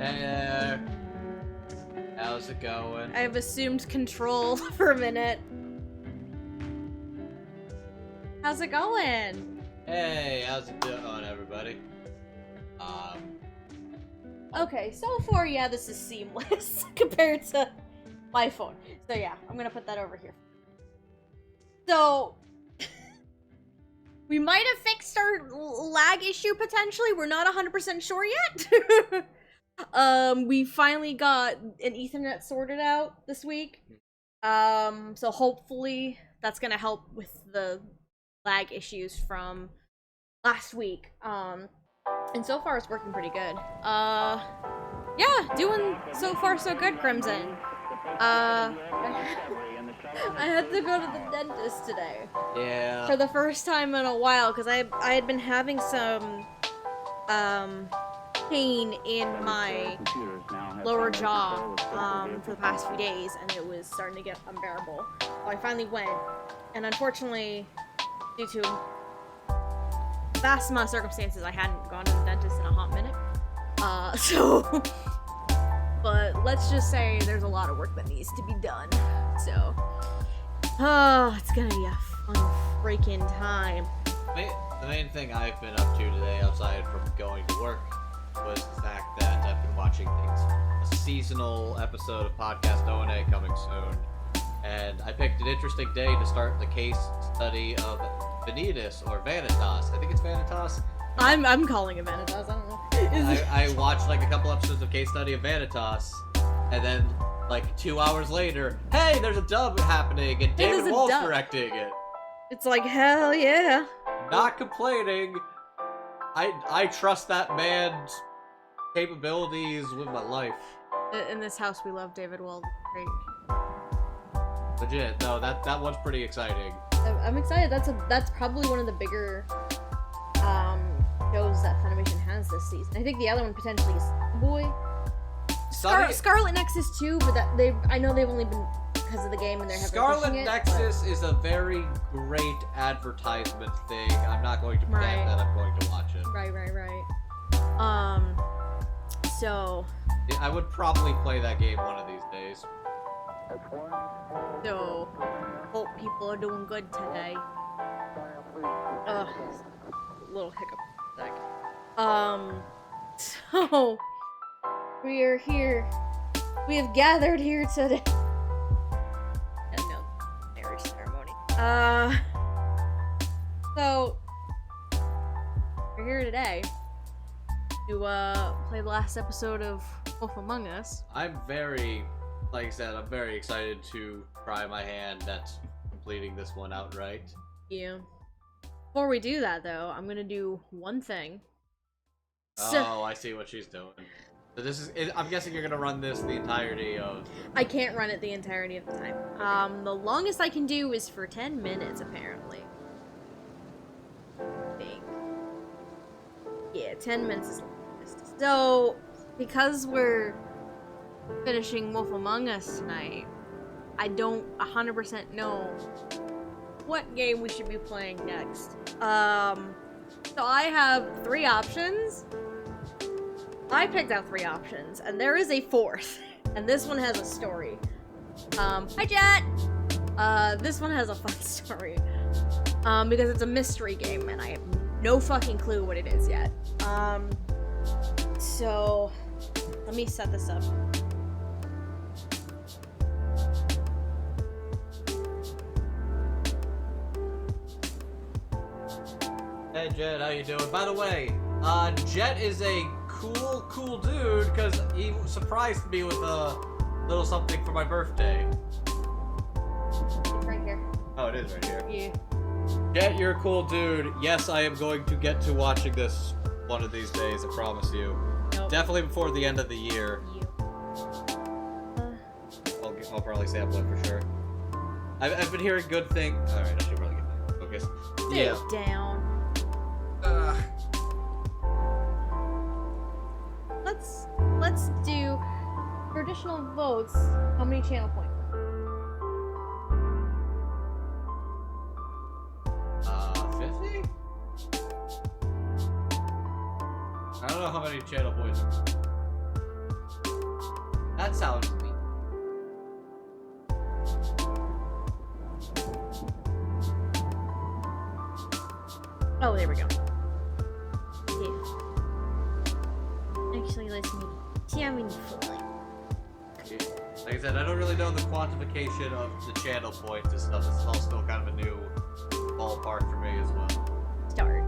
Hey there. How's it going? I've assumed control for a minute. How's it going? Hey, how's it going, everybody? Okay, so far, yeah, this is seamless compared to my phone. So yeah, I'm gonna put that over here. So, we might have fixed our lag issue potentially. We're not 100% sure yet. We finally got an Ethernet sorted out this week. So hopefully that's gonna help with the lag issues from last week. And so far it's working pretty good. Yeah, doing so far so good, Crimson. I had to go to the dentist today. Yeah. For the first time in a while, because I had been having some, pain in my lower jaw, for the past few days, and it was starting to get unbearable. So I finally went, and unfortunately, due to vast amount of circumstances, I hadn't gone to the dentist in a hot minute. But let's just say there's a lot of work that needs to be done. So, it's gonna be a fun freaking time. The main thing I've been up to today, outside from going to work, was the fact that I've been watching things. A seasonal episode of Podcast O&A coming soon. And I picked an interesting day to start the case study of Vanitas, or Vanitas. I think it's Vanitas. I'm calling it Vanitas, I don't know. I watched like a couple episodes of case study of Vanitas, and then like 2 hours later, hey, there's a dub happening, and David Wall's directing it. It's like, hell yeah. Not complaining. I trust that man's capabilities with my life. In this house, we love David Wall. Great. Legit, no, that one's pretty exciting. I'm excited. That's probably one of the bigger shows that Funimation has this season. I think the other one potentially is Boy. Scarlet Nexus too, but I know they've only been because of the game and they're heavily Scarlet pushing it, Nexus is a very great advertisement thing. I'm not going to pretend that I'm going to watch it. Right. So yeah, I would probably play that game one of these days. So hope people are doing good today. Little hiccup sec. So we are here. We have gathered here today. No marriage ceremony. So we're here today to play the last episode of Wolf Among Us. I'm very excited to try my hand at completing this one outright. Yeah. Before we do that, though, I'm gonna do one thing. Oh, I see what she's doing. So I'm guessing you're gonna run this the entirety of... I can't run it the entirety of the time. The longest I can do is for 10 minutes, apparently. I think. Yeah, 10 minutes is the longest. So, because we're finishing Wolf Among Us tonight, I don't 100% know what game we should be playing next. So I have 3 options. I picked out 3 options, and there is a 4th, and this one has a story. Hi Jet! This one has a fun story. Because it's a mystery game, and I have no fucking clue what it is yet. So let me set this up. Hey Jet, how you doing? By the way, Jet is a cool dude because he surprised me with a little something for my birthday. It's right here. Oh, it is right here. Yeah. Jet, you're a cool dude. Yes, I am going to get to watching this one of these days, I promise you. Nope. Definitely before the end of the year. I'll probably sample it for sure. I've been hearing good things. Alright, I should probably get my focus. Sit down. Let's do for additional votes. How many channel points? 50? I don't know how many channel points. That sounds neat. Oh, there we go. Yeah. Actually, let's me see how many foot like. Like I said, I don't really know the quantification of the channel points and stuff. This is all still kind of a new ballpark for me as well. Start.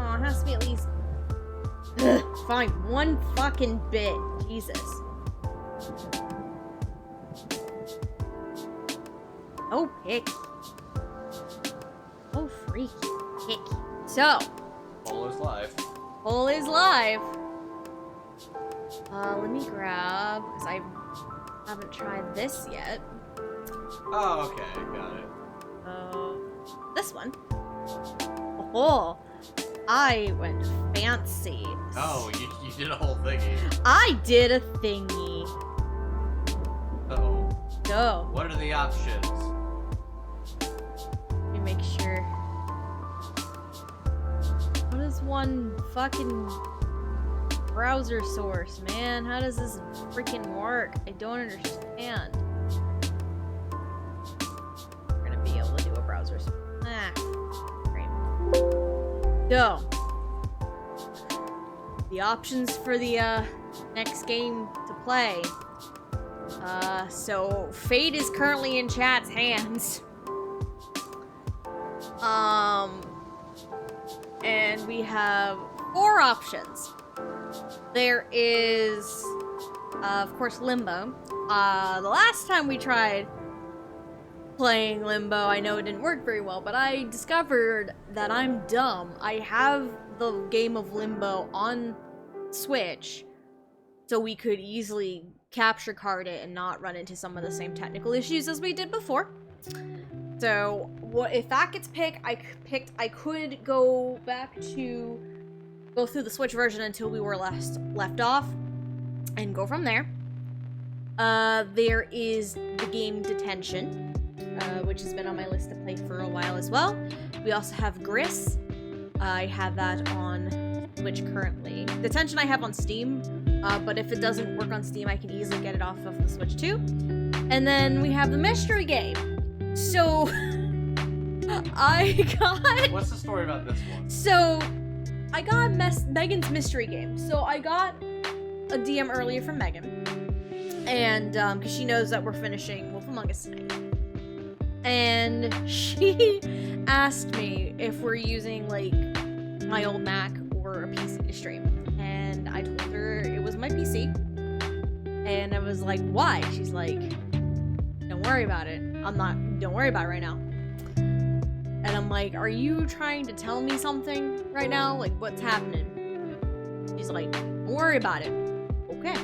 Oh, it has to be at least. Ugh, fine, one fucking bit. Jesus. Oh, pick. Oh, freaky. Pick. So. Poll is live. Poll is live. Let me grab, because I haven't tried this yet. Oh, okay, got it. This one. Oh, I went fancy. Oh, you did a whole thingy. I did a thingy. Uh-oh. So, What are the options? let me make sure. What is one fucking browser source, man? How does this freaking work? I don't understand. We're gonna be able to do a browser source. Ah, great. So, the options for the next game to play. So Fate is currently in chat's hands. And we have 4 options. There is, of course, Limbo. The last time we tried playing Limbo, I know it didn't work very well, but I discovered that I'm dumb. I have the game of Limbo on Switch, so we could easily capture card it and not run into some of the same technical issues as we did before. So, if that gets picked, I could go through the Switch version until we were left off, and go from there. There is the game Detention, which has been on my list to play for a while as well. We also have Gris. I have that on Switch currently. Detention I have on Steam, but if it doesn't work on Steam, I can easily get it off of the Switch too. And then we have the mystery game. So, What's the story about this one? So, I got Megan's mystery game. So, I got a DM earlier from Megan. And, because she knows that we're finishing Wolf Among Us tonight. And she asked me if we're using, like, my old Mac or a PC to stream. And I told her it was my PC. And I was like, why? She's like, don't worry about it. Don't worry about it right now. And I'm like, are you trying to tell me something right now? Like, what's happening? She's like, don't worry about it. Okay.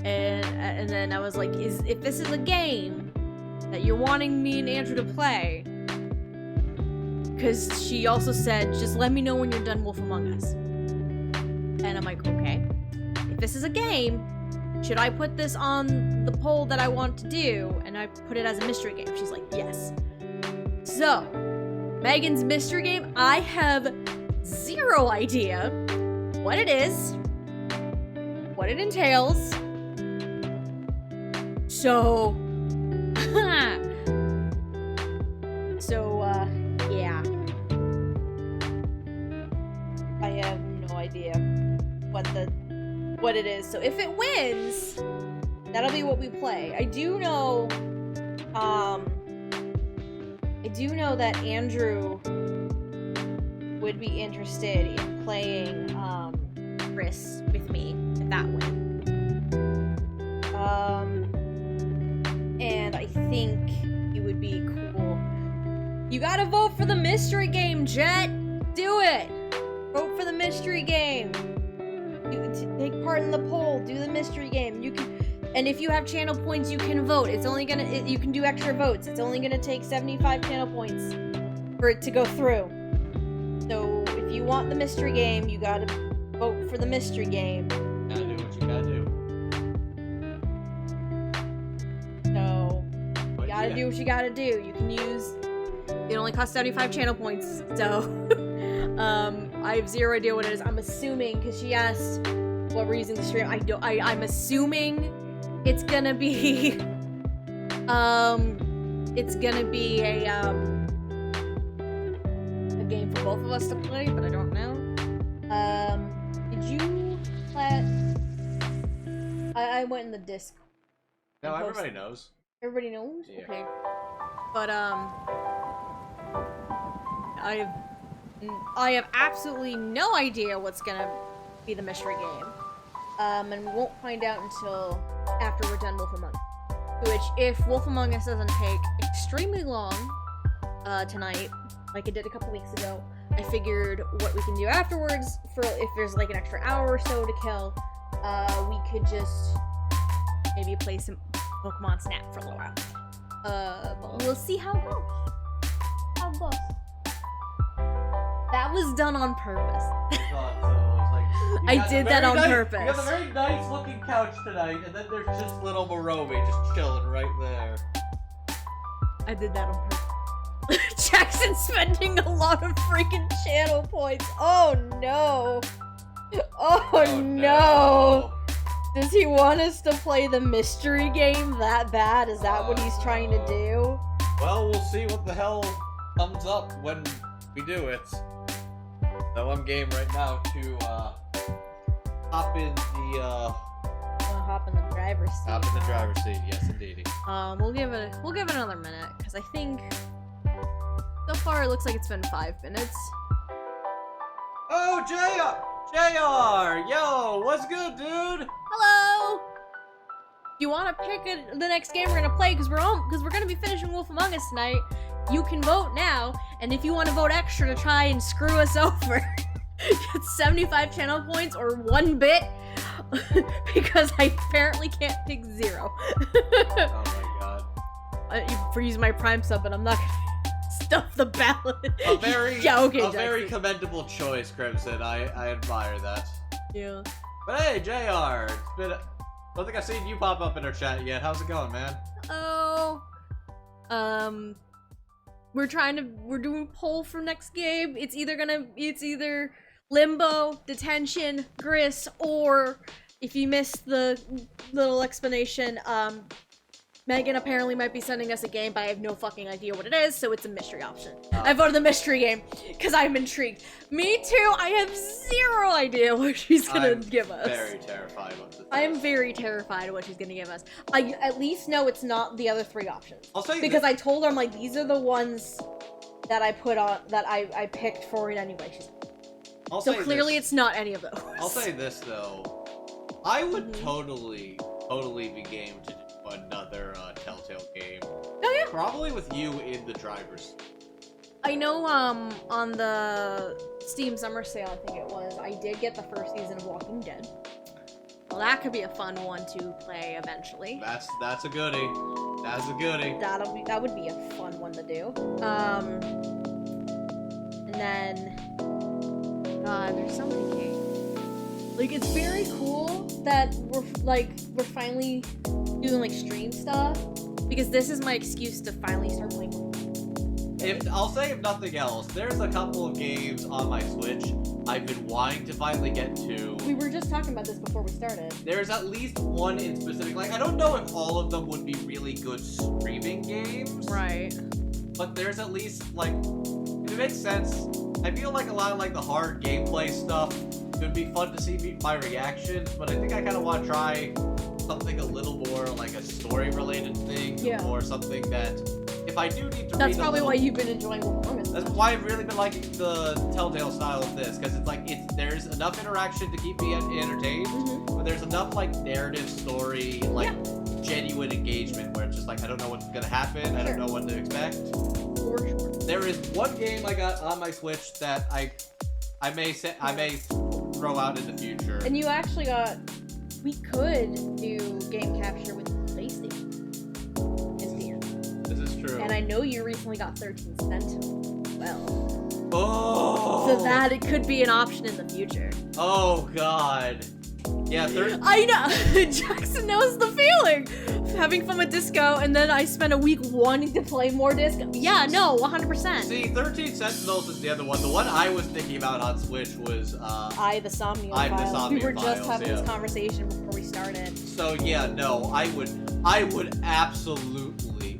And then I was like, if this is a game that you're wanting me and Andrew to play, because she also said, just let me know when you're done Wolf Among Us. And I'm like, okay. If this is a game, should I put this on the poll that I want to do? And I put it as a mystery game. She's like, yes. So, Megan's mystery game, I have zero idea what it is, what it entails. So, yeah. I have no idea what it is. So if it wins, that'll be what we play. I do know that Andrew would be interested in playing Chris with me if that wins. And I think it would be cool. You gotta vote for the mystery game, Jet! Do it! Vote for the mystery game! Take part in the poll, do the mystery game. You can, and if you have channel points, you can vote. It's only you can do extra votes. It's only gonna take 75 channel points for it to go through. So if you want the mystery game, you gotta vote for the mystery game. Gotta do what you gotta do. So, you gotta do what you gotta do. You can use, it only costs 75 channel points, so I have zero idea what it is. I'm assuming, because she asked what we're using the stream. I'm assuming it's gonna be, it's gonna be a game for both of us to play, but I don't know. Did you let... I went in the disc. No, everybody knows. Everybody knows? Yeah. Okay. But, I have absolutely no idea what's gonna be the mystery game. And we won't find out until after we're done Wolf Among Us. Which, if Wolf Among Us doesn't take extremely long, tonight, like it did a couple weeks ago, I figured what we can do afterwards, for if there's like an extra hour or so to kill, we could just maybe play some Pokemon Snap for a little while. But we'll see how it goes. How it goes. That was done on purpose. I did that on purpose. You got a very nice looking couch tonight, and then there's just little Morobe just chilling right there. I did that on purpose. Jackson's spending a lot of freaking channel points. Oh no. Oh no. Does he want us to play the mystery game that bad? Is that what he's trying to do? Well, we'll see what the hell comes up when we do it. So I'm game right now to hop in the hop in the driver's seat. Hop in the driver's seat, yes indeed. We'll give it another minute, because I think so far it looks like it's been 5 minutes. Oh, JR! Yo, what's good, dude? Hello! If you want to pick the next game we're gonna play, because we're gonna be finishing Wolf Among Us tonight, you can vote now, and if you want to vote extra to try and screw us over, it's 75 channel points or 1 bit, because I apparently can't pick 0. Oh my god. For using my Prime sub, but I'm not gonna stuff the ballot. A very, Jackson. commendable choice, Crimson. I admire that. Yeah. But hey, JR, it's been... I don't think I've seen you pop up in our chat yet. How's it going, man? Oh. We're doing poll for next game. It's either Limbo, Detention, Gris, or if you missed the little explanation, Megan apparently might be sending us a game, but I have no fucking idea what it is, so it's a mystery option. I voted the mystery game, because I'm intrigued. Me too, I have 0 idea what she's gonna give us. I'm very terrified of this. I am very terrified of what she's gonna give us. I at least know it's not the other 3 options. I'll say because I told her, I'm like, these are the ones that I put on, that I picked for it anyway. She's like, so clearly it's not any of those. I'll say this, though. I would totally be game to do another Telltale game. Oh yeah. Probably with you in the driver's. I know on the Steam Summer Sale, I think it was, I did get the first season of Walking Dead. Well, that could be a fun one to play eventually. That's a goodie. That's a goodie. That would be a fun one to do. And then God, there's so many games. Like, it's very cool that we're finally doing like stream stuff, because this is my excuse to finally start playing. I'll say if nothing else, there's a couple of games on my Switch I've been wanting to finally get to. We were just talking about this before we started. There's at least one in specific, like, I don't know if all of them would be really good streaming games. Right. But there's at least, like, if it makes sense, I feel like a lot of, like, the hard gameplay stuff could be fun to see my reactions, but I think I kind of want to try something a little more like a story-related thing, or something that, if I do need to That's probably why you've been enjoying Wolf Among Us. That's why I've really been liking the Telltale style of this, because it's like, there's enough interaction to keep me entertained, but there's enough, like, narrative story, like, genuine engagement, where it's just like, I don't know what's gonna happen, I don't know what to expect. For sure. There is one game I got on my Switch that I may throw out in the future. And you actually got... We could do game capture with PlayStation. This is true. And I know you recently got 13 Sentinel as well. Oh! So that it could be an option in the future. Oh, God. Yeah, I know! Jackson knows the feeling! having fun with disco, and then I spent a week wanting to play more disco. Yeah, no, 100%. See, 13 Sentinels is the other one. The one I was thinking about on Switch was, the Somnium I, the Files. We Somnium were just Files, having yeah. this conversation before we started. So yeah, no, I would absolutely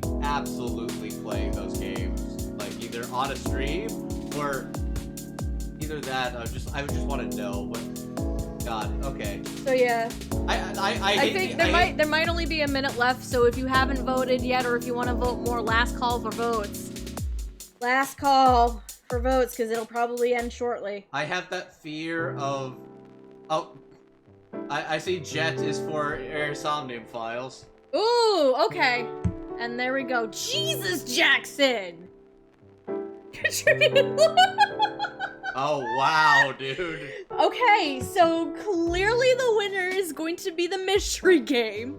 play those games, like either on a stream or either that. I would just want to know. But God, okay. So yeah, I think there might only be a minute left. So if you haven't voted yet, or if you want to vote more, last call for votes. Last call for votes, because it'll probably end shortly. I have that fear of. Oh, I see Jet is for Somnium Files. Ooh, okay. And there we go. Jesus, Jackson! Oh, wow, dude. Okay, so clearly the winner is going to be the mystery game.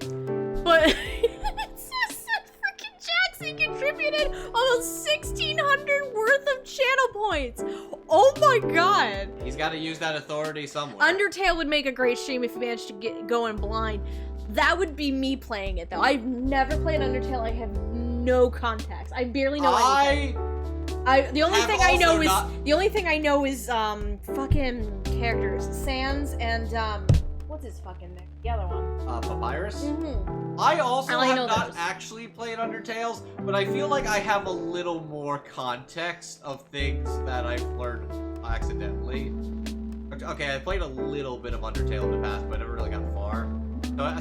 But it says that freaking Jackson contributed almost 1,600 worth of channel points. Oh my god. He's got to use that authority somewhere. Undertale would make a great stream if you managed to go in blind. That would be me playing it, though. I've never played Undertale. I have no context. I barely know anything. The only thing I know is fucking characters. Sans and what's his fucking name? The other one. Papyrus? Mm-hmm. I also have not those. actually played Undertales, but I feel like I have a little more context of things that I've learned accidentally. Okay, I played a little bit of Undertale in the past, but I never really got far.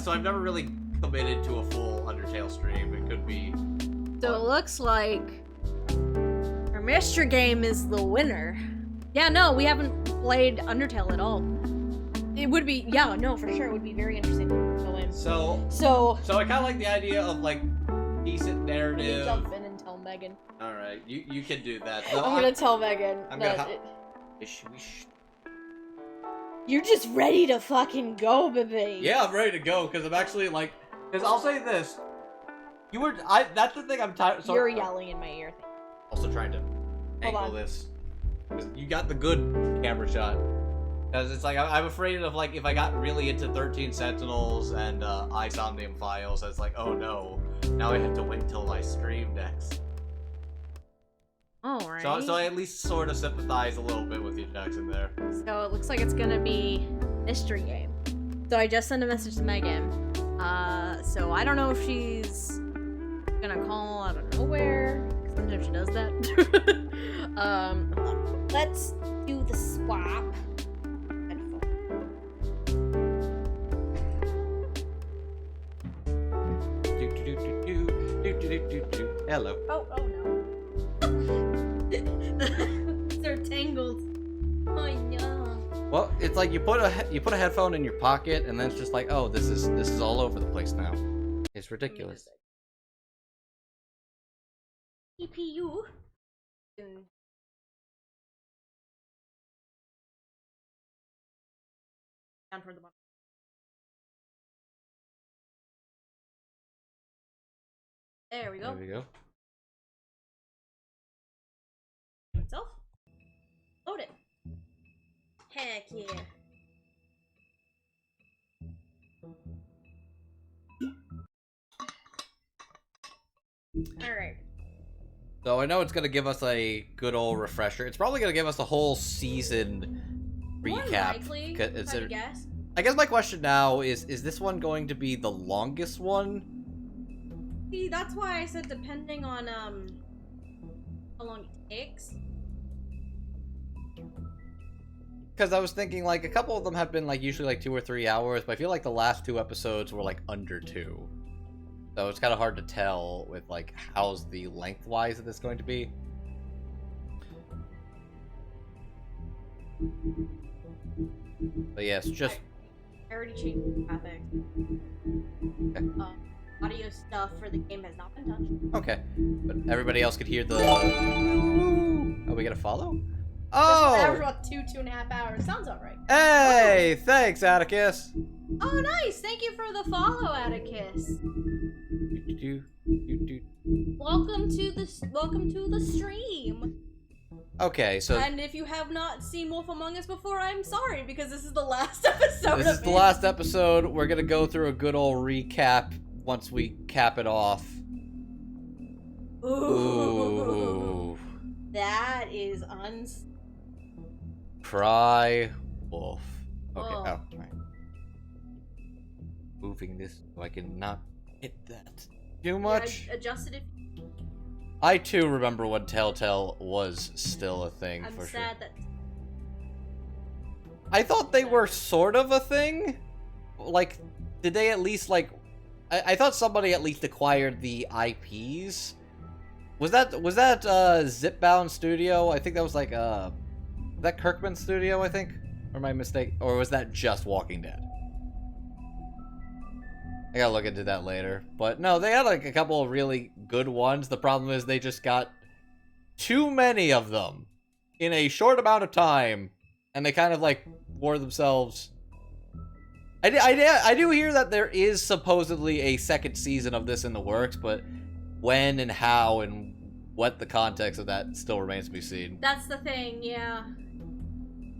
So I've never really committed to a full Undertale stream. It could be... So it looks like our mystery game is the winner. Yeah, no, we haven't played Undertale at all. It would be, yeah, no, for sure. It would be very interesting to go in. So I kind of like the idea of, like, decent narrative. Jump in and tell Megan. Alright, you can do that. I'm gonna tell Megan. You're just ready to fucking go, baby. Yeah, I'm ready to go, because I'm actually, like... Because I'll say this. That's the thing I'm tired... You're yelling in my ear. Also trying to angle this. You got the good camera shot. Because it's like, I'm afraid of, like, if I got really into 13 Sentinels and Somnium Files, it's like, oh no. Now I have to wait till my stream next. Alright. So I at least sort of sympathize a little bit with you, Jackson, there. So it looks like it's gonna be mystery game. So I just sent a message to Megan. So I don't know if she's gonna call out of nowhere. Sometimes she does that. Hold on. Let's do the swap. Hello. Oh no. They're tangled. Oh no. Well, it's like you put a headphone in your pocket, and then it's just like, oh, this is all over the place now. It's ridiculous. EPU. Down toward the bottom. There we go. There we go. Itself. Load it. Heck yeah. Alright. So I know it's gonna give us a good old refresher. It's probably gonna give us a whole season recap. More likely, if I guess. I guess my question now is this one going to be the longest one? See, that's why I said depending on how long it takes. Because I was thinking, like, a couple of them have been, like, usually, like, 2 or 3 hours, but I feel like the last 2 episodes were, like, under 2. So it's kind of hard to tell with, like, how's the lengthwise of this going to be. But yes, just... I already changed the graphics. Okay. Audio stuff for the game has not been touched. Okay. But everybody else could hear the... Oh, we gotta follow? Oh! That was about 2.5 hours. Sounds alright. Hey! Thanks, Atticus! Oh, nice! Thank you for the follow, Atticus. Welcome to the stream. Okay, so... And if you have not seen Wolf Among Us before, I'm sorry, because this is the last episode This is the last episode. We're gonna go through a good old recap. once we cap it off. Ooh. That is Cry wolf. Okay. Oh. Oh. Right. Moving this so I can not hit that too much. Yeah, adjusted it. I too remember when Telltale was still a thing. I'm for sad sure. that. I thought they were sort of a thing. Like, did they at least like? I thought somebody at least acquired the IPs. Was that Zipbound Studio? I think that was like that Kirkman Studio. I think, or my mistake, or was that just Walking Dead? I gotta look into that later. But no, they had like a couple of really good ones. The problem is they just got too many of them in a short amount of time, and they kind of like wore themselves. I do hear that there is supposedly a second season of this in the works, but when and how and what the context of that still remains to be seen. That's the thing, yeah.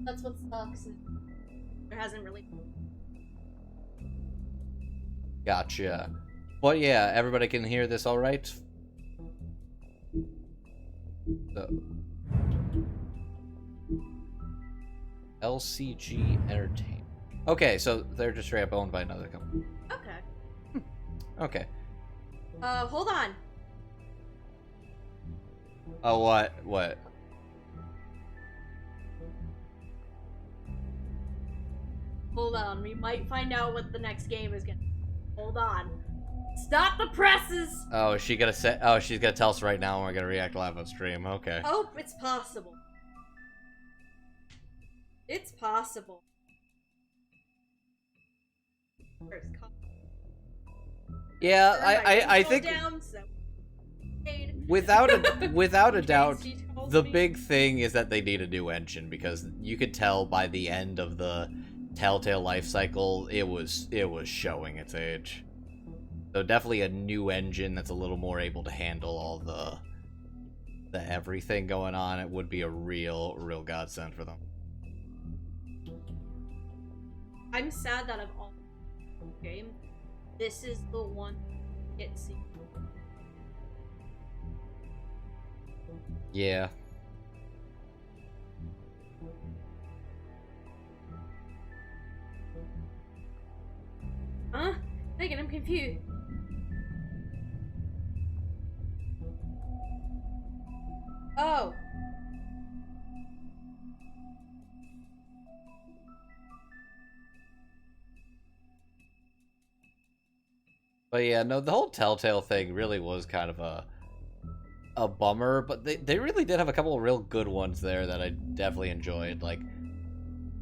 That's what sucks. There hasn't really. Gotcha. But yeah, everybody can hear this all right? So. LCG Entertainment. Okay, so they're just straight up owned by another company. Okay. Okay. Hold on. Oh, what? What? Hold on. We might find out what the next game is gonna. Hold on. Stop the presses! Oh, is she gonna say? Oh, she's gonna tell us right now, and we're gonna react live on stream. Okay. Oh, it's possible. It's possible. Yeah, I think down, so... without a doubt, She told the me. big thing is that they need a new engine, because you could tell by the end of the Telltale life cycle, it was showing its age. So definitely a new engine that's a little more able to handle all the everything going on. It would be a real godsend for them. I'm sad that of all game, this is the one it seems. Yeah. Huh? Megan, I'm confused. Oh. But yeah, no, the whole Telltale thing really was kind of a bummer, but they really did have a couple of real good ones there that I definitely enjoyed. Like,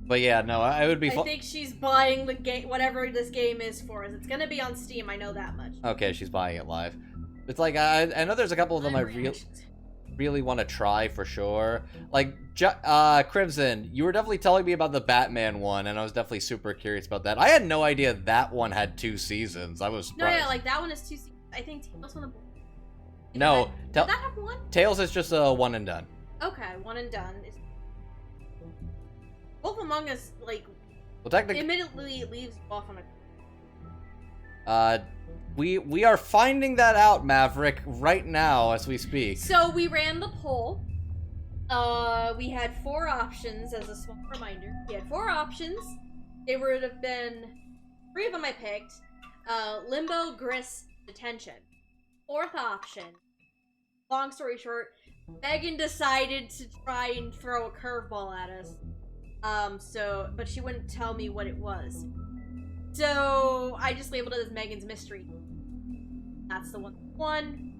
but yeah, no, I would be. I think she's buying the game, whatever this game is for us. It's gonna be on Steam. I know that much. Okay, she's buying it live. It's like I know there's a couple of them I really want to try for sure. Like Crimson, you were definitely telling me about the Batman one, and I was definitely super curious about that. I had no idea that one had 2 seasons. I was surprised. No, yeah, like that one is 2 seasons. I think Tales from the. No, did that have 1? Tales is just a one and done. Okay, 1 and done. Wolf Among Us, like, Well, technically, admittedly, it leaves you off on a. we are finding that out, Maverick, right now as we speak. So we ran the poll. We had 4 options as a small reminder. We had 4 options. They would have been 3 of them I picked. Limbo, Gris, Detention. 4th option. Long story short, Megan decided to try and throw a curveball at us. But she wouldn't tell me what it was. So I just labeled it as Megan's Mystery. That's the one.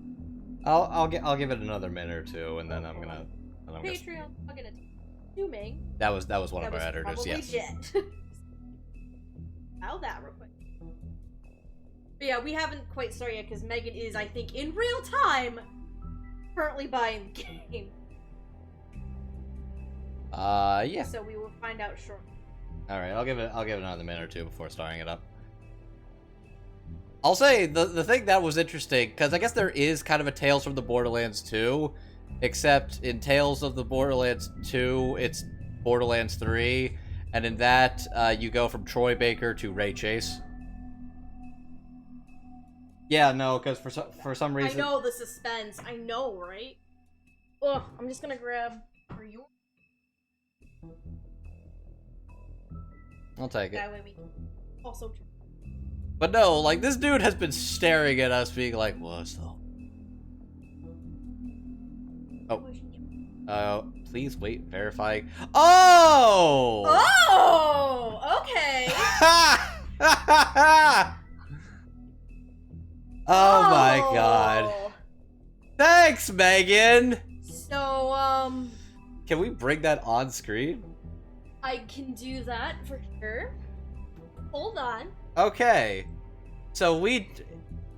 I'll give it another minute or 2, and then I'm gonna. Patreon. I'm gonna assuming That was one of our was editors. probably Yes. Jet. How that real quick. But yeah, we haven't quite started yet because Megan is, I think, in real time currently buying the game. Yeah. So we will find out shortly. All right, I'll give it another minute or 2 before starting it up. I'll say the thing that was interesting, because I guess there is kind of a Tales from the Borderlands 2, except in Tales of the Borderlands 2, it's Borderlands 3, and in that, you go from Troy Baker to Ray Chase. Yeah, no, because for some I reason. know the suspense. I know, right? Ugh, I'm just gonna grab. Are you? I'll take it. That way we also. But no, like this dude has been staring at us, being like, "What's the?" Oh, please wait. Verifying. Oh. Oh, okay. Oh my god. Oh. Thanks, Megan. So, Can we bring that on screen? I can do that for sure. Hold on. Okay. So we.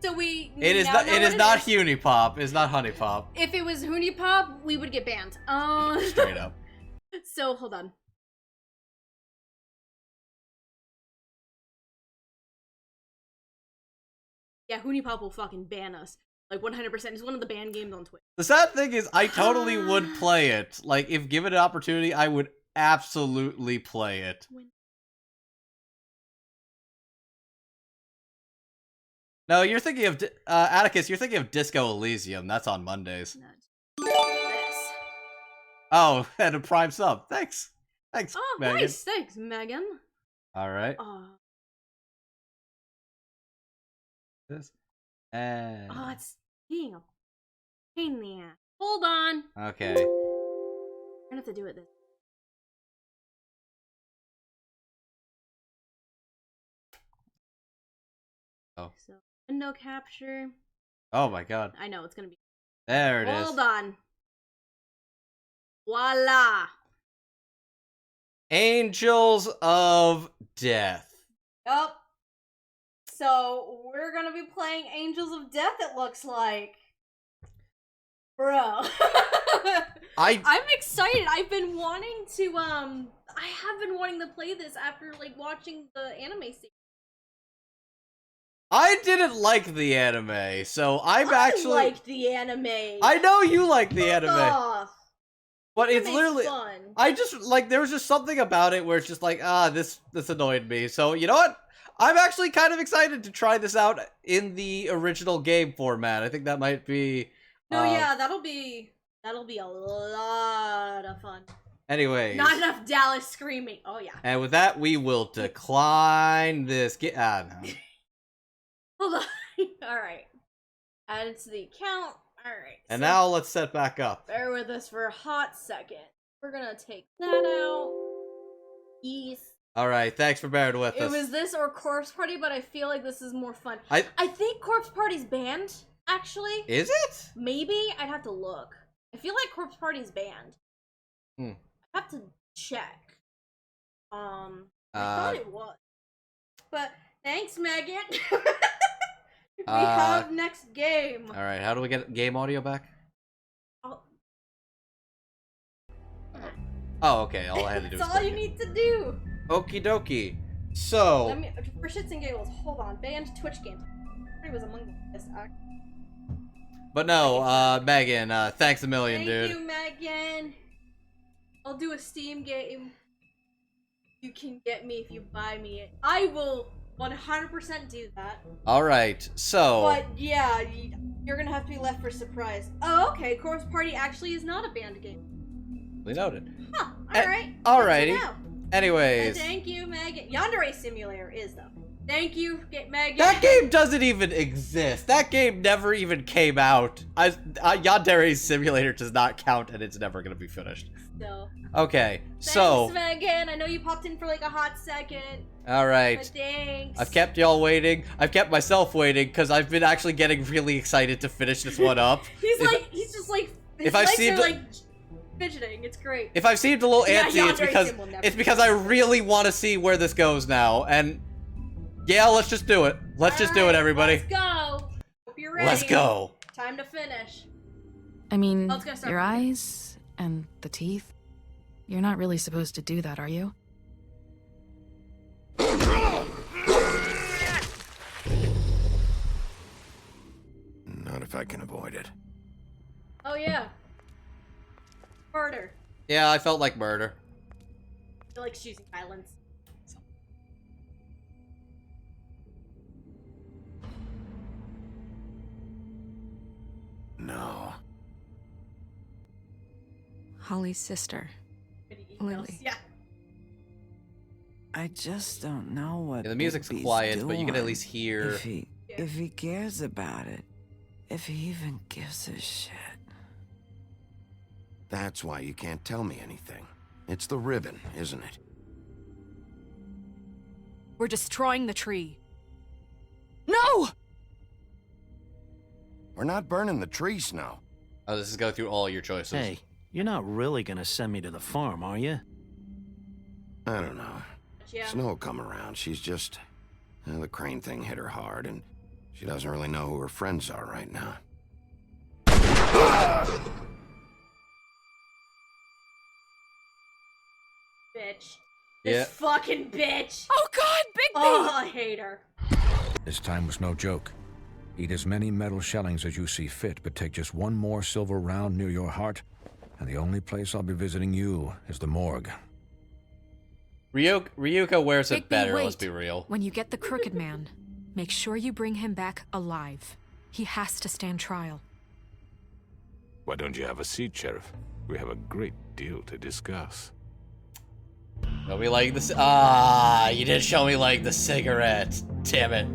It is not. It is not Hunipop. It's not Honeypop. If it was Hunipop, we would get banned. Straight up. So hold on. Yeah, Hunipop will fucking ban us. Like 100%. It's one of the banned games on Twitch. The sad thing is, I totally would play it. Like, if given an opportunity, I would absolutely play it. No, you're thinking of Atticus. You're thinking of Disco Elysium. That's on Mondays. This. Oh, and a Prime sub. Thanks. Thanks, Oh, Megan. nice. Thanks, Megan. All right. This and It's being a pain in the ass. Hold on. okay. I'm gonna have to do it this. Oh. So window capture. Oh my god. I know it's gonna be. There it is. Hold on. Voila. Angels of Death. Yup. So we're gonna be playing Angels of Death. It looks like, bro. I'm excited. I've been wanting to. I have been wanting to play this after like watching the anime series. I didn't like the anime, so I liked the anime. I know you like the Fuck anime. off. But it's Anime's literally fun. I just like there was just something about it where it's just like, this annoyed me. So you know what? I'm actually kind of excited to try this out in the original game format. I think that might be No, yeah, that'll be a lot of fun. Anyways. Not enough Dallas screaming. Oh yeah. And with that, we will decline this no. Hold on. Alright. Add it to the account. Alright. And now let's set back up. Bear with us for a hot second. We're gonna take that out. Yes. Alright, thanks for bearing with us. It was this or Corpse Party, but I feel like this is more fun. I think Corpse Party's banned, actually. Is it? Maybe? I'd have to look. I feel like Corpse Party's banned. I have to check. I thought it was. But thanks, Megan. We have next game. Alright, how do we get game audio back? Oh, okay. All I had to do That's was all you need to do. Okie dokie. So Let me, for shits and giggles, hold on. Banned Twitch games. It was among this. But no, Megan, thanks a million, dude. Thank you, Megan. I'll do a Steam game. You can get me if you buy me it. I will 100% do that. Alright, so... But, yeah, you're gonna have to be left for surprise. Oh, okay, Corpse Party actually is not a banned game. We noted. Huh, alright. Alrighty. Anyways. Thank you, Megan. Yandere Simulator is, though. Thank you, Megan. That game doesn't even exist. That game never even came out. Yandere's Simulator does not count, and it's never gonna be finished. So. Okay, Thanks, Megan. I know you popped in for like a hot second. Alright. But thanks. I've kept y'all waiting. I've kept myself waiting, because I've been actually getting really excited to finish this one up. He's just like, his if I've legs seen are like fidgeting. It's great. If I've seemed a little antsy, Yandere it's because I really want to see where this goes now, and yeah, let's just do it. Let's just do it, everybody. Let's go. Hope you're ready. Let's go. Time to finish. I mean, Oh, it's gonna start your moving. eyes and the teeth. You're not really supposed to do that, are you? Not if I can avoid it. Oh yeah. Murder. Yeah, I felt like murder. I like choosing violence. No. Holly's sister. Lily. Yeah. I just don't know what Yeah, the music's Bigby's quiet, but you can at doing. least hear. If he cares about it. If he even gives a shit. That's why you can't tell me anything. It's the ribbon, isn't it? We're destroying the tree. No! We're not burning the tree, Snow. Oh, this is go through all your choices. Hey, you're not really gonna send me to the farm, are you? I don't know. Yeah. Snow will come around. She's just... the crane thing hit her hard, and she doesn't really know who her friends are right now. Bitch. Yeah. This fucking bitch. Oh God, Bigby! Oh, I hate her. This time was no joke. Eat as many metal shellings as you see fit, but take just one more silver round near your heart, and the only place I'll be visiting you is the morgue. Ryuka wears it Bigby, better, wait. let's be real. When you get the Crooked Man, make sure you bring him back alive. He has to stand trial. Why don't you have a seat, Sheriff? We have a great deal to discuss. Show me like this. You didn't show me like the cigarette. Damn it.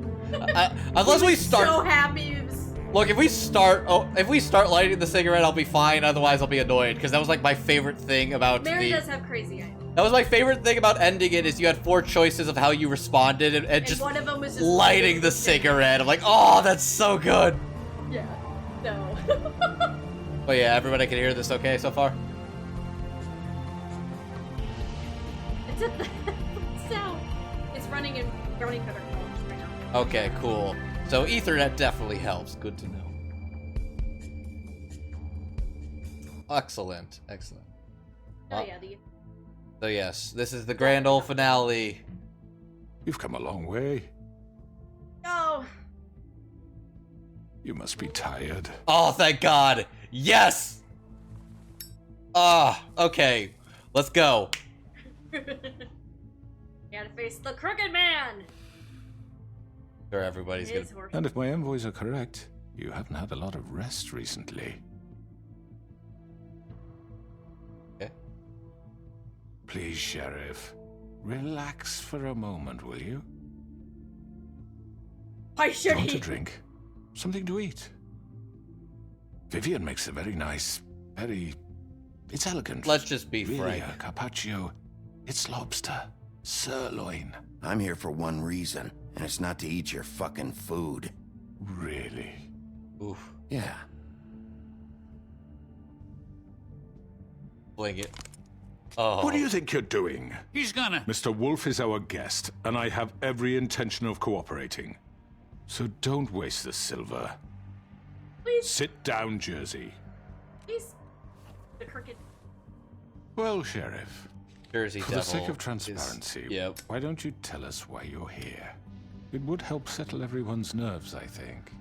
Unless we start. So happy. He was... Look, if we start lighting the cigarette, I'll be fine. Otherwise, I'll be annoyed because that was like my favorite thing about Mary does have crazy eyes. That was my favorite thing about ending it is you had 4 choices of how you responded and just one of them was just lighting the cigarette. I'm like, oh, that's so good. Yeah. No. Oh yeah, everybody can hear this okay so far? It's at the sound. It's running in brownie cutter colors right now. Okay, cool. So Ethernet definitely helps. Good to know. Excellent, excellent. Oh yeah, the So yes, this is the grand old finale. You've come a long way. Oh. You must be tired. Oh, thank God. Yes! Okay. Let's go. You gotta face the Crooked Man. Sure, everybody's His gonna... horse. And if my envoys are correct, you haven't had a lot of rest recently. Okay. Please, Sheriff, relax for a moment, will you? Why should Want he? a drink? Something to eat? Vivian makes a very nice, it's elegant. Let's just be really frank. a carpaccio. It's lobster, sirloin. I'm here for one reason, and it's not to eat your fucking food. Really? Oof. Yeah. Bling it. Oh. What do you think you're doing? He's gonna... Mr. Wolf is our guest, and I have every intention of cooperating. So don't waste the silver. Please, Sit down, Jersey. please. The Crooked. Well, Sheriff, Jersey for Devil the sake of is- transparency, Yep. why don't you tell us why you're here? It would help settle everyone's nerves, I think.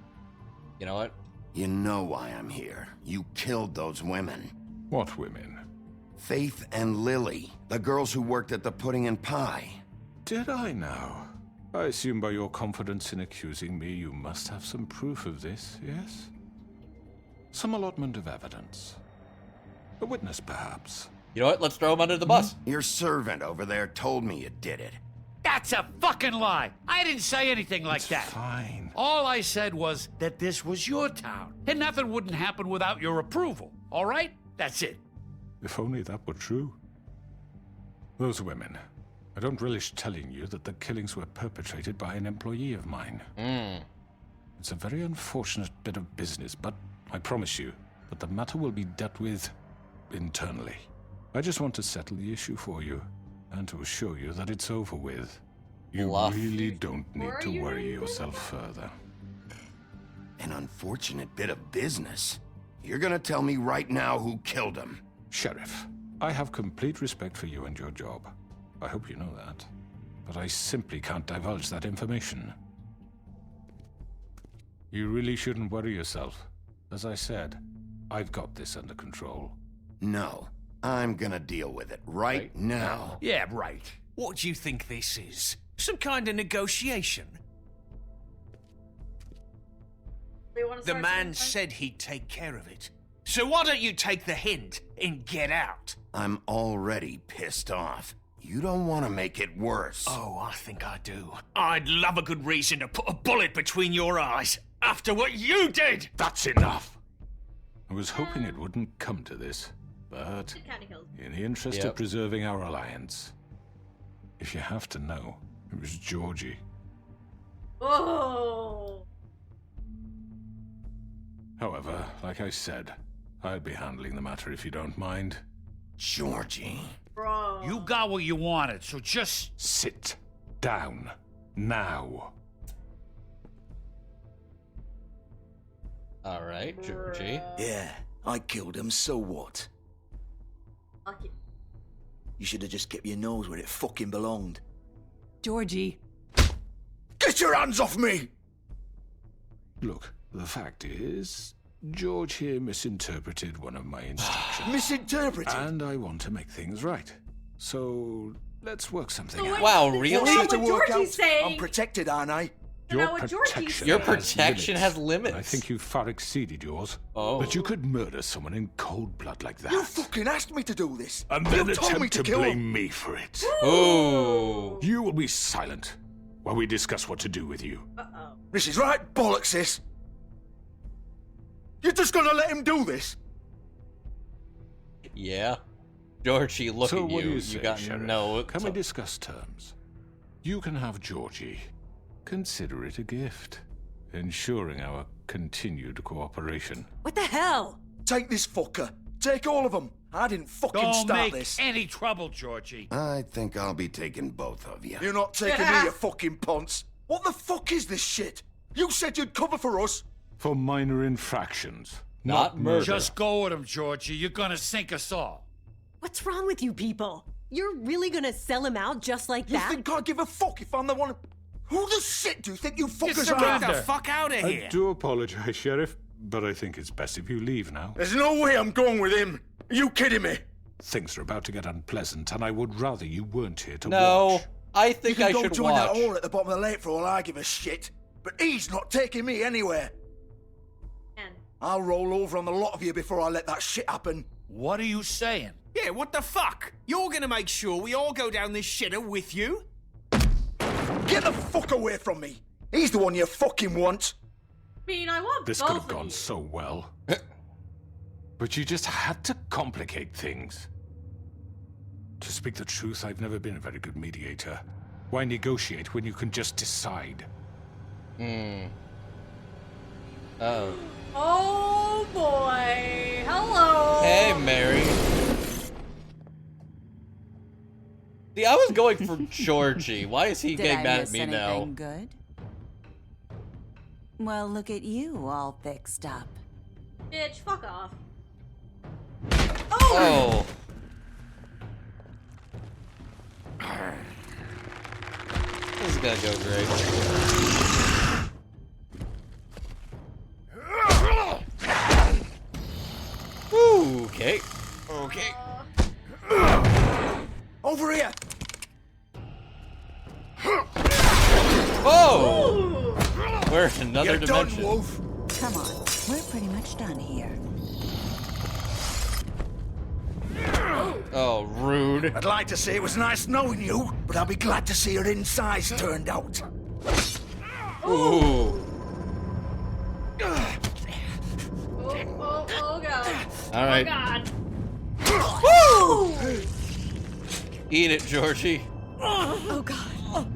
You know what? You know why I'm here. You killed those women. What women? Faith and Lily, the girls who worked at the Pudding and Pie. Did I now? I assume by your confidence in accusing me, you must have some proof of this, yes? Some allotment of evidence. A witness, perhaps. You know what? Let's throw him under the bus. Your servant over there told me you did it. That's a fucking lie! I didn't say anything like It's that. fine. All I said was that this was your town, and nothing wouldn't happen without your approval, all right? That's it. If only that were true. Those women. I don't relish telling you that the killings were perpetrated by an employee of mine. It's a very unfortunate bit of business, but I promise you that the matter will be dealt with internally. I just want to settle the issue for you, and to assure you that it's over with. You Bluff. really don't need Were to you worry really yourself further. An unfortunate bit of business. You're gonna tell me right now who killed him. Sheriff, I have complete respect for you and your job. I hope you know that. But I simply can't divulge that information. You really shouldn't worry yourself. As I said, I've got this under control. No, I'm gonna deal with it right now. Yeah, right. What do you think this is? Some kind of negotiation? They wanna The start man something? said he'd take care of it. So why don't you take the hint and get out? I'm already pissed off. You don't want to make it worse. Oh, I think I do. I'd love a good reason to put a bullet between your eyes after what you did! That's enough. I was hoping it wouldn't come to this, but It kinda kills. in the interest of preserving our alliance, if you have to know, it was Georgie. Oh. However, like I said, I'll be handling the matter if you don't mind. Georgie. Bro. You got what you wanted, so just Sit down. Now. Alright, Georgie. Yeah, I killed him, so what? Fuck it. You should have just kept your nose where it fucking belonged. Georgie. Get your hands off me! Look, the fact is, George here misinterpreted one of my instructions. Misinterpreted? And I want to make things right. So, let's work something out. Wow, really? That's not what Georgie's saying. I'm protected, aren't I? Not what Georgie's saying. Your protection has limits. I think you've far exceeded yours. Oh. But you could murder someone in cold blood like that. You fucking asked me to do this. And you then told me attempt to to kill blame him. me for it. Ooh. You will be silent while we discuss what to do with you. Uh-oh. This is right bollocks, sis. You're just gonna let him do this? Yeah. Georgie, look So at what you. do you say, got Sheriff? no. Can we discuss terms? You can have Georgie. Consider it a gift, ensuring our continued cooperation. What the hell? Take this fucker. Take all of them. I didn't fucking don't start make this. any trouble, Georgie. I think I'll be taking both of you. You're not taking me, you fucking ponce. What the fuck is this shit? You said you'd cover for us. For minor infractions, Not murder. Just go with him, Georgie. You're gonna sink us all. What's wrong with you people? You're really gonna sell him out just like You that? think I give a fuck if I'm the one? Who the shit do you think you fuckers surrender. are? Get the fuck out of I here! do apologize, Sheriff, but I think it's best if you leave now. There's no way I'm going with him. Are you kidding me? Things are about to get unpleasant, and I would rather you weren't here to No. watch. I You think can I go should join watch. that hole at the bottom of the lake for all I give a shit. But he's not taking me anywhere. And I'll roll over on the lot of you before I let that shit happen. What are you saying? Yeah, what the fuck? You're gonna make sure we all go down this shitter with you? Get the fuck away from me. He's the one you fucking want. I mean, I want This both could have of gone you. so well. But you just had to complicate things. To speak the truth, I've never been a very good mediator. Why negotiate when you can just decide? Oh. Oh boy. Hello. Hey, Mary. See, I was going for Georgie. Why is he Did getting I mad miss at me now? anything good? Well, look at you, all fixed up. Bitch, fuck off. Oh. This is gonna go great. Ooh, okay. Okay. Over here. Oh! We're in another You're done, dimension. Wolf. Come on, we're pretty much done here. Oh, rude. I'd like to say it was nice knowing you, but I'll be glad to see your insides turned out. Ooh. Oh god. All right. Oh god. Woo! Eat it, Georgie. Oh god.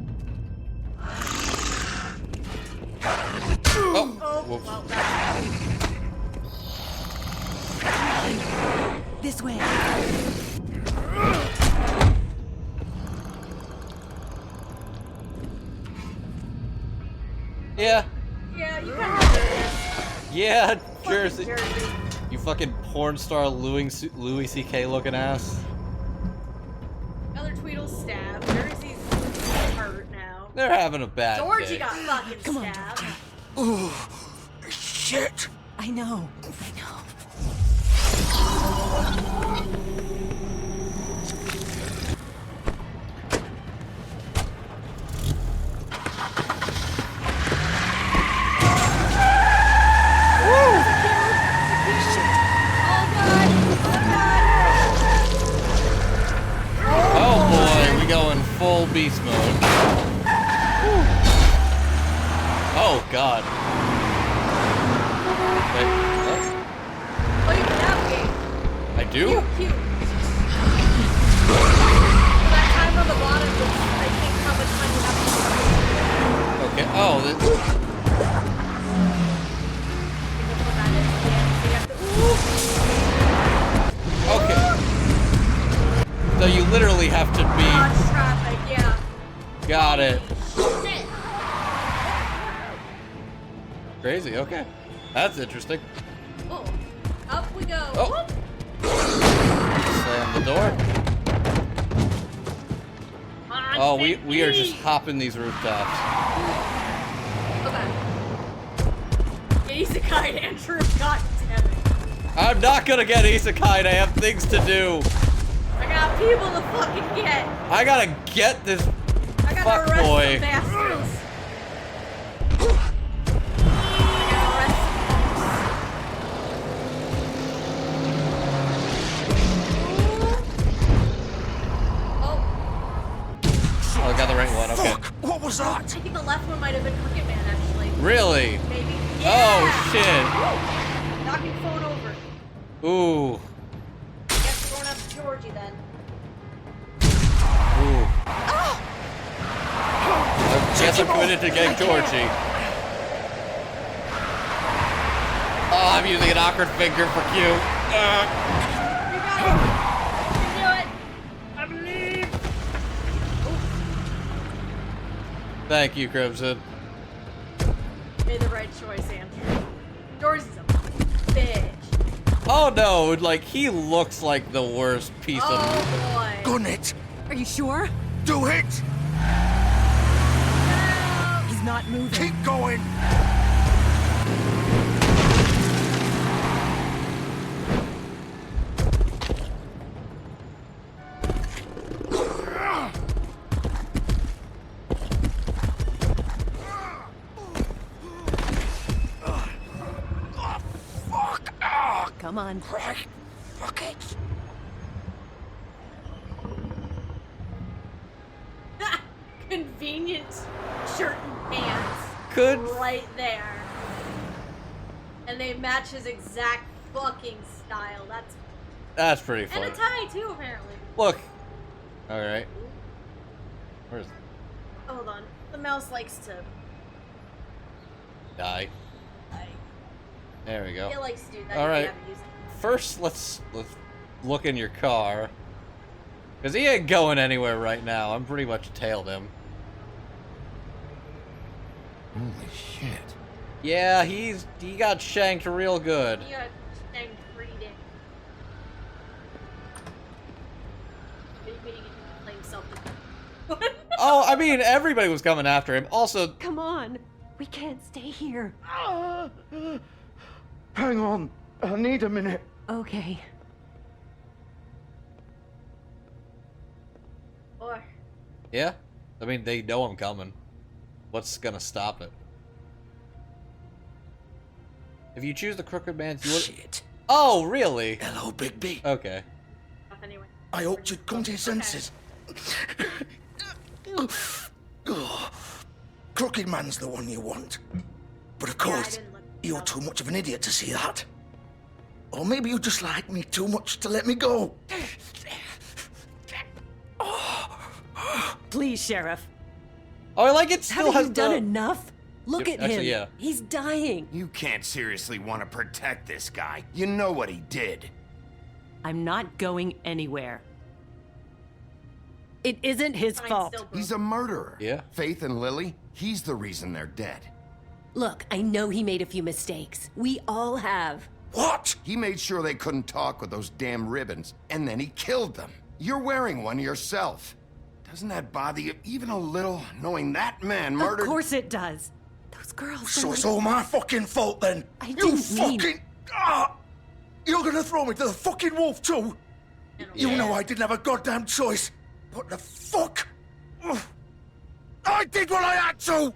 Oh. Whoops. This way. Yeah. Yeah, you kind of Yeah, Jersey. Jersey. You fucking porn star Louis C.K. looking ass. Another Tweedle stab. Jersey's hurt now. They're having a bad Georgie day. got fucking stabbed. Oh, shit. I know. So you literally have to be... Dodge traffic, yeah. Got it. Shit. Crazy, okay. That's interesting. Oh, up we go. Oh. Slam the door. Oh, we are just hopping these rooftops. Okay. Isekai Andrew, god damn it. I'm not gonna get isekai. I have things to do. I got people to fucking get. I gotta get this I gotta fuck arrest boy. some bastards. I gotta arrest Oh, I got the right one. Okay. Fuck! What was that? I think the left one might have been Crooked Man, actually. Really? Maybe. Oh shit. Woo! Knocking phone over. Ooh. Guess we're going after Georgie then. Ooh. I guess I'm committed to getting Georgie. Oh, I'm using an awkward finger for Q. You can do it. I believe. Thank you, Crimson. Made the right choice, Andrew. Georgie's a bitch. Oh no, like he looks like the worst piece of. Oh boy. Gun it! Are you sure? Do it! He's not moving. Keep going! Come on. Right. Fuck it. Convenient shirt and pants. Good. Right there. And they match his exact fucking style. That's pretty funny. And a tie too, apparently. Look. All right. Where's Hold on. The mouse likes to. die? There we go. It likes to do that. All if you right. haven't used it. First, let's look in your car, cause he ain't going anywhere right now. I'm pretty much tailed him. Holy shit. Yeah, he got shanked real good. You got shanked reading. Maybe claim self-defense. Oh, I mean, everybody was coming after him. Also, Come on. We can't stay here. Hang on. I need a minute. Okay. Or yeah. I mean, they know I'm coming. What's gonna stop it? If you choose the Crooked Man, you would. Shit. Oh, really? Hello, Big B. Okay. anyway. I hoped you'd come to your senses. Crooked Man's the one you want. But of course, you're too much of an idiot to see that. Or maybe you just like me too much to let me go. Please, Sheriff. Oh, I like it still Haven't has you done the... enough? Look Yep, at him. actually, yeah. He's dying. You can't seriously want to protect this guy. You know what he did. I'm not going anywhere. It isn't his fault. He's a murderer. Yeah. Faith and Lily, he's the reason they're dead. Look, I know he made a few mistakes. We all have. What? He made sure they couldn't talk with those damn ribbons, and then he killed them. You're wearing one yourself. Doesn't that bother you even a little, knowing that man murdered... Of course it does. Those girls So are it's like... all my fucking fault then? I You didn't mean- fucking... Ah! You're gonna throw me to the fucking wolf too? You know I didn't have a goddamn choice. What the fuck? Ugh. I did what I had to!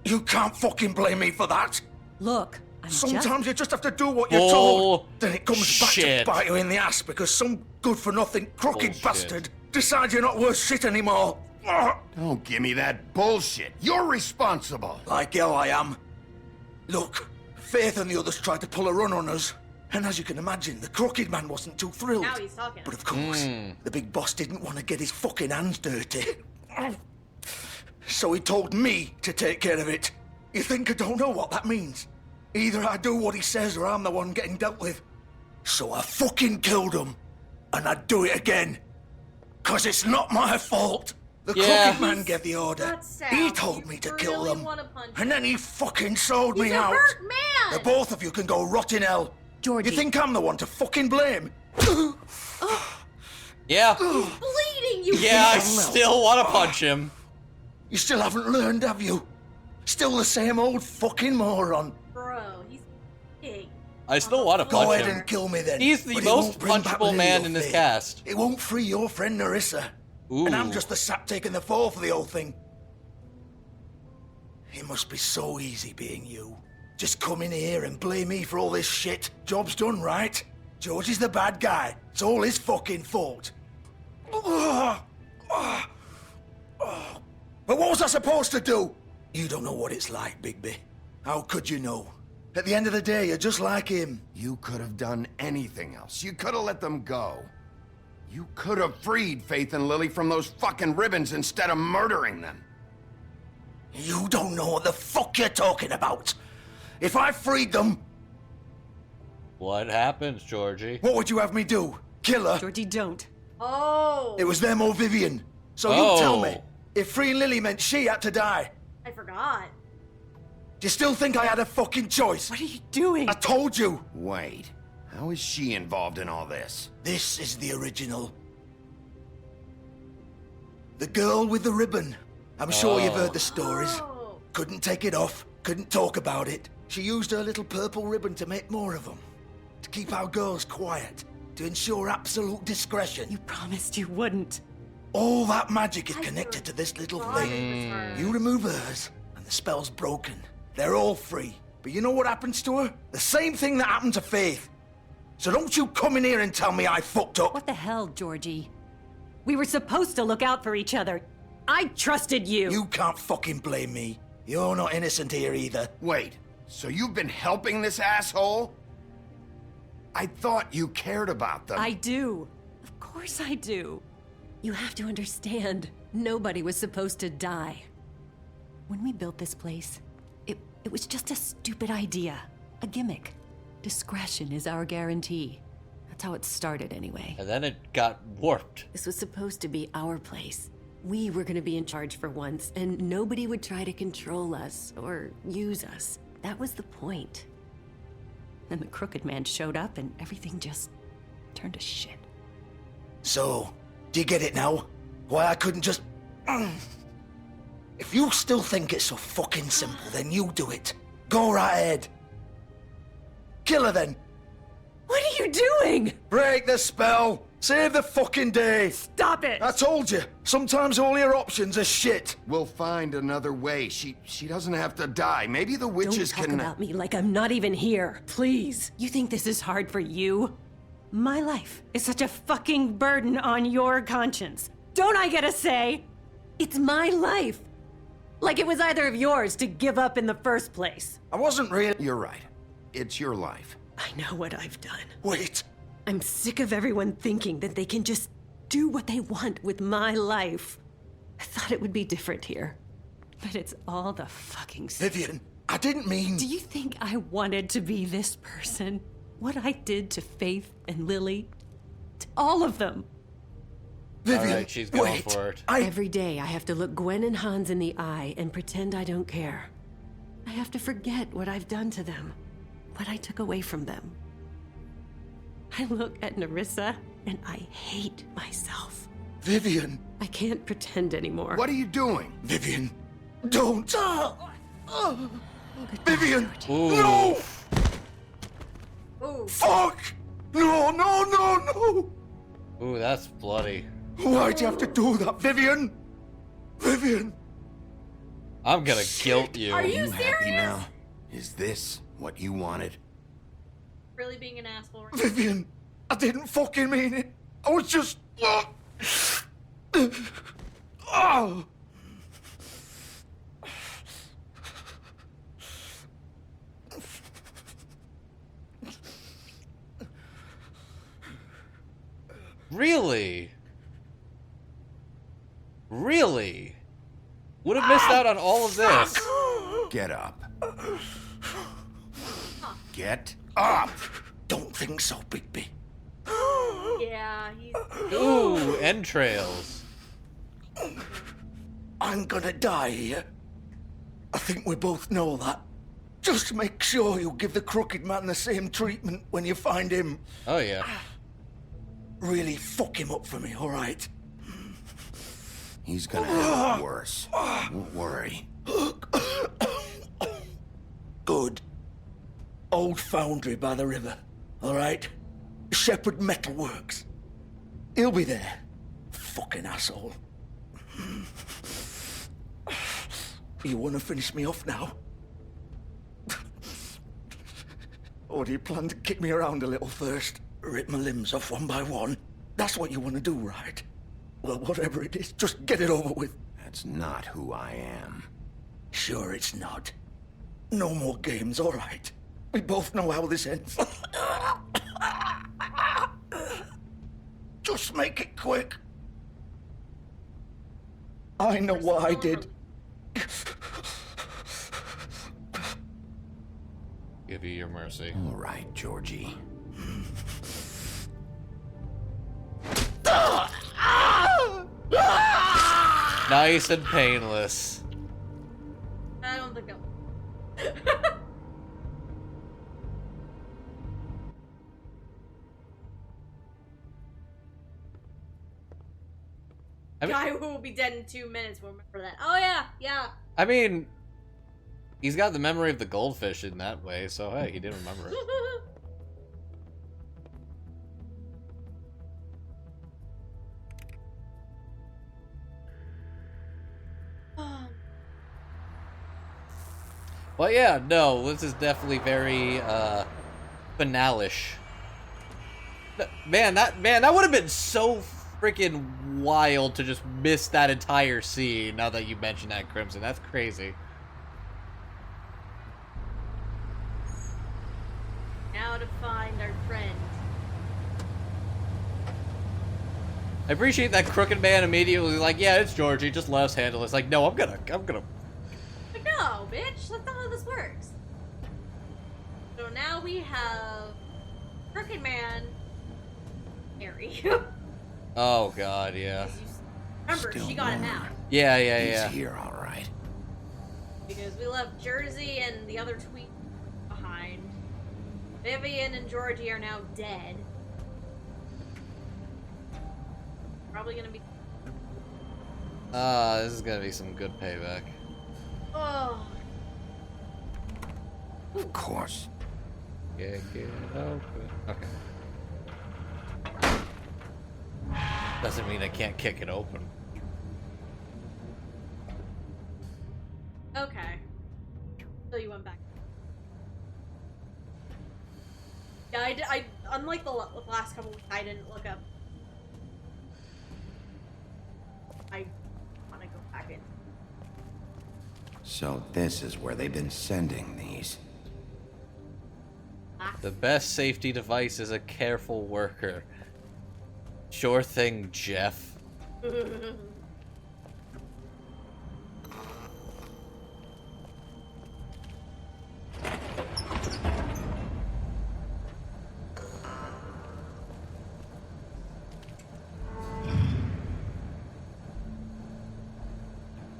You can't fucking blame me for that. Look, Sometimes you just have to do what you're Oh, told. Then it comes back shit. to bite you in the ass because some good-for-nothing crooked Bullshit. bastard decides you're not worth shit anymore. Ugh. Don't give me that bullshit. You're responsible. Like hell I am. Look, Faith and the others tried to pull a run on us. And as you can imagine, the Crooked Man wasn't too thrilled. Now he's talking. But of course, the big boss didn't want to get his fucking hands dirty. So he told me to take care of it. You think I don't know what that means? Either I do what he says or I'm the one getting dealt with. So I fucking killed him. and I'd do it again. 'Cause it's not my fault. The Yeah. crooked man gave the order. Not sad. He told me to kill Really them. wanna punch And then he fucking sold He's me a out. hurt man. The both of you can go rot in hell. Georgie. You think I'm the one to fucking blame? Yeah. bleeding, you Yeah, I Hell no. still want to punch him. You still haven't learned, have you? Still the same old fucking moron. bro. He's big. I still want to Go punch ahead him. and kill me then. He's the but it most won't bring back punchable Lily man or in this Faye. cast. It won't free your friend Narissa. Ooh. And I'm just the sap taking the fall for the whole thing. It must be so easy being you. Just come in here and blame me for all this shit. Job's done, right? George is the bad guy. It's all his fucking fault. But what was I supposed to do? You don't know what it's like, Bigby. How could you know? At the end of the day, you're just like him. You could have done anything else. You could have let them go. You could have freed Faith and Lily from those fucking ribbons instead of murdering them. You don't know what the fuck you're talking about. If I freed them, What happens, Georgie? what would you have me do? Kill her? Georgie, don't. Oh. It was them or Vivian. So Oh. you tell me, if freeing Lily meant she had to die, I forgot. do you still think I had a fucking choice? What are you doing? I told you. Wait, how is she involved in all this? This is the original. The girl with the ribbon. I'm sure you've heard the stories. Oh. Couldn't take it off, couldn't talk about it. She used her little purple ribbon to make more of them. To keep our girls quiet. To ensure absolute discretion. You promised you wouldn't. All that magic is connected to this little thing. You remove hers, and the spell's broken. They're all free. But you know what happens to her? The same thing that happened to Faith. So don't you come in here and tell me I fucked up. What the hell, Georgie? We were supposed to look out for each other. I trusted you. You can't fucking blame me. You're not innocent here either. Wait, so you've been helping this asshole? I thought you cared about them. I do. Of course I do. You have to understand, nobody was supposed to die. When we built this place, it was just a stupid idea. A gimmick. Discretion is our guarantee. That's how it started anyway. And then it got warped. This was supposed to be our place. We were gonna be in charge for once, and nobody would try to control us or use us. That was the point. Then the crooked man showed up and everything just turned to shit. So, do you get it now? Why I couldn't just... If you still think it's so fucking simple, then you do it. Go right ahead. Kill her then. What are you doing? Break the spell. Save the fucking day. Stop it. I told you. Sometimes all your options are shit. We'll find another way. She doesn't have to die. Maybe the witches Don't talk can... about me like I'm not even here. Please. You think this is hard for you? My life is such a fucking burden on your conscience. Don't I get a say? It's my life. Like it was either of yours to give up in the first place. I wasn't really... You're right. It's your life. I know what I've done. Wait. I'm sick of everyone thinking that they can just do what they want with my life. I thought it would be different here. But it's all the fucking... Vivian, I didn't mean... Do you think I wanted to be this person? What I did to Faith and Lily? To all of them. Vivian, Alright, she's going wait. for it. Every day I have to look Gwen and Hans in the eye and pretend I don't care. I have to forget what I've done to them. What I took away from them. I look at Narissa and I hate myself. Vivian. I can't pretend anymore. What are you doing? Vivian, don't. Vivian, Ooh. no! Ooh. Fuck! No, no, no, no! Ooh, that's bloody. Why'd you have to do that, Vivian? Vivian! I'm gonna guilt you. Are you happy serious? now? Is this what you wanted? Really being an asshole. Right? Vivian, I didn't fucking mean it. I was just... Oh! Really? Really? Would have missed out on all of this. Get up. Get up! Don't think so, Bigby. Yeah, he's... Ooh, entrails. I'm gonna die here. I think we both know that. Just make sure you give the crooked man the same treatment when you find him. Oh, yeah. Really fuck him up for me, all right? He's gonna have it worse. Don't worry. Good. Old foundry by the river, all right? Shepherd Metalworks. He'll be there. Fucking asshole. You want to finish me off now? Or do you plan to kick me around a little first? Rip my limbs off one by one? That's what you want to do, right? Well, whatever it is, just get it over with. That's not who I am. Sure it's not. No more games, all right? We both know how this ends. Just make it quick. I know what I did. Give you your mercy. All right, Georgie. Nice and painless. I don't think I'll... Guy who will be dead in 2 minutes will remember that. Oh yeah, yeah. I mean, he's got the memory of the goldfish in that way, so hey, he didn't remember it. But yeah, no, this is definitely very finale-ish. Man, that would have been so freaking wild to just miss that entire scene. Now that you mention that, Crimson, that's crazy. Now to find our friend. I appreciate that crooked man immediately like, yeah, it's Georgie, just let us handle it. It's like, no, I'm gonna. Like, no, bitch, that's not how this works. So now we have Crooked Man, Mary. Oh god, yeah. Remember, she got him out. Yeah. He's here, all right. Because we left Jersey and the other tweet behind. Vivian and Georgie are now dead. Probably gonna be... This is gonna be some good payback. Oh. Of course. Get open. Okay. Doesn't mean I can't kick it open. Okay. So you went back. Yeah, I unlike the last couple weeks, I didn't look up. I want to go back in. So this is where they've been sending these. The best safety device is a careful worker. Sure thing, Jeff.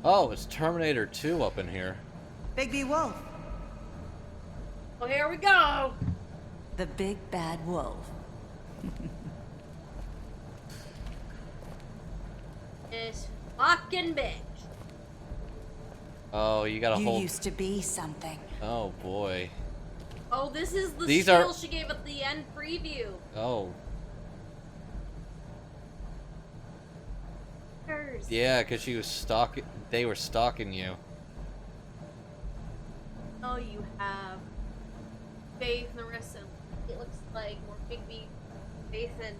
Oh, it's Terminator 2 up in here. Bigby Wolf. Well, here we go. The big bad wolf. This fucking bitch. Oh, you gotta hold. You used to be something. Oh boy. Oh, this is the These skill are... she gave at the end preview. Oh. Hers. Yeah, because she was stalking. They were stalking you. Oh, you have Faith, Narissa. It looks like more Bigby, Faith, and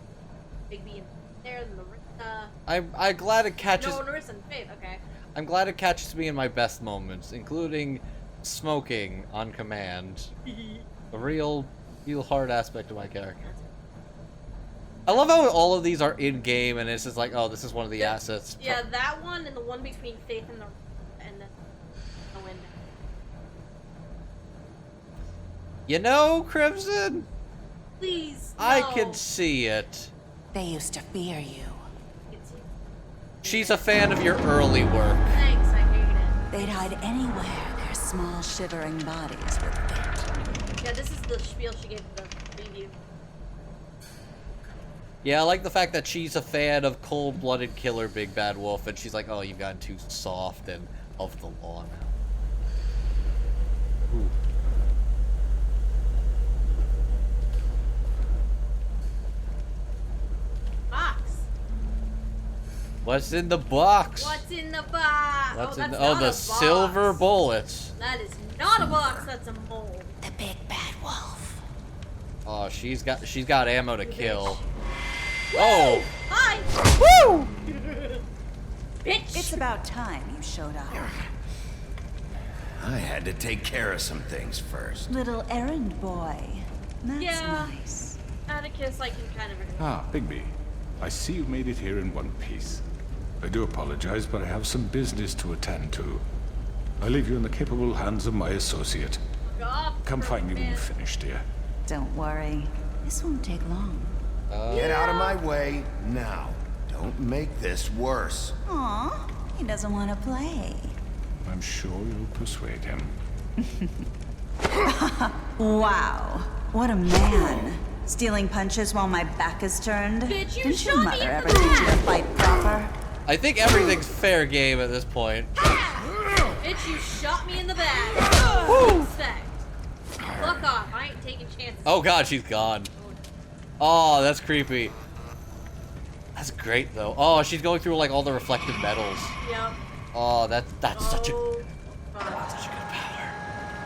Bigby there than Narissa. I'm glad it catches. No, Narissa and Faith. Okay. I'm glad it catches me in my best moments, including smoking on command. A real hard aspect of my character. I love how all of these are in game, and it's just like, oh, this is one of the assets. Yeah, that one and the one between Faith and the window. You know, Crimson? Please. I no. can see it. They used to fear you. She's a fan of your early work. Thanks, I hate it. They'd hide anywhere their small, shivering bodies would fit. Yeah, this is the spiel she gave the preview. Yeah, I like the fact that she's a fan of cold-blooded killer Big Bad Wolf, and she's like, oh, you've gotten too soft and of the law now. Ooh. Box. What's in the box? What's in the box? What's oh, in that's the, oh, not the a box. silver bullets. That is not a box. That's a mold. The big bad wolf. Oh, she's got ammo to kill. Oh! Hi. Woo! Bitch. It's about time you showed up. I had to take care of some things first. Little errand boy. That's Yeah. nice. Atticus, I can kind of agree. Ah, Bigby. I see you made it here in one piece. I do apologize, but I have some business to attend to. I leave you in the capable hands of my associate. Come find me when you're finished, dear. Don't worry. This won't take long. Get out of my way now. Don't make this worse. Aw, he doesn't want to play. I'm sure you'll persuade him. Wow, what a man. Stealing punches while my back is turned. Bitch, you Didn't shot your me mother in ever the teach you to back. fight proper? I think everything's fair game at this point. Bitch, you shot me in the back. Woo. Respect. Fuck off. I ain't taking chances. Oh god, she's gone. Oh, that's creepy. That's great though. Oh, she's going through like all the reflective metals. Yep. Oh, that's such a Fuck. such a good power.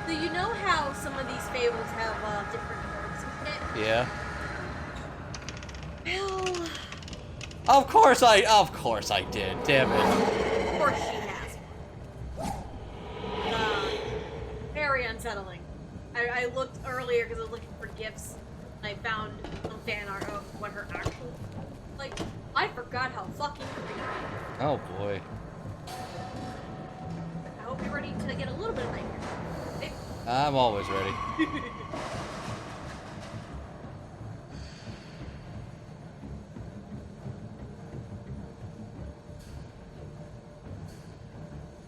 So you know how some of these fables have different perks and shit? Yeah. Well, Of course I did. Damn it. of course she has one. Very unsettling. I looked earlier because I was looking for gifts, and I found some fan art of what her actual... Like, I forgot how fucking creepy. Oh boy. I hope you're ready to get a little bit of nightmare. Okay? I'm always ready.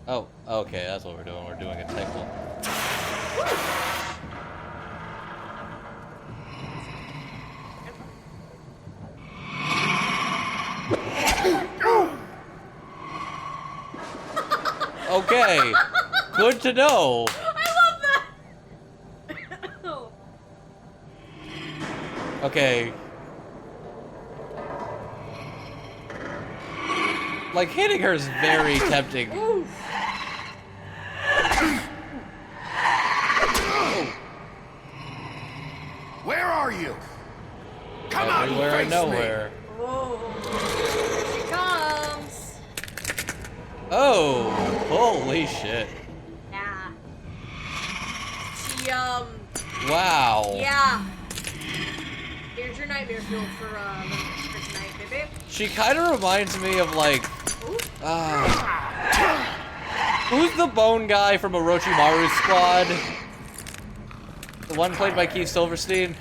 Oh, okay, that's what we're doing. We're doing a technical. Okay, good to know. I love that! Oh. Okay. Like, hitting her is very tempting. Oof. Where are you? Come out and Everywhere face and nowhere. Whoa. Here she comes. Oh, holy shit. Yeah. She, Wow. yeah. Here's your nightmare fuel for tonight, baby. She kind of reminds me of, like, who's the bone guy from Orochimaru's squad? The one played by Keith Silverstein?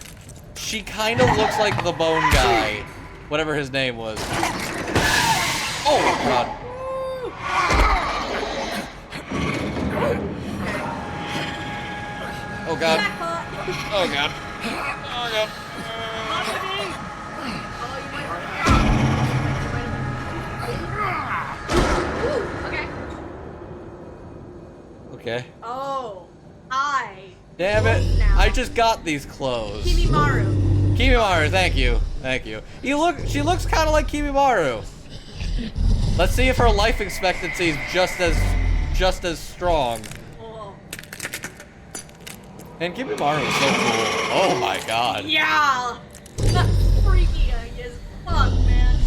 She kind of looks like the bone guy. Whatever his name was. Oh, God. Oh, God. Oh, God. Oh, God. Okay. Okay. Oh. Hi. Damn it. Now. I just got these clothes. Kimimaru. Kimimaru, thank you. Thank you. She looks kind of like Kimimaru. Let's see if her life expectancy is just as strong. Oh. And Kimimaru is so cool. Oh my god. Yeah. That's freaky as fuck, man.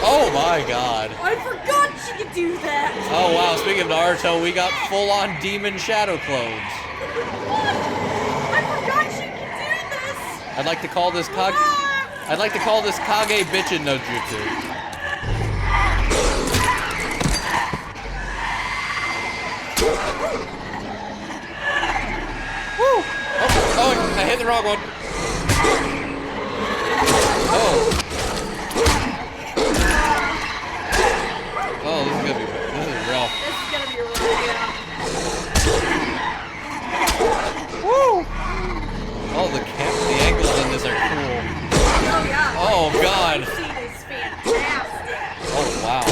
Oh my god. I forgot she could do that. Oh wow, speaking of Naruto, we got full-on demon shadow clones. I forgot she could do this. I'd like to call this Kage Bitchin' no Jutsu. Woo! Oh, I hit the wrong one. Oh, this is gonna be rough. This is gonna be rough, yeah. Woo! Oh, the angles in this are cool. Oh yeah. Oh god. This scene is fantastic. Oh wow.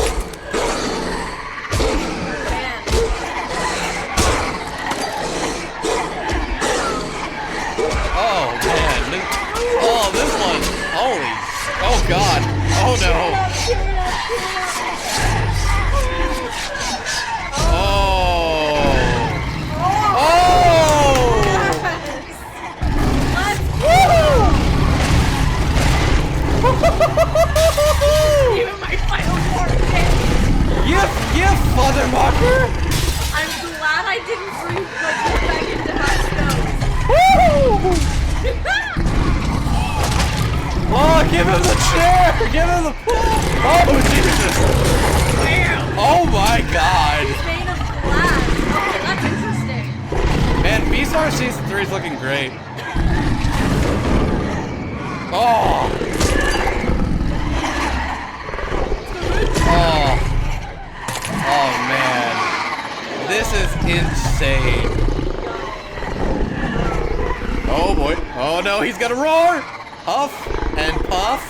Man. Oh man. Oh, this one. Holy. Oh god. Oh no. Oh. Even my final form hit. You motherfucker! I'm glad I didn't breathe like get back into hot stone. Oh, give him the chair! Give him the. Oh Jesus! Oh my God! He's made of glass. Okay, that's interesting. Man, Beastar Season 3 is looking great. Oh! Oh! Oh man. This is insane. Oh boy. Oh no, he's gonna roar! Huff and puff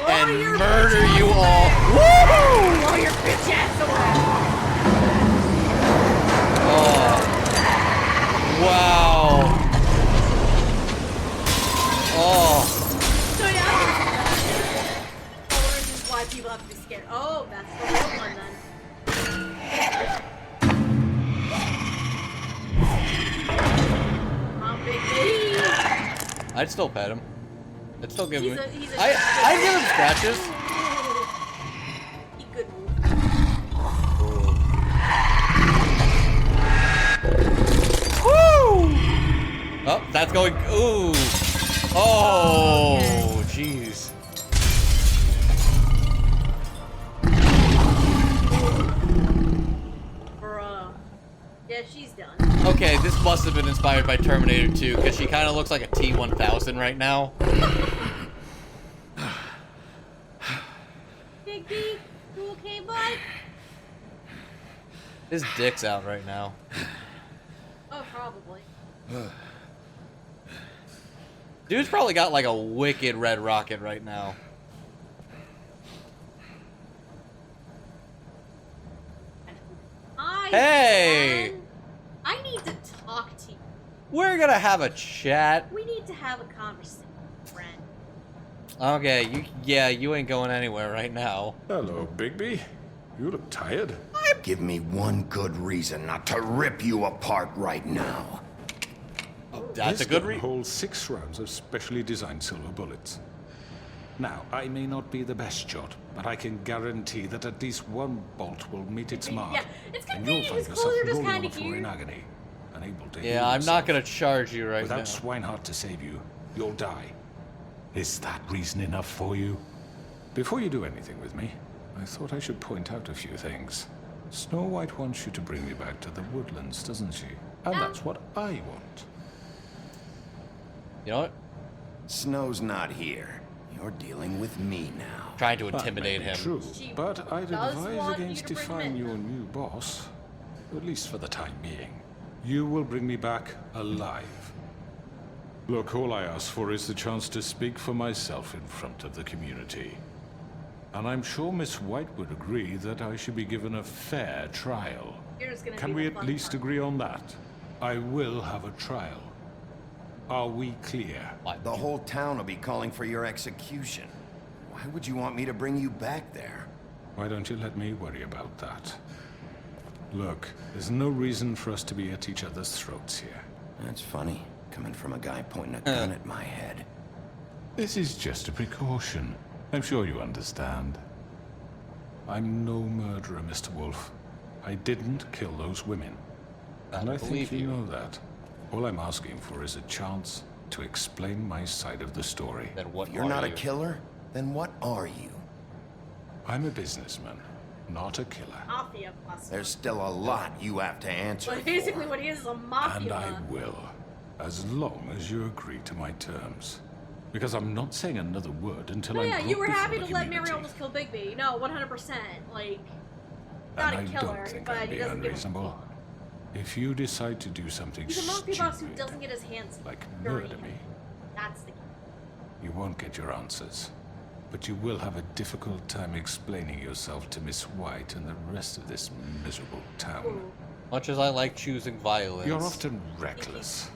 and murder you all. Woo! Blow your bitch ass away. Oh. Wow. Oh. So yeah. This is why people have to be scared. Oh, that's the real one then. Come on, big baby. I'd still pet him. I'd still give him. He's a I'd give him scratches. He good move. Woo! Oh, that's going. Ooh. Oh, jeez. Bruh. Yeah, she's done. Okay, this must have been inspired by Terminator 2 because she kind of looks like a T-1000 right now. Big B, you okay, bud? His dick's out right now. Oh, probably. Dude's probably got like a wicked red rocket right now. Hi, Hey! friend. I need to talk to you. We're gonna have a chat. We need to have a conversation, friend. Okay, you ain't going anywhere right now. Hello, Bigby. You look tired. Give me one good reason not to rip you apart right now. That's a good reason. Holds 6 rounds of specially designed silver bullets. Now, I may not be the best shot, but I can guarantee that at least one bolt will meet its mark. Yeah, it's and you'll convenient. find His yourself clothes are just rolling on kind the of floor in cute. agony, unable to heal Yeah, I'm yourself. not gonna charge you right Without now. Swinehart to save you, you'll die. Is that reason enough for you? Before you do anything with me, I thought I should point out a few things. Snow White wants you to bring me back to the woodlands, doesn't she? And that's what I want. You know what? Snow's not here. You're dealing with me now. Trying to intimidate That may be him. True, but I'd does advise want you against to bring defying him in. your new boss, at least for the time being. You will bring me back alive. Look, all I ask for is the chance to speak for myself in front of the community. And I'm sure Miss White would agree that I should be given a fair trial. Here's gonna Can be we the at fun least part. agree on that? I will have a trial. Are we clear? The whole town will be calling for your execution. Why would you want me to bring you back there? Why don't you let me worry about that? Look, there's no reason for us to be at each other's throats here. That's funny, coming from a guy pointing a gun at my head. This is just a precaution. I'm sure you understand. I'm no murderer, Mr. Wolf. I didn't kill those women. And I think you know that. All I'm asking for is a chance to explain my side of the story. Then what If you're not a killer, then what are you? I'm a businessman, not a killer. Mafia plus. There's still a lot you have to answer But basically, what he is a mafia. And I will, as long as you agree to my terms. Because I'm not saying another word until Oh I'm yeah, brought you were before happy the to let community. Mary almost kill Bigby. No, 100%. Like, not And a I killer, don't think but I'm he being doesn't give a unreasonable. If you decide to do something He's a monkey boss who stupid, doesn't get his hands like dirty. murder me, That's the key. you won't get your answers. But you will have a difficult time explaining yourself to Miss White and the rest of this miserable town. Much as I like choosing violence. You're often reckless.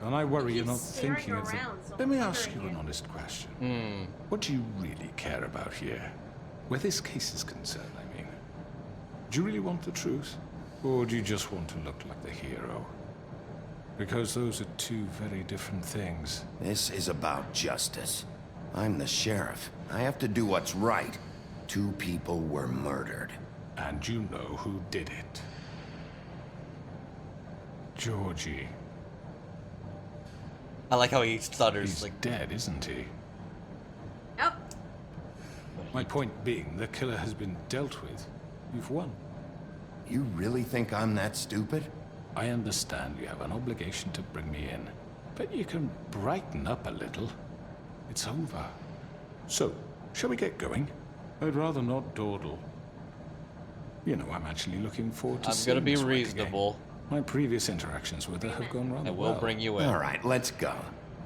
And I worry you're not thinking of the... Let me ask you an honest question. What do you really care about here? Where this case is concerned, I mean. Do you really want the truth? Or do you just want to look like the hero? Because those are two very different things. This is about justice. I'm the sheriff. I have to do what's right. 2 people were murdered. And you know who did it. Georgie. I like how he stutters. He's like dead, isn't he? Yep. My point being, the killer has been dealt with. You've won. You really think I'm that stupid? I understand you have an obligation to bring me in, but you can brighten up a little. It's over. So, shall we get going? I'd rather not dawdle. You know, I'm actually looking forward to I'm seeing gonna be Miss White reasonable. again. My previous interactions with her have gone rather I will well. bring you in. All right, let's go.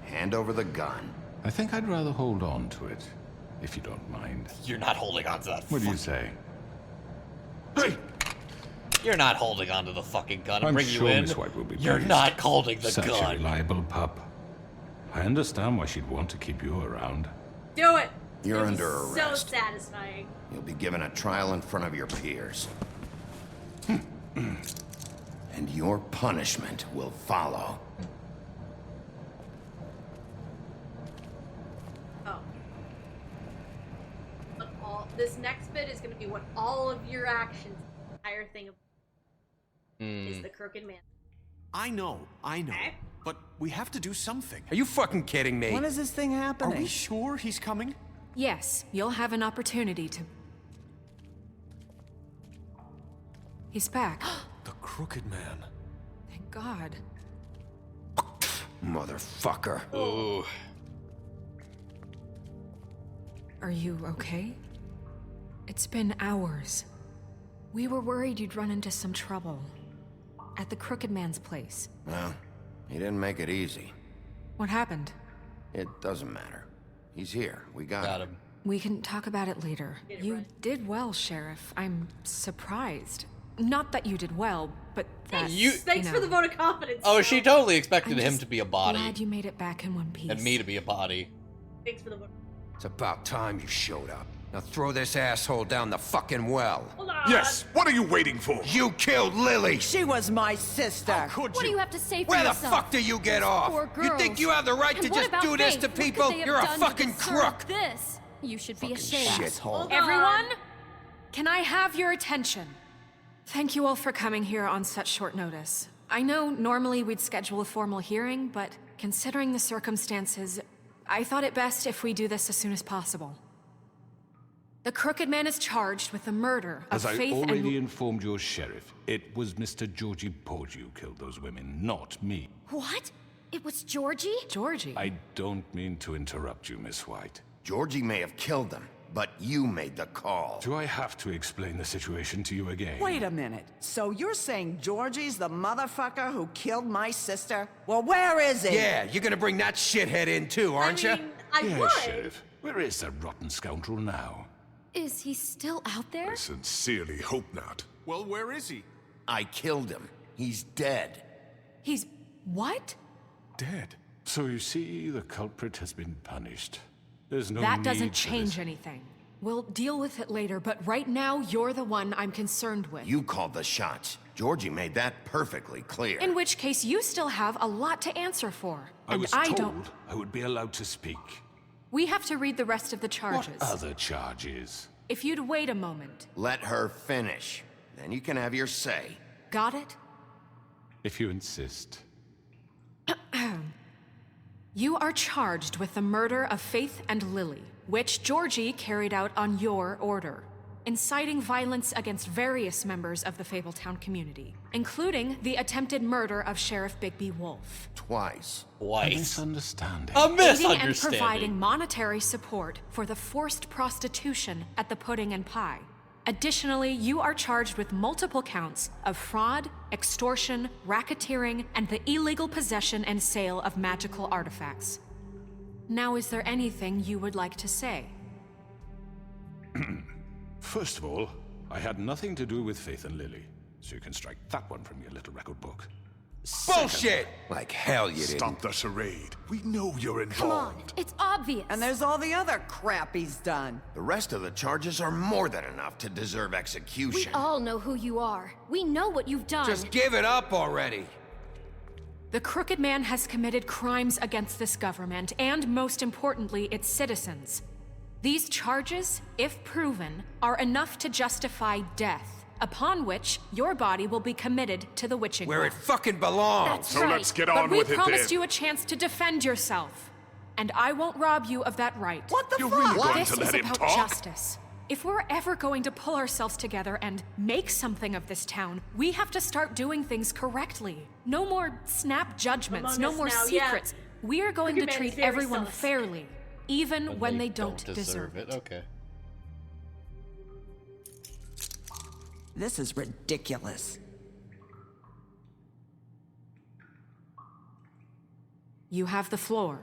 Hand over the gun. I think I'd rather hold on to it, if you don't mind. You're not holding on to that. What do you say? Hey! You're not holding on to the fucking gun. I'm Bring sure you in. Miss White will be You're pleased. not holding the Such gun. a reliable pup. I understand why she'd want to keep you around. Do it. You're It'd be under arrest. So satisfying. You'll be given a trial in front of your peers. And your punishment will follow. Oh. But this next bit is going to be what all of your actions, the entire thing is the crooked man. I know. But we have to do something. Are you fucking kidding me? When is this thing Are happening? we sure he's coming? Yes, you'll have an opportunity to... He's back. The Crooked Man. Thank God. Motherfucker. Ooh. Are you okay? It's been hours. We were worried you'd run into some trouble. At the Crooked Man's place. Well, he didn't make it easy. What happened? It doesn't matter. He's here. We got him. We can talk about it later. You did well, Sheriff. I'm surprised. Not that you did well, but that Thanks for the vote of confidence. Oh, Phil. she totally expected I'm him just to be a body. Glad you made it back in one piece. And me to be a body. Thanks for the vote. It's about time you showed up. Now throw this asshole down the fucking well. Hold on. Yes, what are you waiting for? You killed Lily! She was my sister. Could What do you have to say for Where the yourself? fuck do you get off? Poor You girls. think you have the right And to what just about do this Faith? to What could people? they have You're a done to fucking deserve crook! This. You should be ashamed. Shithole. Everyone, can I have your attention? Thank you all for coming here on such short notice. I know normally we'd schedule a formal hearing, but considering the circumstances, I thought it best if we do this as soon as possible. The Crooked Man is charged with the murder of As I Faith already and... informed your sheriff, it was Mr. Georgie Porgy who killed those women, not me. What? It was Georgie? Georgie? I don't mean to interrupt you, Miss White. Georgie may have killed them, but you made the call. Do I have to explain the situation to you again? Wait a minute. So you're saying Georgie's the motherfucker who killed my sister? Well, where is he? Yeah, you're gonna bring that shithead in too, aren't you? Yes, Sheriff. Where is the rotten scoundrel now? Is he still out there? I sincerely hope not. Well, where is he? I killed him. He's dead. He's... what? Dead. So you see, the culprit has been punished. There's no That need doesn't for change this. anything. We'll deal with it later, but right now, you're the one I'm concerned with. You called the shots. Georgie made that perfectly clear. In which case, you still have a lot to answer for. I And was I told don't... I would be allowed to speak. We have to read the rest of the charges. What other charges? If you'd wait a moment. Let her finish. Then you can have your say. Got it? If you insist. You are charged with the murder of Faith and Lily, which Georgie carried out on your order. inciting violence against various members of the Fabletown community, including the attempted murder of Sheriff Bigby Wolf. Twice. A misunderstanding. A Aiding and misunderstanding. providing monetary support for the forced prostitution at the Pudding and Pie. Additionally, you are charged with multiple counts of fraud, extortion, racketeering, and the illegal possession and sale of magical artifacts. Now, is there anything you would like to say? First of all, I had nothing to do with Faith and Lily, so you can strike that one from your little record book. Bullshit! Like hell you didn't. Stop the charade. We know you're involved. Come on, it's obvious. And there's all the other crap he's done. The rest of the charges are more than enough to deserve We execution. all know who you are. We know what you've done. Just give it up already. The Crooked Man has committed crimes against this government and, most importantly, its citizens. These charges, if proven, are enough to justify death, upon which your body will be committed to the witching Where it well. fucking belongs. That's So right. let's get on but with we it promised then. you a chance to defend yourself, and I won't rob you of that right. What the You're fuck? really going This to is let him about talk? justice. If we're ever going to pull ourselves together and make something of this town, we have to start doing things correctly. No more snap judgments, Among no Us more now, yeah. secrets. We are going to Crooked Man is treat very everyone sus. fairly, even when they don't deserve it. Okay. This is ridiculous. You have the floor.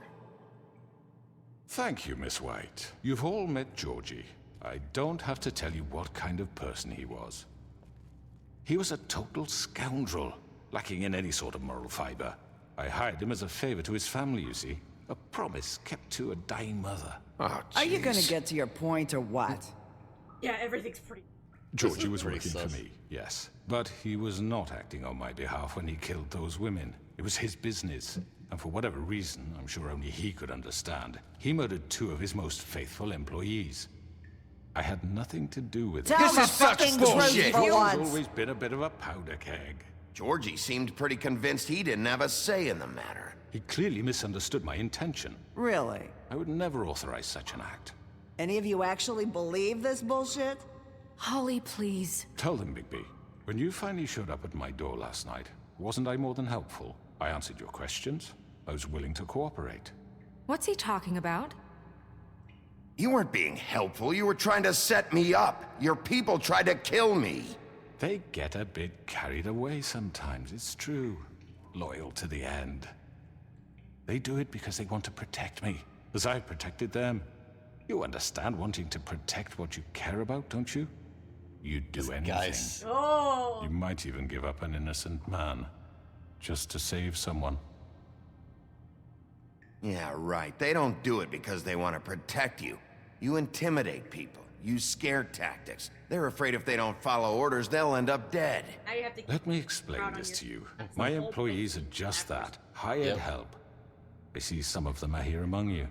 Thank you, Miss White. You've all met Georgie. I don't have to tell you what kind of person he was. He was a total scoundrel, lacking in any sort of moral fiber. I hired him as a favor to his family, you see. A promise kept to a dying mother. Oh, Are you gonna jeez. get to your point or what? Yeah, everything's pretty. Georgie was pretty working sus. for me, yes. But he was not acting on my behalf when he killed those women. It was his business. And for whatever reason, I'm sure only he could understand, he murdered 2 of his most faithful employees. I had nothing to do with it. Tell This the is such fucking bullshit. truth for He's once. always been a bit of a powder keg. Georgie seemed pretty convinced he didn't have a say in the matter. He clearly misunderstood my intention. Really? I would never authorize such an act. Any of you actually believe this bullshit? Holly, please. Tell them, Bigby. When you finally showed up at my door last night, wasn't I more than helpful? I answered your questions. I was willing to cooperate. What's he talking about? You weren't being helpful. You were trying to set me up. Your people tried to kill me. They get a bit carried away sometimes, it's true. Loyal to the end. They do it because they want to protect me, as I've protected them. You understand wanting to protect what you care about, don't you? You'd do anything. Guys. Oh. You might even give up an innocent man, just to save someone. Yeah, right. They don't do it because they want to protect you. You intimidate people. Use scare tactics. They're afraid if they don't follow orders, they'll end up dead. Now you have to Let me explain this to you. My employees are just that, hired help. I see some of them are here among you.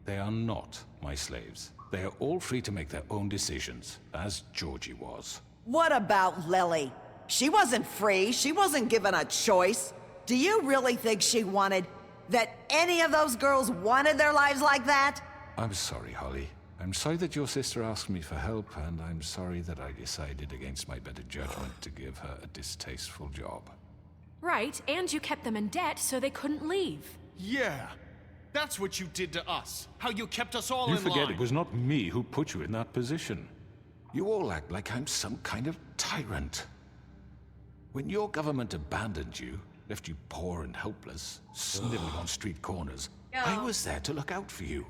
They are not my slaves. They are all free to make their own decisions, as Georgie was. What about Lily? She wasn't free. She wasn't given a choice. Do you really think she wanted... that any of those girls wanted their lives like that? I'm sorry, Holly. I'm sorry that your sister asked me for help, and I'm sorry that I decided against my better judgment to give her a distasteful job. Right, and you kept them in debt so they couldn't leave. Yeah. That's what you did to us. How you kept us all You in forget line. it was not me who put you in that position. You all act like I'm some kind of tyrant. When your government abandoned you, left you poor and helpless, sniveling on street corners, I was there to look out for you.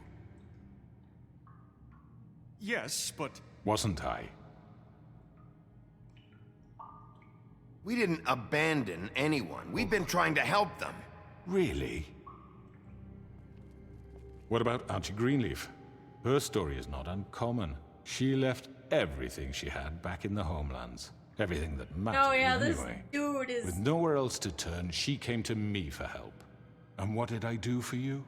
Yes, but... Wasn't I? We didn't abandon anyone. We've been trying to help them. Really? What about Auntie Greenleaf? Her story is not uncommon. She left everything she had back in the homelands. Everything that mattered Oh yeah, this anyway. dude is. With nowhere else to turn, she came to me for help. And what did I do for you?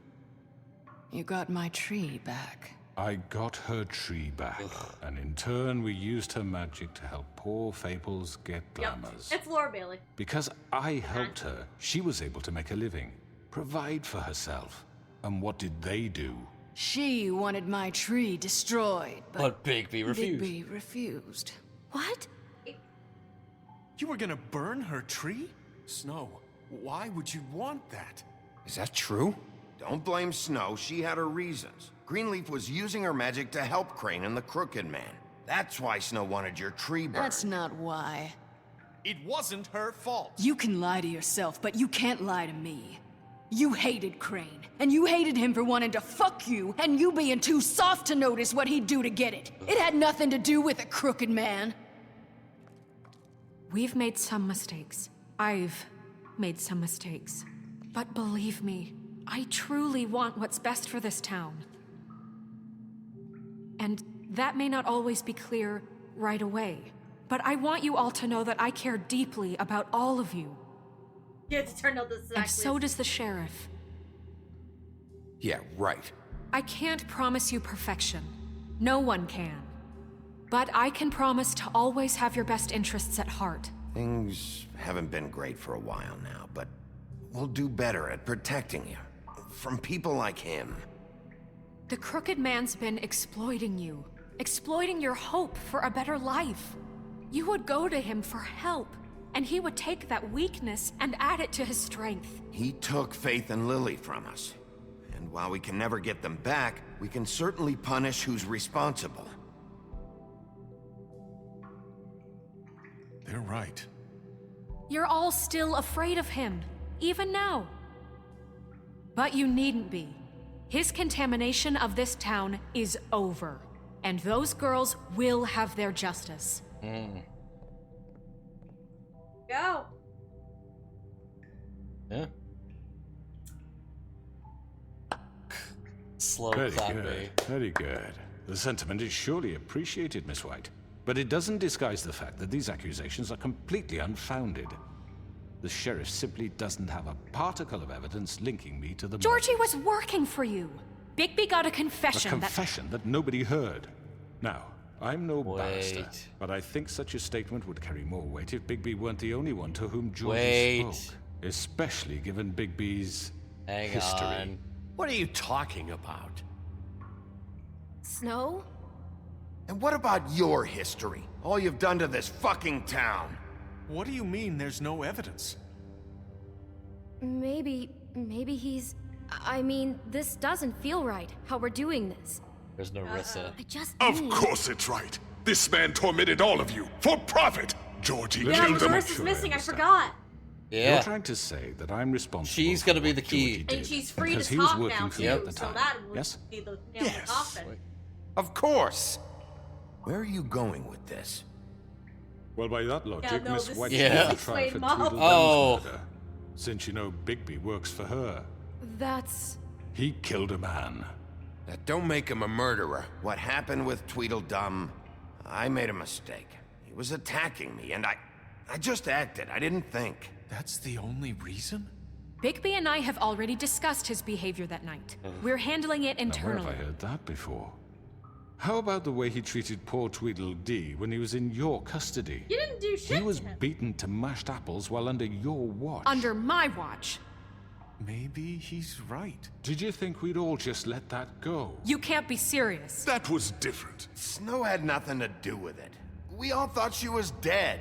You got my tree back. I got her tree back, and in turn we used her magic to help poor Fables get glamours. It's Laura Bailey. Because I helped her, she was able to make a living, provide for herself. And what did they do? She wanted my tree destroyed, But Bigby refused. Bigby refused. What? You were gonna burn her tree? Snow, why would you want that? Is that true? Don't blame Snow, she had her reasons. Greenleaf was using her magic to help Crane and the Crooked Man. That's why Snow wanted your tree burned. That's not why. It wasn't her fault. You can lie to yourself, but you can't lie to me. You hated Crane, and you hated him for wanting to fuck you, and you being too soft to notice what he'd do to get it. It had nothing to do with a crooked man. We've made some mistakes. I've made some mistakes. But believe me, I truly want what's best for this town. And that may not always be clear right away. But I want you all to know that I care deeply about all of you. You have to turn out this And so does the sheriff. Yeah, right. I can't promise you perfection. No one can. But I can promise to always have your best interests at heart. Things haven't been great for a while now, but we'll do better at protecting you. From people like him. The Crooked Man's been exploiting you. Exploiting your hope for a better life. You would go to him for help, and he would take that weakness and add it to his strength. He took Faith and Lily from us. And while we can never get them back, we can certainly punish who's responsible. They're right. You're all still afraid of him, even now. But you needn't be. His contamination of this town is over, and those girls will have their justice. Go. Yeah. Slow Very clapping. good. Very good. The sentiment is surely appreciated, Miss White. But it doesn't disguise the fact that these accusations are completely unfounded. The sheriff simply doesn't have a particle of evidence linking me to the Georgie was working for you. Bigby got a confession. A confession that nobody heard. Now, I'm no barrister, but I think such a statement would carry more weight if Bigby weren't the only one to whom Georgie spoke. Especially given Bigby's history. What are you talking about? Snow? And what about your history? All you've done to this fucking town? What do you mean there's no evidence? Maybe he's... I mean, this doesn't feel right, how we're doing this. There's no Rissa. I just Of need- course it's right. This man tormented all of you for profit. Georgie Yeah, killed them. Marissa's missing. I forgot. Yeah. You're trying to say that I'm responsible. She's gonna be the key. And she's free because to he was talk working now for you at too, the so time. that would Yes? be the nail in the coffin. Of course. Where are you going with this? Well, by that logic, no, Miss this White is should the be tried for explained mom. Tweedledum's murder. Since you know Bigby works for her. That's... He killed a man. That don't make him a murderer. What happened with Tweedledum, I made a mistake. He was attacking me, and I just acted. I didn't think. That's the only reason? Bigby and I have already discussed his behavior that night. We're handling it Now, where internally. have I heard that before? How about the way he treated poor Tweedledee when he was in your custody? You didn't do shit He was to him. beaten to mashed apples while under your watch. Under my watch. Maybe he's right. Did you think we'd all just let that go? You can't be serious. That was different. Snow had nothing to do with it. We all thought she was dead.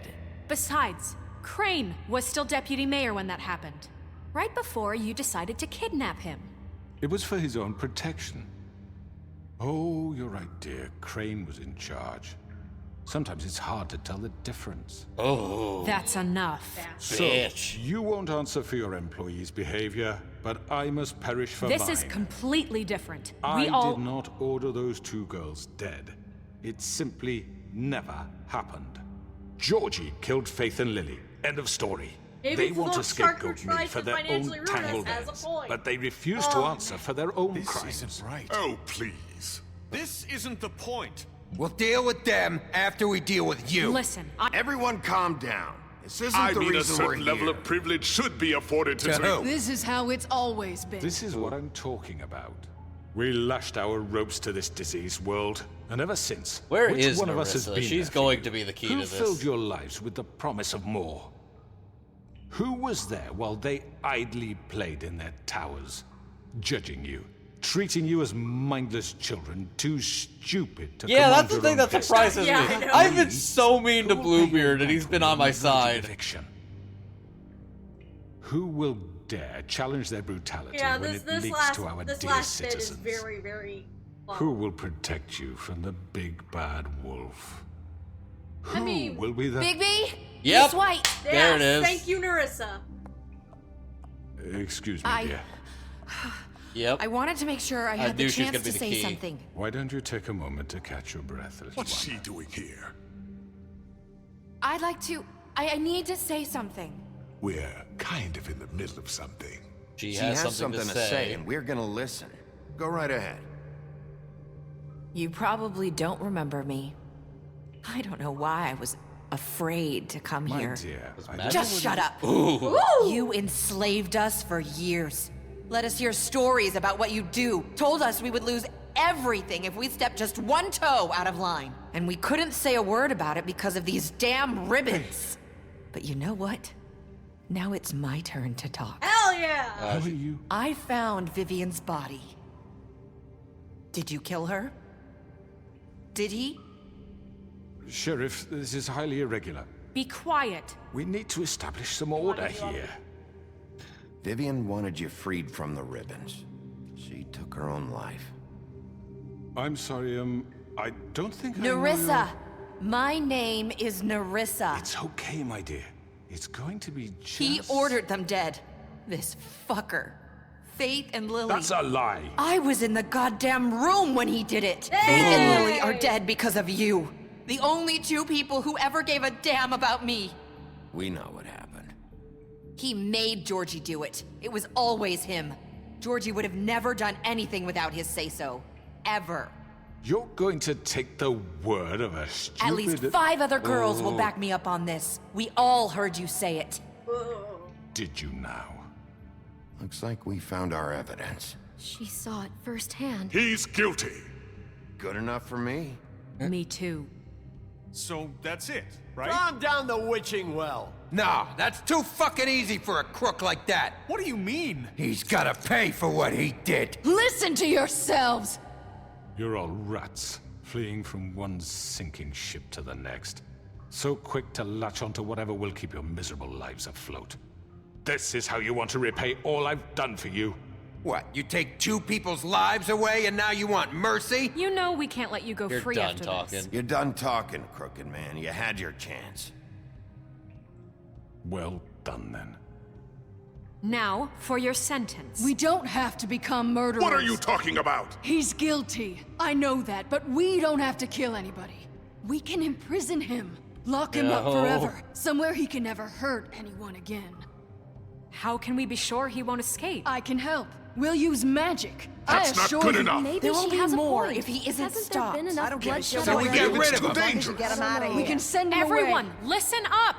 Besides, Crane was still deputy mayor when that happened. Right before you decided to kidnap him. It was for his own protection. Oh, you're right, dear. Crane was in charge. Sometimes it's hard to tell the difference. Oh. That's enough. So, you won't answer for your employees' behavior, but I must perish for This mine. is completely different. I We all... did not order those two girls dead. It simply never happened. Georgie killed Faith and Lily. End of story. Maybe They it's want the to little shark who scapegoat me tries for to their own financially ruin us tangled has a ends, point. but they refuse to answer for their own crimes. This isn't right. Oh, please. This isn't the point. We'll deal with them after we deal with you. Listen, Everyone calm down. This isn't I the mean, a reason we're certain level here. of privilege should be afforded to who? This is how it's always been. This is what I'm talking about. We lashed our ropes to this diseased world, and ever since, Where which is one of us has Marissa? been She's there for going you? to be the key Who to this. filled your lives with the promise of more? Who was there while they idly played in their towers, judging you, treating you as mindless children, too stupid to Yeah, command that's the your thing own that destiny. surprises me. I've been so mean to Bluebeard, and he's been on my side. Eviction. Who will dare challenge their brutality Yeah, when this it leaks last to our this dear last bit citizens? is very, very long. Who will protect you from the big bad wolf? I mean, Who will be the... Bigby? Yep. Miss White. There Yes, it is. Thank you, Narissa. Excuse me, dear. Yep. I wanted to make sure I had the knew she was chance gonna be to the say key. something. Why don't you take a moment to catch your breath, little What's one? she doing here? I'd like to. I need to say something. We're kind of in the middle of something. She She has has something something to say. and we're gonna listen. Go right ahead. You probably don't remember me. I don't know why I was afraid to come My here. dear, Just shut up. Ooh. You enslaved us for years. Let us hear stories about what you do. Told us we would lose everything if we stepped just one toe out of line. And we couldn't say a word about it because of these damn ribbons. But you know what? Now it's my turn to talk. Hell yeah! How are you? I found Vivian's body. Did you kill her? Did he? Sheriff, this is highly irregular. Be quiet. We need to establish some order here. Vivian wanted you freed from the ribbons. She took her own life. I'm sorry, I don't think I know Narissa! My name is Narissa. It's okay, my dear. It's going to be just... He ordered them dead. This fucker. Faith and Lily. That's a lie. I was in the goddamn room when he did it. Faith and Lily are dead because of you. The only two people who ever gave a damn about me. We know what happened. He made Georgie do it. It was always him. Georgie would have never done anything without his say-so. Ever. You're going to take the word of a stupid... At least 5 other girls will Oh. back me up on this. We all heard you say it. Did you now? Looks like we found our evidence. She saw it firsthand. He's guilty. Good enough for me. Me too. So that's it, right? Calm down the witching well. No, that's too fucking easy for a crook like that. What do you mean? He's gotta pay for what he did. Listen to yourselves! You're all rats, fleeing from one sinking ship to the next. So quick to latch onto whatever will keep your miserable lives afloat. This is how you want to repay all I've done for you? What, you take 2 people's lives away and now you want mercy? You know we can't let you go You're free done after talking. this. You're done talking, crooked man. You had your chance. Well done, then. Now, for your sentence. We don't have to become murderers. What are you talking about? He's guilty. I know that, but we don't have to kill anybody. We can imprison him. Lock him up No. forever. Somewhere he can never hurt anyone again. How can we be sure he won't escape? I can help. We'll use magic. That's I not assure good you. enough. Maybe There will she be has more a point. if he isn't Hasn't stopped. there been enough I don't give a bloodshed shit. So we already? get rid It's of too him. dangerous. Get him out of here. We can send him Everyone, away. listen up!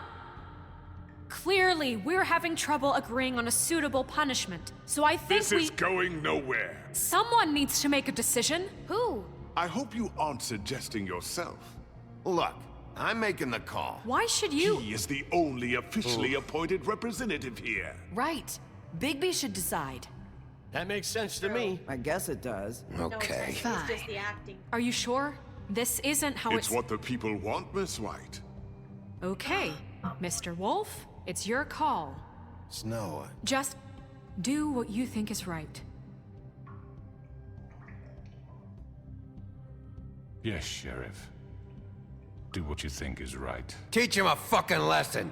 Clearly, we're having trouble agreeing on a suitable punishment. So I think This is going nowhere. someone needs to make a decision. Who? I hope you aren't suggesting yourself. Look, I'm making the call. Why should you? He is the only officially appointed representative here. Right. Bigby should decide. That makes sense to me. I guess it does. Okay. It's just the acting. Are you sure? This isn't how It's what the people want, Miss White. Okay, Mr. Wolf, it's your call. Snow, Just do what you think is right. Yes, Sheriff. Do what you think is right. Teach him a fucking lesson.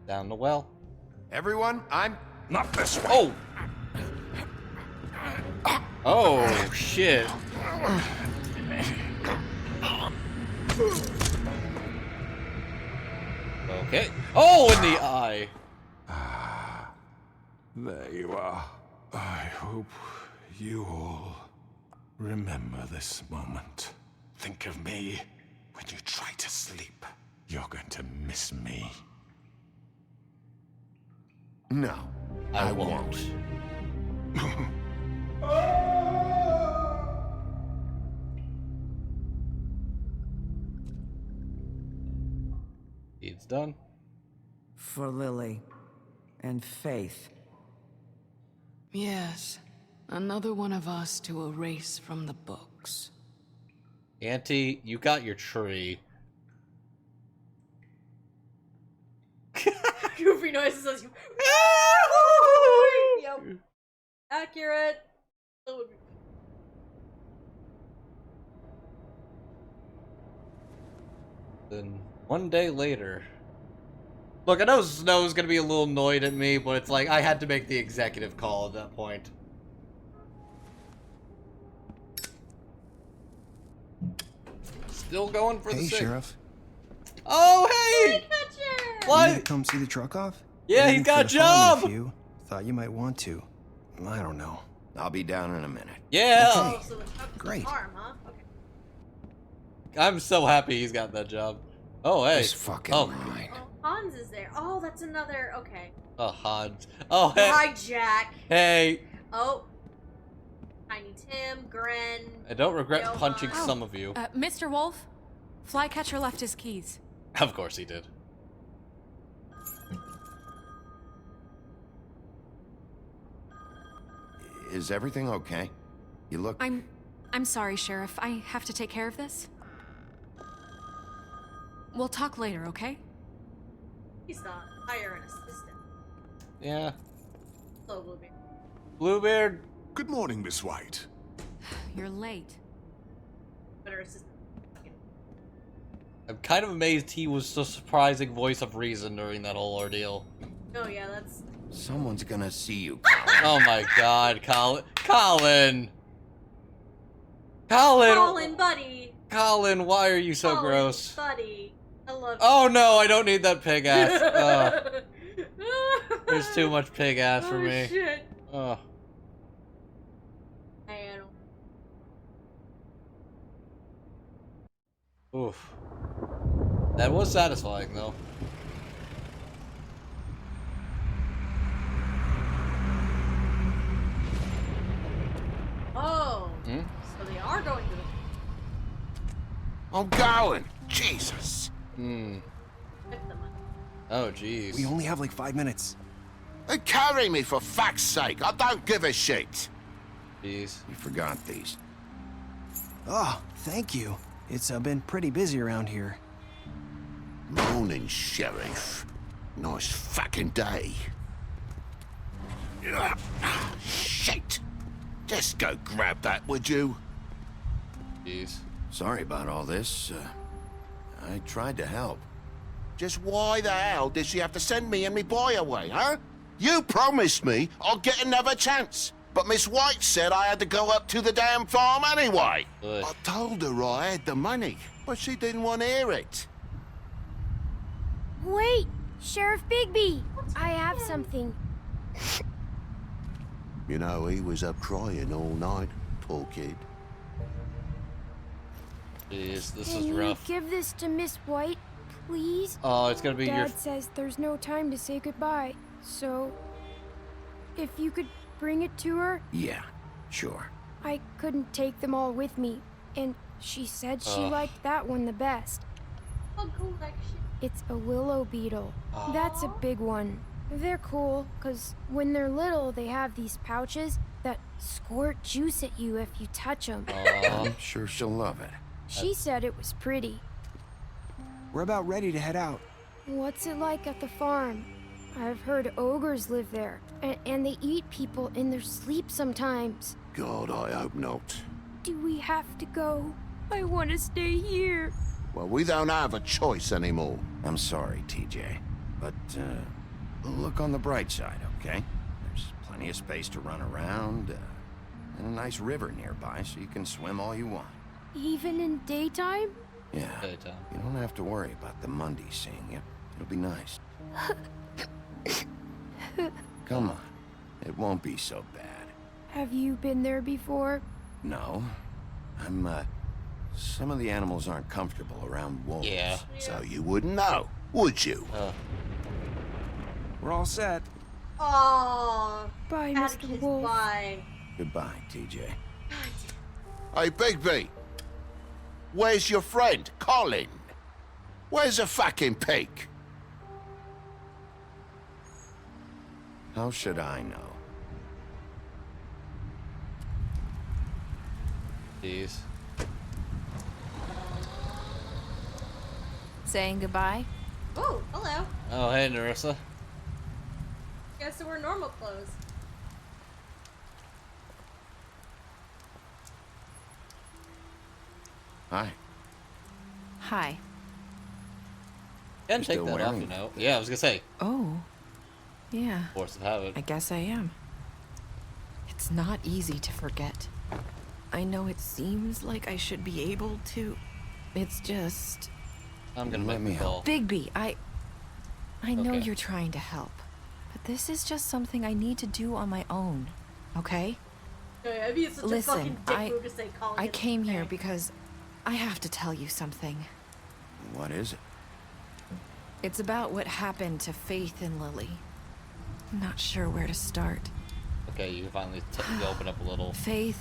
Down the well. everyone, I'm... Not this way. Oh! Oh, shit. Okay. Oh, in the eye. There you are. I hope you all remember this moment. Think of me when you try to sleep. You're going to miss me. No, I won't. It's done. For Lily and Faith. Yes. Another one of us to erase from the books. Auntie, you got your tree. Goofy noises as you. Yep. Accurate. That would be- Then one day later. Look, I know Snow's gonna be a little annoyed at me, but it's like I had to make the executive call at that point. Still going for the Hey, six. Sheriff. Oh, hey! You need to come see the truck off? Yeah, he's Waiting got for a the fireman job! if you thought you might want to. I don't know. I'll be down in a minute. Yeah! Oh, so the truck's the Great. farm, huh? Okay. I'm so happy he's got that job. Oh, hey. This fucking oh. line. Oh, Hans is there. Oh, that's another. Okay. Oh, Hans. Oh, hey. Hi, Jack. Hey. Oh. Tiny Tim, Gren. I don't regret Johan. punching some of you. Mr. Wolf, Flycatcher left his keys. Of course he did. Is everything okay? You look... I'm sorry, Sheriff. I have to take care of this. We'll talk later, okay? He's not. Hire an assistant. Yeah. Hello, Bluebeard. Bluebeard. Good morning, Miss White. You're late. Better assistant. I'm kind of amazed he was the surprising voice of reason during that whole ordeal. Oh, yeah, that's. Someone's gonna see you. Oh my god, Colin. Colin! Colin, buddy. Colin, why are you so Colin, gross? buddy. I love Oh no, I don't need that pig ass. There's too much pig ass for me. Shit. Oh. I don't. Oof. That was satisfying though. Oh. So they are going to the. I'm going. Jesus. Oh, jeez. We only have like 5 minutes. Hey, carry me for fuck's sake. I don't give a shit. Jeez. You forgot these. Oh, thank you. It's been pretty busy around here. Morning, Sheriff. Nice fucking day. Ugh, shit. Just go grab that, would you? Jeez. Sorry about all this. I tried to help. Just why the hell did she have to send me and me boy away, huh? You promised me I'll get another chance. But Miss White said I had to go up to the damn farm anyway. I told her I had the money, but she didn't want to hear it. Wait, Sheriff Bigby, I have something. You know, he was up crying all night, poor kid. Jeez, this Can is you rough. give this to Miss White, please? Oh, it's gonna be Dad your... says there's no time to say goodbye, so if you could bring it to her. Yeah, sure. I couldn't take them all with me, and she said she liked that one the best. Oh, collection. It's a willow beetle. That's a big one. They're cool, because when they're little, they have these pouches that squirt juice at you if you touch them. I'm sure she'll love it. She said it was pretty. We're about ready to head out. What's it like at the farm? I've heard ogres live there, and they eat people in their sleep sometimes. God, I hope not. Do we have to go? I want to stay here. Well, we don't have a choice anymore. I'm sorry, TJ. But, look on the bright side, okay? There's plenty of space to run around, and a nice river nearby so you can swim all you want. Even in daytime? Yeah. You don't have to worry about the Monday seeing you. It'll be nice. Come on. It won't be so bad. Have you been there before? No. Some of the animals aren't comfortable around wolves. Yeah. So you wouldn't know, would you? We're all set. Oh. Bye, Mr. Wolf. Bye. Goodbye, TJ. Hey, Bigby. Where's your friend, Colin? Where's the fucking pig? How should I know? Jeez. Saying goodbye? Oh, hello. Oh, hey, Narissa. Guess we're normal clothes. Hi. Hi. Can You're take still that off, wearing you know. Yeah, I was gonna say. Oh. Yeah. Force of habit. I guess I am. It's not easy to forget. I know it seems like I should be able to. It's just... I'm gonna make me call. Bigby, I know Okay. you're trying to help, but this is just something I need to do on my own, okay? I mean, it's such a Listen, fucking dick move to say calling I it came okay. here because I have to tell you something. What is it? It's about what happened to Faith and Lily. I'm not sure where to start. Okay, you finally open up a little. Faith,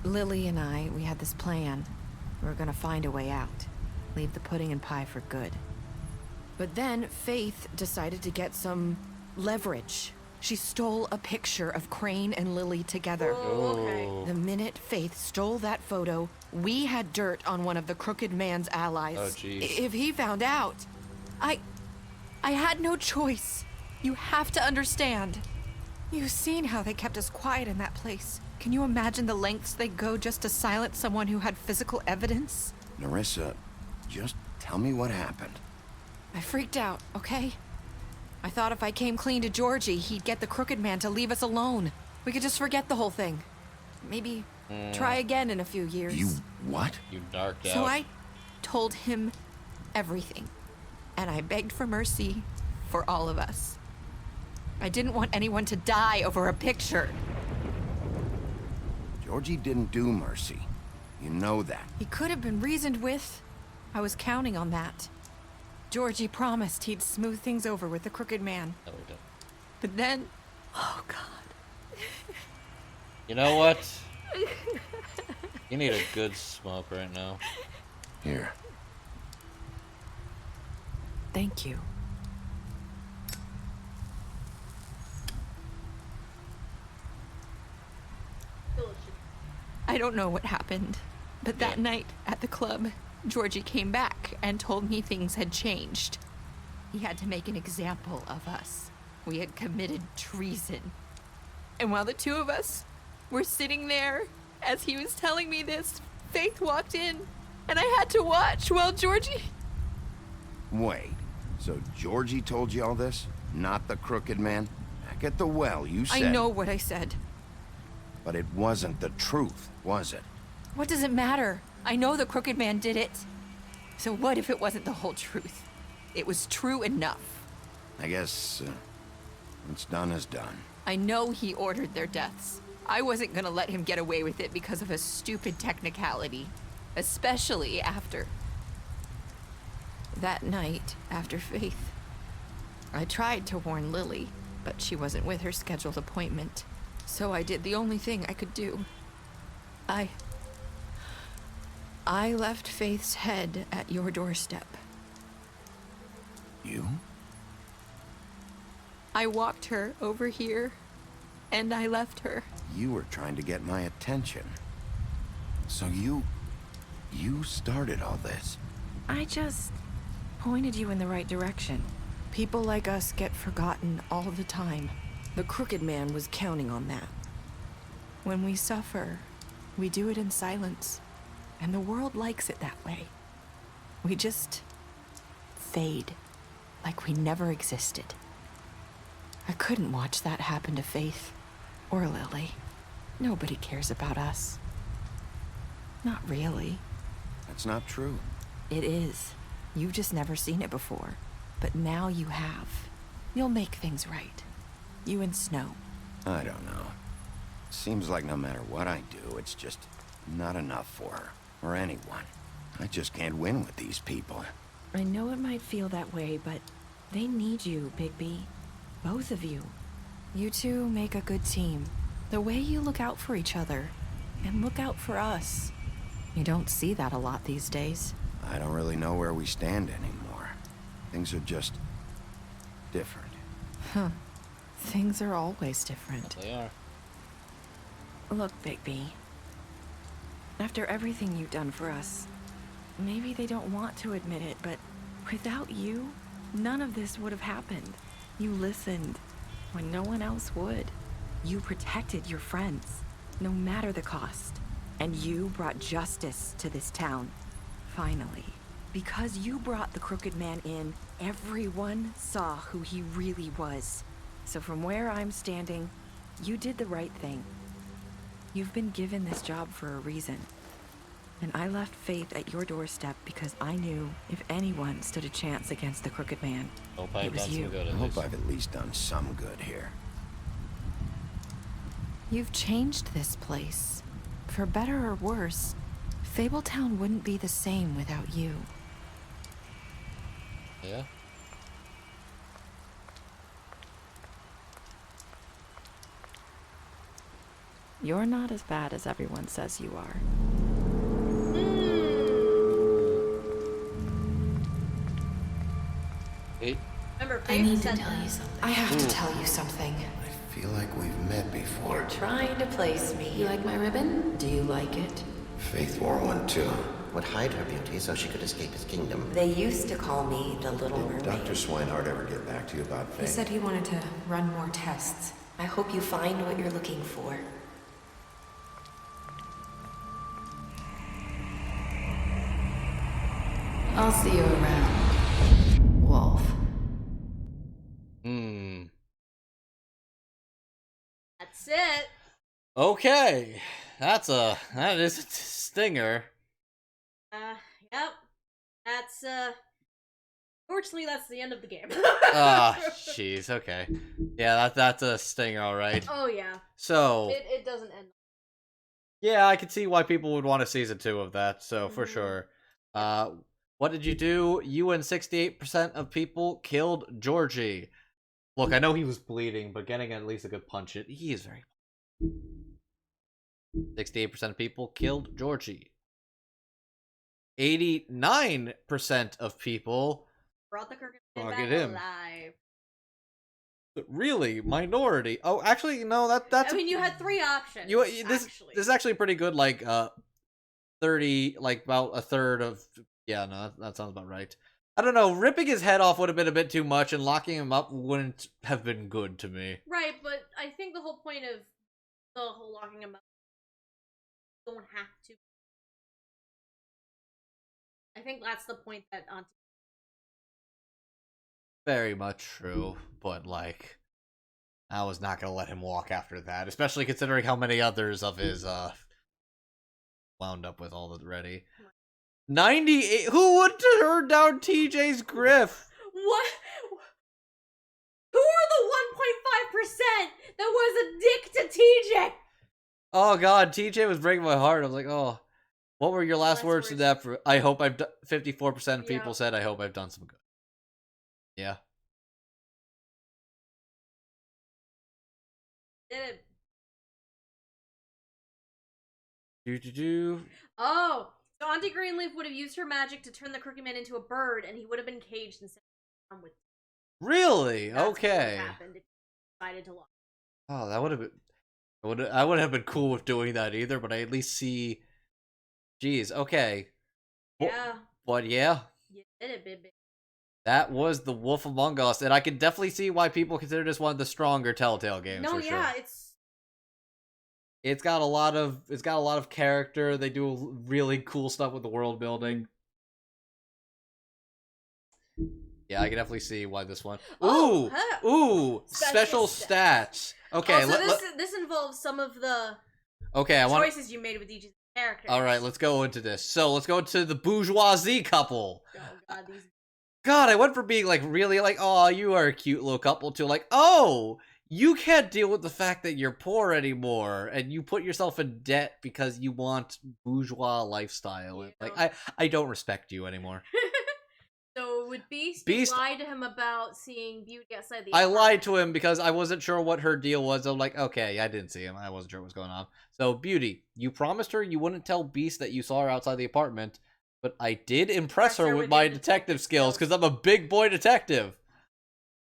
Lily, and I, we had this plan. We were gonna find a way out. Leave the pudding and pie for good. But then Faith decided to get some leverage. She stole a picture of Crane and Lily together. Oh, okay. The minute Faith stole that photo, we had dirt on one of the crooked man's allies. Oh, jeez. If he found out, I had no choice. You have to understand. You've seen how they kept us quiet in that place. Can you imagine the lengths they go just to silence someone who had physical evidence? Narissa, just tell me what happened. I freaked out, okay? I thought if I came clean to Georgie, he'd get the crooked man to leave us alone. We could just forget the whole thing. Maybe try again in a few years. You what? You darked out. So I told him everything. And I begged for mercy for all of us. I didn't want anyone to die over a picture. Georgie didn't do mercy. You know that. He could have been reasoned with. I was counting on that. Georgie promised he'd smooth things over with the crooked man. There we go. But then... Oh, God. You know what? You need a good smoke right now. Here. Thank you. I don't know what happened, but that night at the club, Georgie came back and told me things had changed. He had to make an example of us. We had committed treason. And while the two of us were sitting there, as he was telling me this, Faith walked in, and I had to watch while Georgie... Wait, so Georgie told you all this? Not the crooked man? Back at the well, you said... I know what I said. But it wasn't the truth, was it? What does it matter? I know the crooked man did it. So what if it wasn't the whole truth? It was true enough. I guess, what's done is done. I know he ordered their deaths. I wasn't gonna let him get away with it because of a stupid technicality. Especially after... that night, after Faith. I tried to warn Lily, but she wasn't with her scheduled appointment. So I did the only thing I could do. I left Faith's head at your doorstep. You? I walked her over here, and I left her. You were trying to get my attention. So you started all this. I just pointed you in the right direction. People like us get forgotten all the time. The crooked man was counting on that. When we suffer, we do it in silence. And the world likes it that way. We just fade, like we never existed. I couldn't watch that happen to Faith or Lily. Nobody cares about us. Not really. That's not true. It is. You've just never seen it before. But now you have. You'll make things right. You and Snow. I don't know. Seems like no matter what I do, it's just not enough for her. Or anyone. I just can't win with these people. I know it might feel that way, but they need you, Bigby. Both of you. You two make a good team. The way you look out for each other, and look out for us. You don't see that a lot these days. I don't really know where we stand anymore. Things are just... different. Huh. Things are always different. They are. Look, Bigby. After everything you've done for us, maybe they don't want to admit it, but without you, none of this would have happened. You listened when no one else would. You protected your friends, no matter the cost. And you brought justice to this town. Finally. Because you brought the Crooked Man in, everyone saw who he really was. So from where I'm standing, you did the right thing. You've been given this job for a reason. And I left Faith at your doorstep because I knew if anyone stood a chance against the Crooked Man, it was you. I hope I've at least done some good here. You've changed this place. For better or worse, Fabletown wouldn't be the same without you. Yeah. You're not as bad as everyone says you are. Hey. Remember, I need to tell you something. I have to tell you something. I feel like we've met before. You're trying to place me. You like my ribbon? Do you like it? Faith wore one too. Would hide her beauty so she could escape his kingdom. They used to call me the Little Did Mermaid. Dr. Swinehart ever get back to you about Faith? He said he wanted to run more tests. I hope you find what you're looking for. I'll see you around, Wolf. That's it. Okay. That is a stinger. Yep. That's, fortunately, that's the end of the game. Ah, jeez, okay. Yeah, that's a stinger, alright. Oh, yeah. So... It doesn't end. Yeah, I can see why people would want a season 2 of that, so for sure. What did you do? You and 68% of people killed Georgie. Look, I know he was bleeding, but getting at least a good punch, he is very... 68% of people killed Georgie. 89% of people Brought the Crooked I'll Man get back him. alive. Really, minority. Oh, actually, no. That's. I mean, you had 3 options. This is actually pretty good. Like 30, like about a third of. Yeah, no, that sounds about right. I don't know. Ripping his head off would have been a bit too much, and locking him up wouldn't have been good to me. Right, but I think the whole point of the whole locking him up, you don't have to. I think that's the point that Auntie. Very much true, but like, I was not gonna let him walk after that, especially considering how many others of his wound up with already. 98. Who would turn down TJ's griff? What? Who are the 1.5% that was a dick to TJ? Oh god, TJ was breaking my heart. I was like, oh, what were your last words to that? I hope I've done. 54% of people said, I hope I've done some good. Yeah. Did it. Do. Oh, so Auntie Greenleaf would have used her magic to turn the Crooked Man into a bird, and he would have been caged instead of with. Really? That's Okay. what happened if he decided to lock. Oh, that would have been. I wouldn't have been cool with doing that either, but I at least see. Jeez. Okay. Yeah. But yeah. You did it, baby. That was The Wolf Among Us, and I can definitely see why people consider this one of the stronger Telltale games. No, for yeah, sure. it's got a lot of character. They do really cool stuff with the world building. Yeah, I can definitely see why this one. Ooh, special stats. Okay, this involves some of the choices you made with each character. All right, let's go into this. So let's go to the bourgeoisie couple. Oh god, these. God, I went from being like really like, oh, you are a cute little couple, to like, oh, you can't deal with the fact that you're poor anymore, and you put yourself in debt because you want bourgeois lifestyle. Like, I don't respect you anymore. So would Beast lie to him about seeing Beauty outside the I apartment? lied to him because I wasn't sure what her deal was. I'm like, okay, I didn't see him. I wasn't sure what was going on. So, Beauty, you promised her you wouldn't tell Beast that you saw her outside the apartment, but I did impress her with my detective skills because I'm a big boy detective.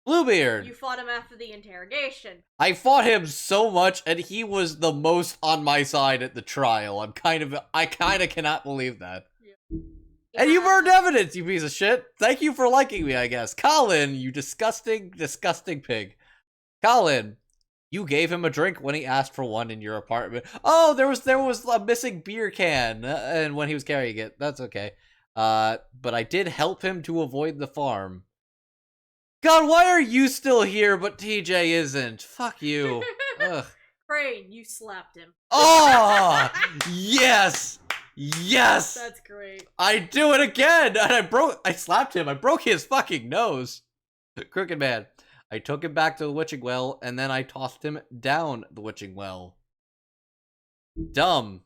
Bluebeard. You fought him after the interrogation. I fought him so much, and he was the most on my side at the trial. I kind of cannot believe that. Yeah. And you burned evidence, you piece of shit. Thank you for liking me, I guess. Colin, you disgusting, disgusting pig. Colin, you gave him a drink when he asked for one in your apartment. Oh, there was a missing beer can, and when he was carrying it. That's okay. But I did help him to avoid the farm. God, why are you still here, but TJ isn't? Fuck you. Ugh. Crane, you slapped him. Oh, yes, yes. That's great. I do it again, and I slapped him. I broke his fucking nose. Crooked man. I took him back to the witching well, and then I tossed him down the witching well. Dumb.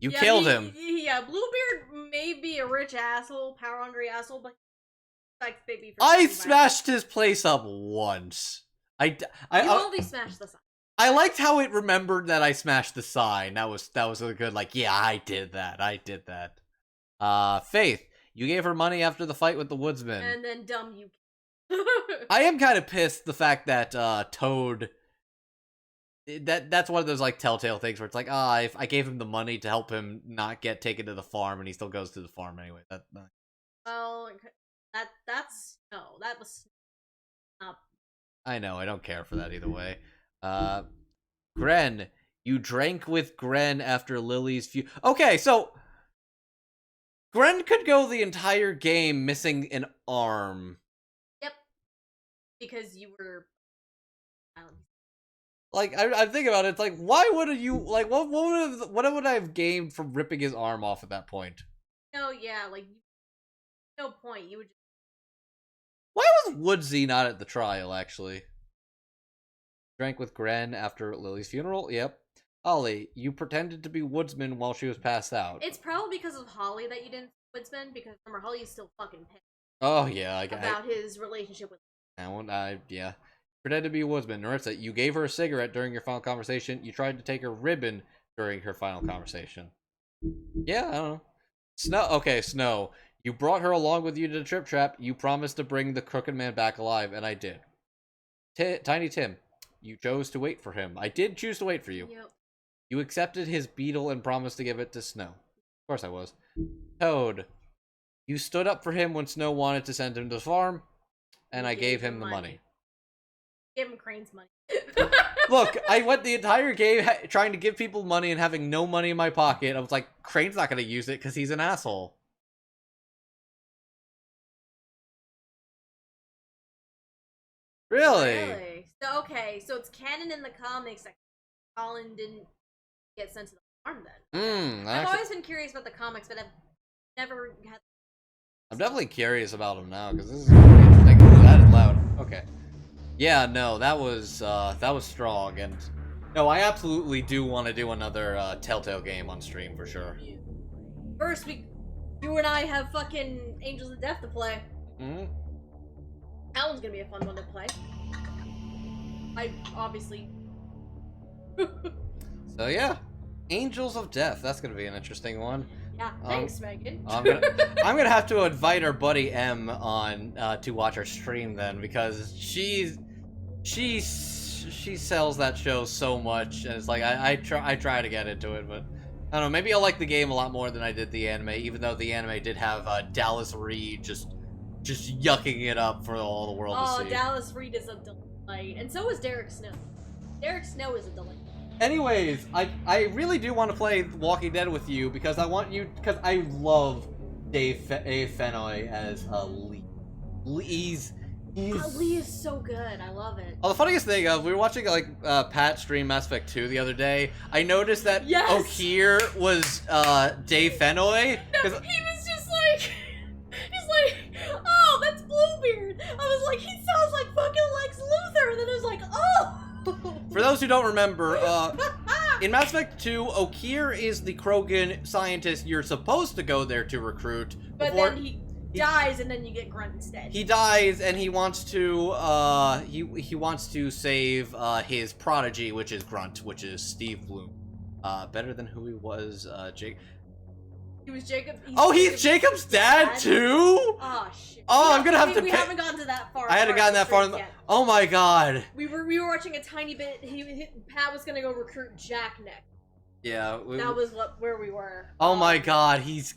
You killed him. Yeah, Bluebeard may be a rich asshole, power-hungry asshole, but I smashed his place up once. You only smashed the sign. I liked how it remembered that I smashed the sign. That was a good, like, yeah, I did that. Faith, you gave her money after the fight with the woodsman. And then dumb you. I am kind of pissed the fact that Toad. That's one of those like telltale things where it's like, if I gave him the money to help him not get taken to the farm, and he still goes to the farm anyway. Well. That was I know, I don't care for that either way. Gren, you drank with Gren after Lily's Okay, so Gren could go the entire game missing an arm. Yep. Because you were like I'm thinking about it, it's like, why would you like what would I have gained from ripping his arm off at that point? No, yeah, like no point. You would. Why was Woodsy not at the trial, actually? Drank with Gren after Lily's funeral? Yep. Ollie, you pretended to be Woodsman while she was passed out. It's probably because of Holly that you didn't Woodsman, because remember, Holly is still fucking pissed. Oh, yeah. About his relationship with yeah. Pretended to be Woodsman. Maritza, you gave her a cigarette during your final conversation. You tried to take her ribbon during her final conversation. Yeah, I don't know. Snow. You brought her along with you to the Trip Trap. You promised to bring the Crooked Man back alive, and I did. Tiny Tim, you chose to wait for him. I did choose to wait for you. Yep. You accepted his beetle and promised to give it to Snow. Of course I was. Toad, you stood up for him when Snow wanted to send him to the farm, and I gave him the money. Give him Crane's money. Look, I went the entire game trying to give people money and having no money in my pocket. I was like, Crane's not going to use it because he's an asshole. Really? So, okay, so it's canon in the comics that Colin didn't get sent to the farm then. I've always been curious about the comics, but I've never had... I'm definitely curious about him now, because this is like, that is loud. Okay. Yeah, no, that was strong, and no, I absolutely do want to do another Telltale game on stream for sure. First, you and I have fucking Angels of Death to play. That one's gonna be a fun one to play. I obviously. So yeah, Angels of Death. That's gonna be an interesting one. Yeah, thanks, Megan. I'm gonna have to invite our buddy M on to watch our stream then, because she sells that show so much, and it's like I try to get into it, but I don't know. Maybe I'll like the game a lot more than I did the anime, even though the anime did have Dallas Reed just yucking it up for all the world to see. Oh, Dallas Reed is a delight, and so is Derek Snow. Derek Snow is a delight. Anyways, I really do want to play Walking Dead with you because I love Dave Fennoy as Lee. Lee is so good. I love it. Oh, the funniest thing we were watching like Pat stream Mass Effect 2 the other day. I noticed that O'Keir was Dave Fennoy. No, he was just like, he's like, oh, that's Bluebeard. I was like, he sounds like fucking Lex Luthor, and then I was like, oh. For those who don't remember, in Mass Effect 2, O'Keir is the Krogan scientist you're supposed to go there to recruit. But then he dies, and then you get Grunt instead. He dies, and he wants to he wants to save his prodigy, which is Grunt, which is Steve Bloom. Better than who he was, Jake. He was Jacob. He's Jacob's dad too? Oh shit. Oh, I'm gonna have to We pay. haven't gotten to that far. I hadn't gotten that far. Yet. Oh my god. We were watching a tiny bit. Pat was gonna go recruit Jack next. Yeah. That was where we were. Oh my god, he's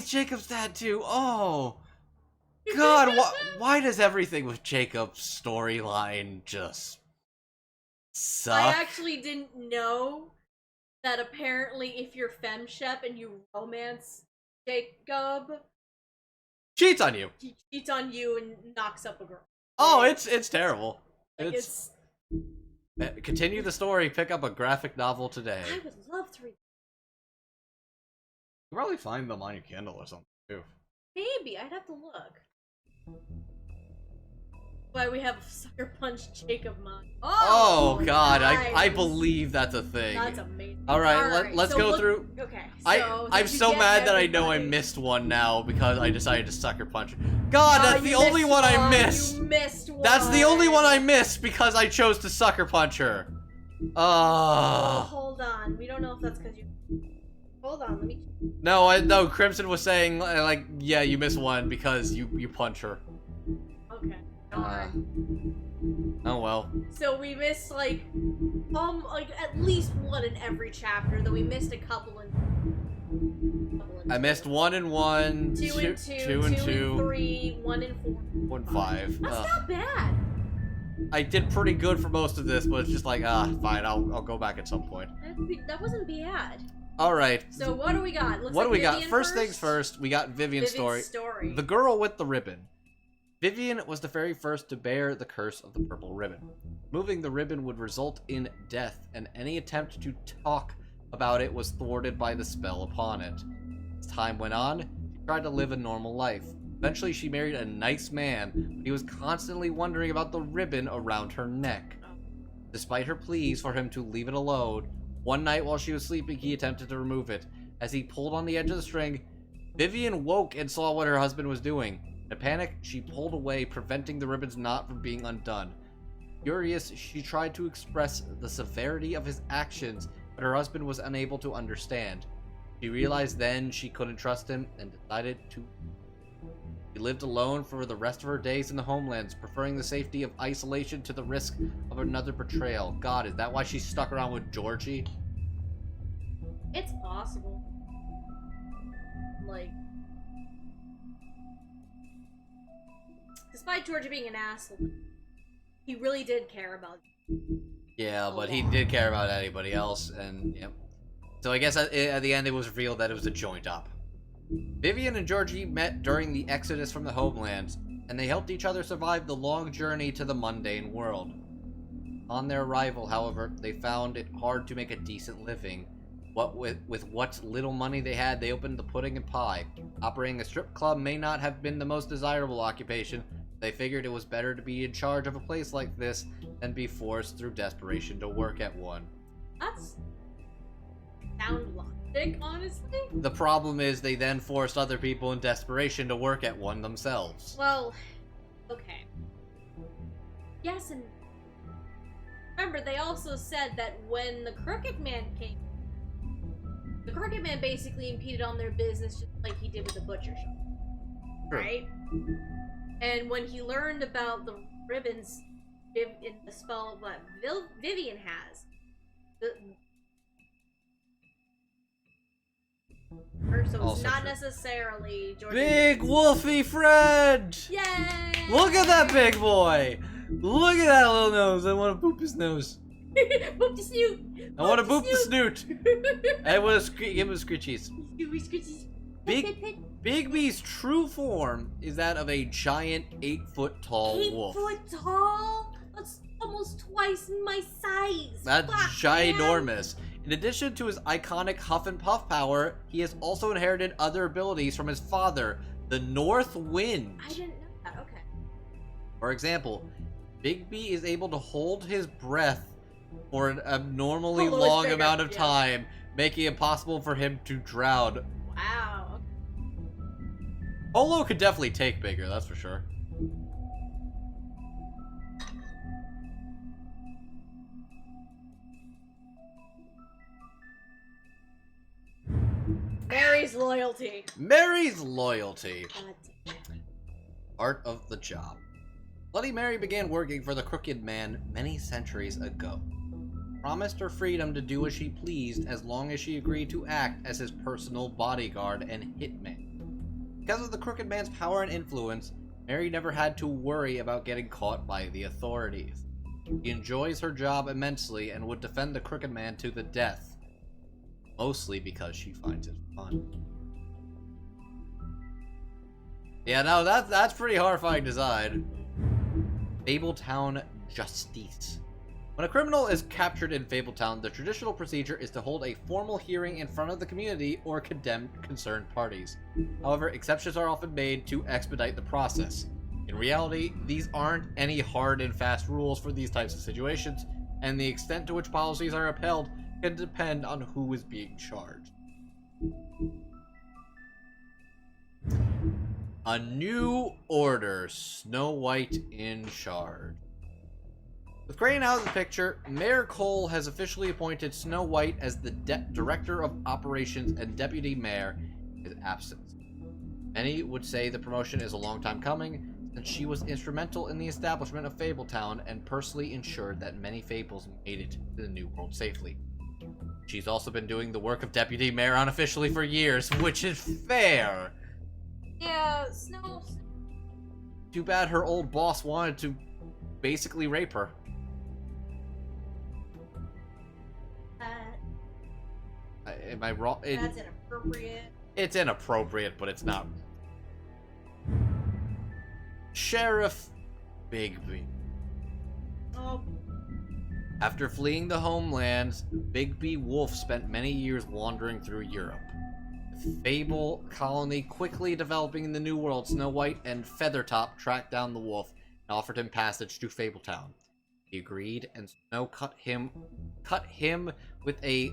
Jacob's dad too. Oh. God, why does everything with Jacob's storyline just suck? I actually didn't know that apparently if you're femshep and you romance Jacob, cheats on you. He cheats on you and knocks up a girl. Oh, it's terrible. Like it's continue the story, pick up a graphic novel today. I would love to read. You can probably find them on your Kindle or something too. Maybe, I'd have to look. Why we have Sucker Punch Jacob mod. Oh god, nice. I believe that's a thing. That's amazing. Alright, let's so go through. Okay. I'm so mad that I know I missed one now because I decided to Sucker Punch. God, that's the only one I missed. You missed one. That's the only one I missed because I chose to Sucker Punch her. Hold on. We don't know if that's because you. Hold on, let me. No, Crimson was saying like, yeah, you missed one because you punch her. Okay. Alright. Oh well. So we missed like at least one in every chapter, though we missed a couple in. I missed 1 and 1, 2 and 2, 2 and 3, 1 and 4. 1 and 5. That's not bad. I did pretty good for most of this, but it's just like, fine, I'll go back at some point. That wasn't bad. Alright. So what do we got? What do we got? First things first, we got Vivian's story. The girl with the ribbon. Vivian was the very first to bear the curse of the purple ribbon. Removing the ribbon would result in death, and any attempt to talk about it was thwarted by the spell upon it. As time went on, she tried to live a normal life. Eventually, she married a nice man, but he was constantly wondering about the ribbon around her neck. Despite her pleas for him to leave it alone, one night while she was sleeping, he attempted to remove it. As he pulled on the edge of the string, Vivian woke and saw what her husband was doing. In a panic, she pulled away, preventing the ribbon's knot from being undone. Furious, she tried to express the severity of his actions, but her husband was unable to understand. She realized then she couldn't trust him and decided to. She lived alone for the rest of her days in the homelands, preferring the safety of isolation to the risk of another betrayal. God, is that why she stuck around with Georgie? It's possible. Like, despite Georgia being an asshole, he really did care about you. Yeah, but he did care about anybody else, and yep. So I guess at the end it was revealed that it was a joint op. Vivian and Georgie met during the exodus from the homelands, and they helped each other survive the long journey to the mundane world. On their arrival, however, they found it hard to make a decent living. With what little money they had, they opened the Pudding and Pie. Operating a strip club may not have been the most desirable occupation. They figured it was better to be in charge of a place like this than be forced through desperation to work at one. That's sound logic, honestly. The problem is they then forced other people in desperation to work at one themselves. Well, okay. Yes, and remember, they also said that when the Crooked Man came, the Crooked Man basically impeded on their business just like he did with the butcher shop. True. Right? And when he learned about the ribbons in the spell that Vivian has, so it's not necessarily Georgia. Big Wolfie friend! Yay! Look at that big boy! Look at that little nose! I want to boop his nose. Boop the snoot! I want to boop the snoot! I want to give him scritchies. Bigby's true form is that of a giant 8-foot tall wolf. 8 foot tall? That's almost twice my size. That's Fuck, ginormous. In addition to his iconic Huff and Puff power, he has also inherited other abilities from his father, the North Wind. I didn't know that, okay. For example, Bigby is able to hold his breath for an abnormally long amount of time, making it possible for him to drown. Wow. Polo could definitely take bigger, that's for sure. Mary's loyalty. Mary's loyalty. Art of the job. Bloody Mary began working for the Crooked Man many centuries ago. Promised her freedom to do as she pleased as long as she agreed to act as his personal bodyguard and hitman. Because of the Crooked Man's power and influence, Mary never had to worry about getting caught by the authorities. She enjoys her job immensely and would defend the Crooked Man to the death. Mostly because she finds it fun. Yeah, no, that's pretty horrifying design. Fabletown Justice. When a criminal is captured in Fabletown, the traditional procedure is to hold a formal hearing in front of the community or condemned concerned parties. However, exceptions are often made to expedite the process. In reality, these aren't any hard and fast rules for these types of situations, and the extent to which policies are upheld can depend on who is being charged. A new order, Snow White in charge. With Crane out of the picture, Mayor Cole has officially appointed Snow White as the Director of Operations and Deputy Mayor in his absence. Many would say the promotion is a long time coming, since she was instrumental in the establishment of Fabletown and personally ensured that many Fables made it to the New World safely. She's also been doing the work of Deputy Mayor unofficially for years, which is fair. Yeah, Snow. Too bad her old boss wanted to basically rape her. Am I wrong? That's inappropriate. It's inappropriate, but it's not. Sheriff Bigby. Oh. After fleeing the homelands, Bigby Wolf spent many years wandering through Europe. With Fable colony quickly developing in the New World, Snow White and Feathertop tracked down the wolf and offered him passage to Fabletown. He agreed, and Snow cut him with a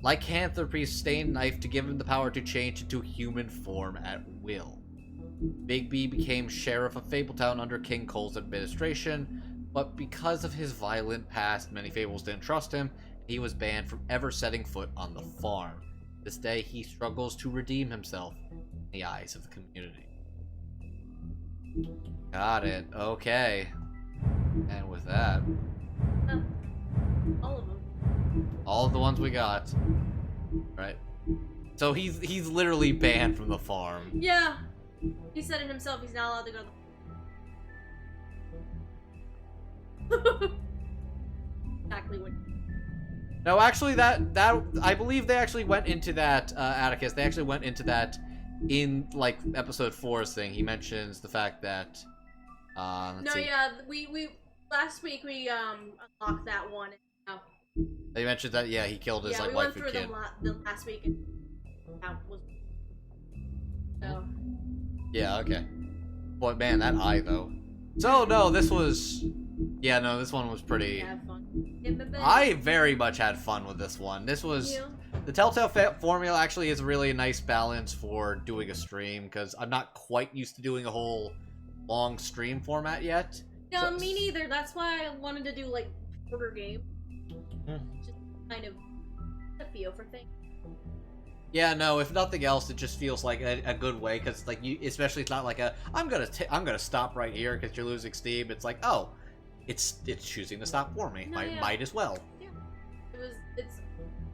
lycanthropy stained knife to give him the power to change into human form at will. Bigby became sheriff of Fabletown under King Cole's administration, but because of his violent past, many Fables didn't trust him, and he was banned from ever setting foot on the farm. This day, he struggles to redeem himself in the eyes of the community. Got it. Okay. And with that... all of them. All of the ones we got. Right. So he's literally banned from the farm. Yeah. He said it himself, he's not allowed to go to the... Exactly what... No, actually, that I believe they actually went into that, Atticus, they actually went into that in, like, episode 4's thing. He mentions the fact that, let's see. Yeah, we last week we, unlocked that one. They mentioned that, yeah, he killed his, like, wife and kid. Yeah, we went through them last week, and that was... So... Yeah, okay. But, man, that eye, though. So, no, this was... Yeah, no, this one was pretty... Had fun. I very much had fun with this one. This was... Yeah. The Telltale formula actually is really a nice balance for doing a stream, because I'm not quite used to doing a whole long stream format yet. No, So- me neither. That's why I wanted to do, like, shorter game. Just kind of a feel for things. Yeah, no, if nothing else, it just feels like a good way, because, like, you, especially it's not like a, I'm gonna stop right here because you're losing steam. It's like, oh, it's choosing to stop for me. No, yeah. Might as well. Yeah. It's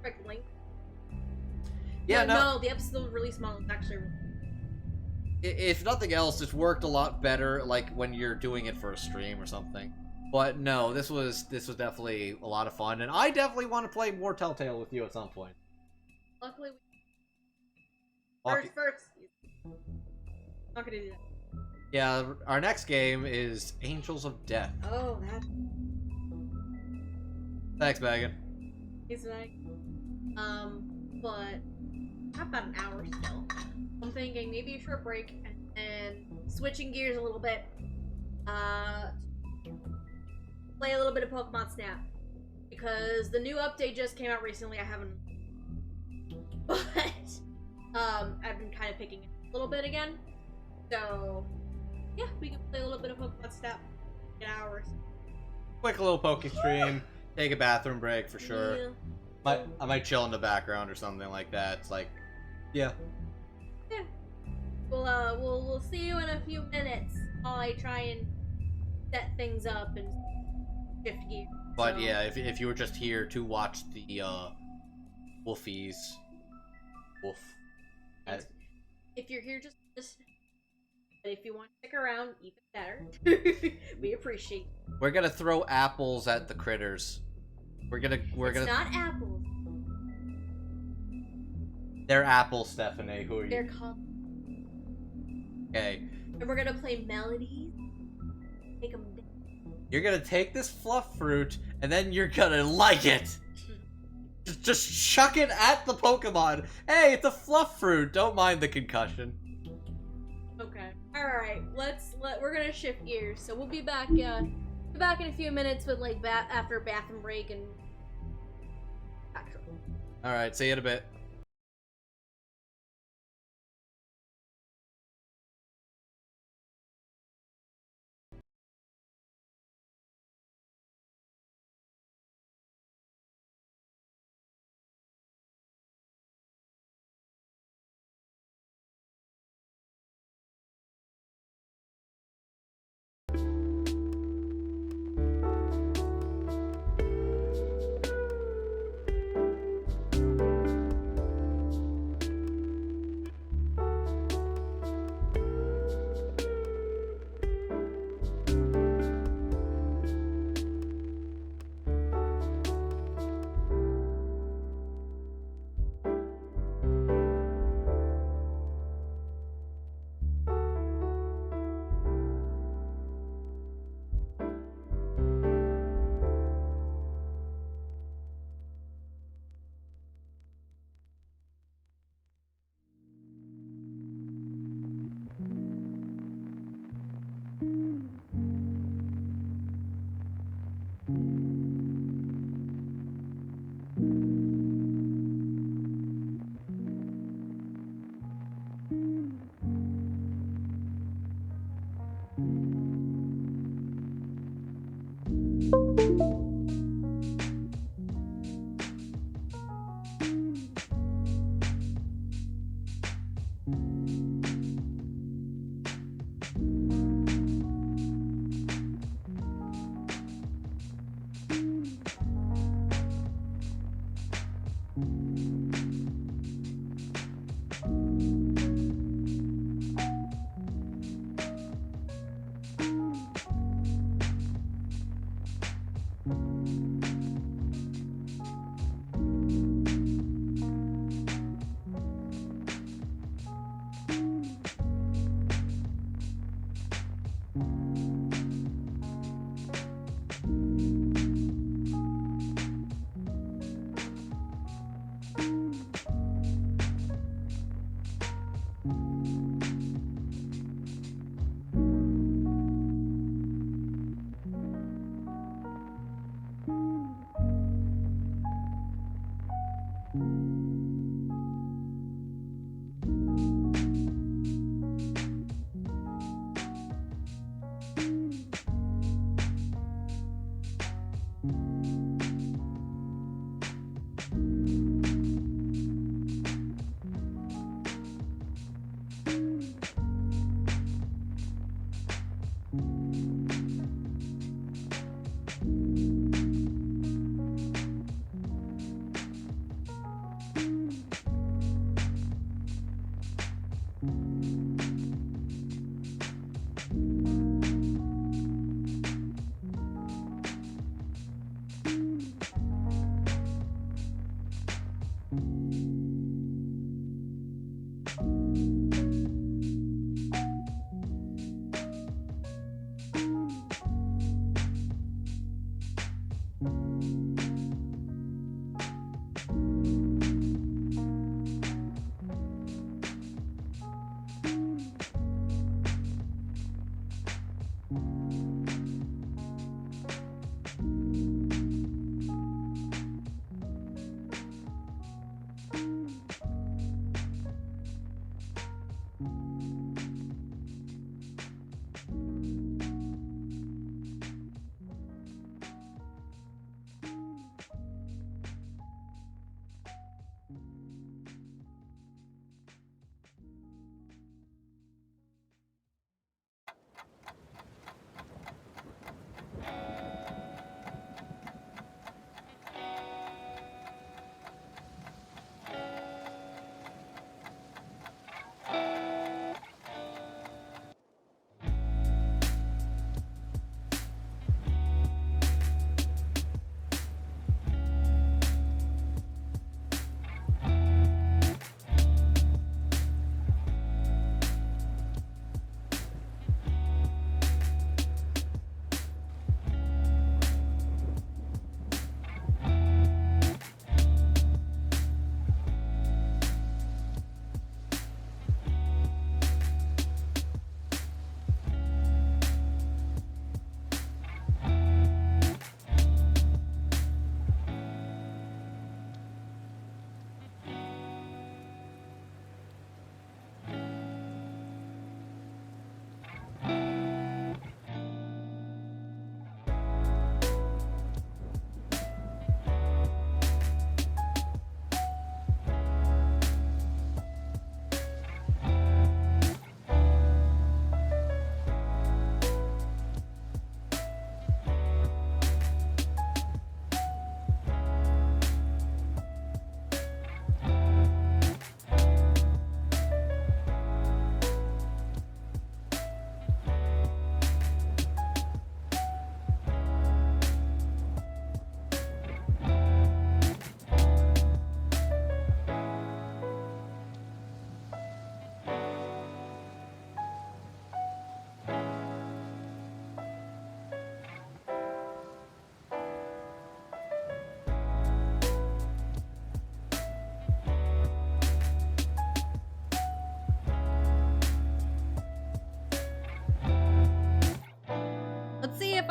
correct length. Yeah, no. The episode release model is actually... If nothing else, it's worked a lot better, like, when you're doing it for a stream or something. But no, this was definitely a lot of fun, and I definitely want to play more Telltale with you at some point. Luckily, Walkie- first. Not gonna do that. Yeah, our next game is Angels of Death. Oh, that. Thanks, Megan. He's like, but I have about an hour still. I'm thinking maybe a short break and switching gears a little bit. Play a little bit of Pokemon Snap because the new update just came out recently. I haven't, but I've been kind of picking it a little bit again. So yeah, we can play a little bit of Pokemon Snap in hours. Quick little Poke stream. Take a bathroom break for sure. Yeah. I might chill in the background or something like that. It's like, yeah. Yeah. We'll see you in a few minutes while I try and set things up and shift gears. But So, yeah, if you were just here to watch the Wolfies, Wolf. if you're here just listen, but if you want to stick around, even better. We appreciate it. We're gonna throw apples at the critters. It's not apples. They're apples, Stephanie. Who are you? They're called. Okay. And we're gonna play melodies. Make them. You're gonna take this fluff fruit, and then you're gonna like it. Just chuck it at the Pokemon. Hey, it's a fluff fruit. Don't mind the concussion. Okay. All right. We're gonna shift gears. So we'll be back. Be back in a few minutes with like after bathroom break and. All right. See you in a bit.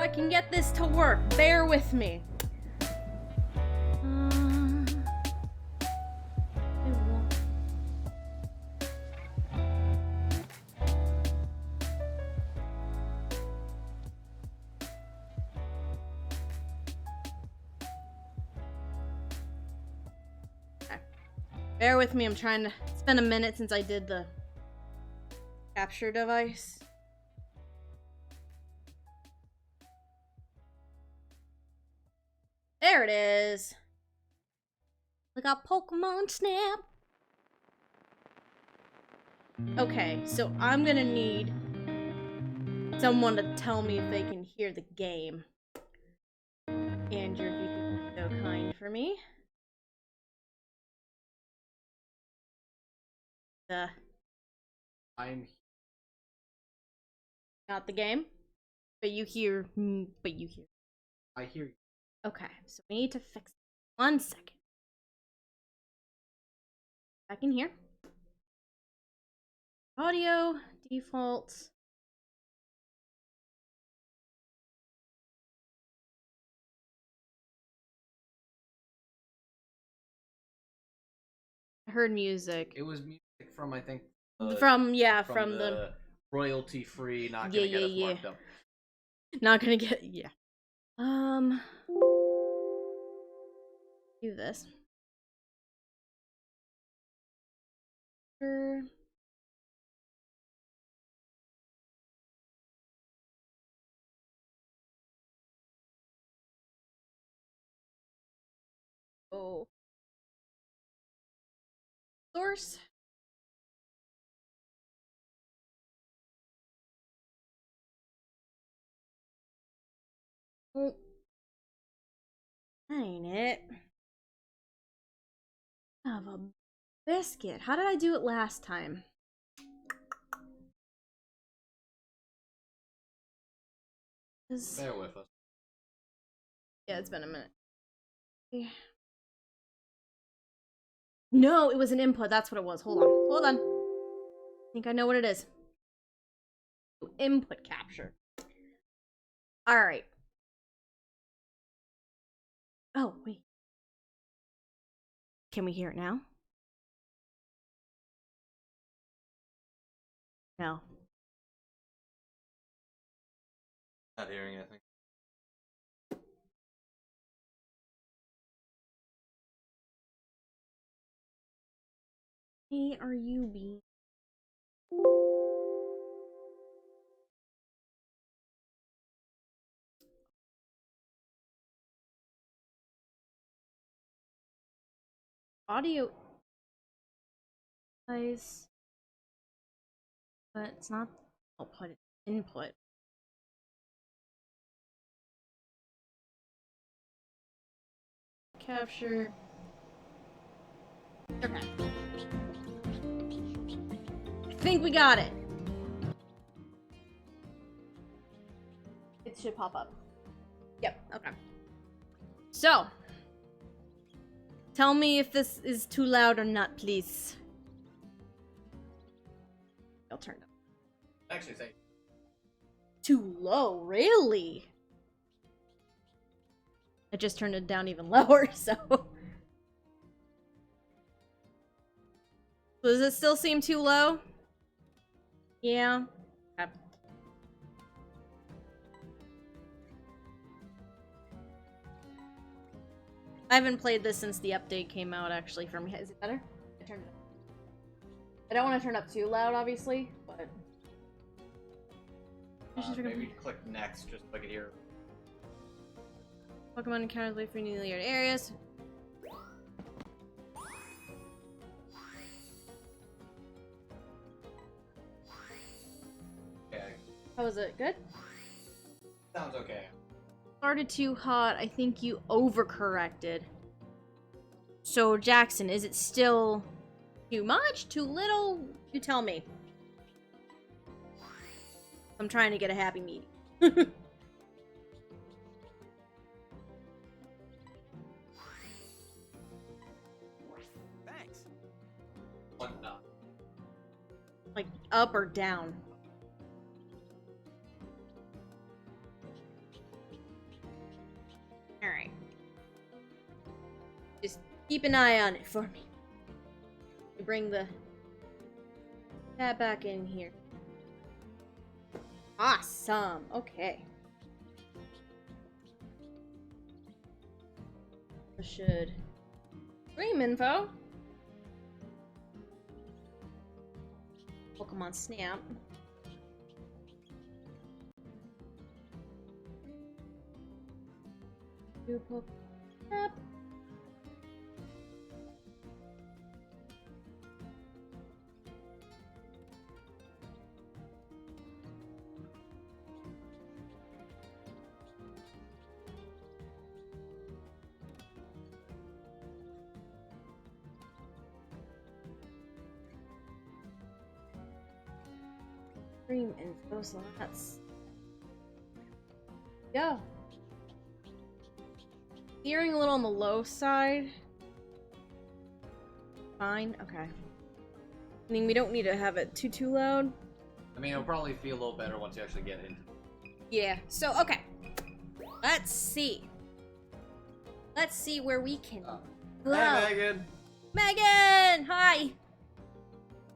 I can get this to work. Bear with me. Bear with me, I'm trying to... It's been a minute since I did the capture device. There it is. We got Pokemon Snap. Okay, so I'm gonna need someone to tell me if they can hear the game. Andrew, if you could be so kind for me. I'm not the game, but you hear. I hear you. Okay, so we need to fix it. 1 second. I can hear. Audio default. I heard music. It was music from, I think, from the the royalty-free, not gonna get us marked up. Not gonna get do this. Sure. Oh. Source. Oh. Ain't it? Of a biscuit. How did I do it last time? Bear with us. Yeah, it's been a minute. Yeah. No, it was an input. That's what it was. Hold on. Hold on. I think I know what it is. Input capture. Alright. Oh, wait. Can we hear it now? No. Not hearing anything. Hey, are you being... Audio... Guys... But it's not output, it's input. Capture... Okay. I think we got it. It should pop up. Yep, okay. So, tell me if this is too loud or not, please. I'll turn it up. Actually, say Too low, really? I just turned it down even lower, so... Does it still seem too low? Yeah. Okay. I haven't played this since the update came out, actually, for me. Is it better? I turned it up. I don't want to turn up too loud, obviously, but... maybe click next, just so I could hear. Pokemon encounters wait for newly aired areas. Okay. How was it? Good? Sounds okay. Started too hot. I think you overcorrected. So, Jackson, is it still too much? Too little? You tell me. I'm trying to get a happy medium. Thanks. What not? Like, up or down? Keep an eye on it for me. Bring the cat back in here. Awesome. Okay. I should stream info. Pokemon Snap. Do Pokemon Snap. Stream info, so that's go. Hearing a little on the low side. Fine, okay. I mean, we don't need to have it too loud. I mean, it'll probably feel a little better once you actually get into it. Yeah, so, okay. Let's see. Let's see where we can go. Hey, Megan! Megan! Hi!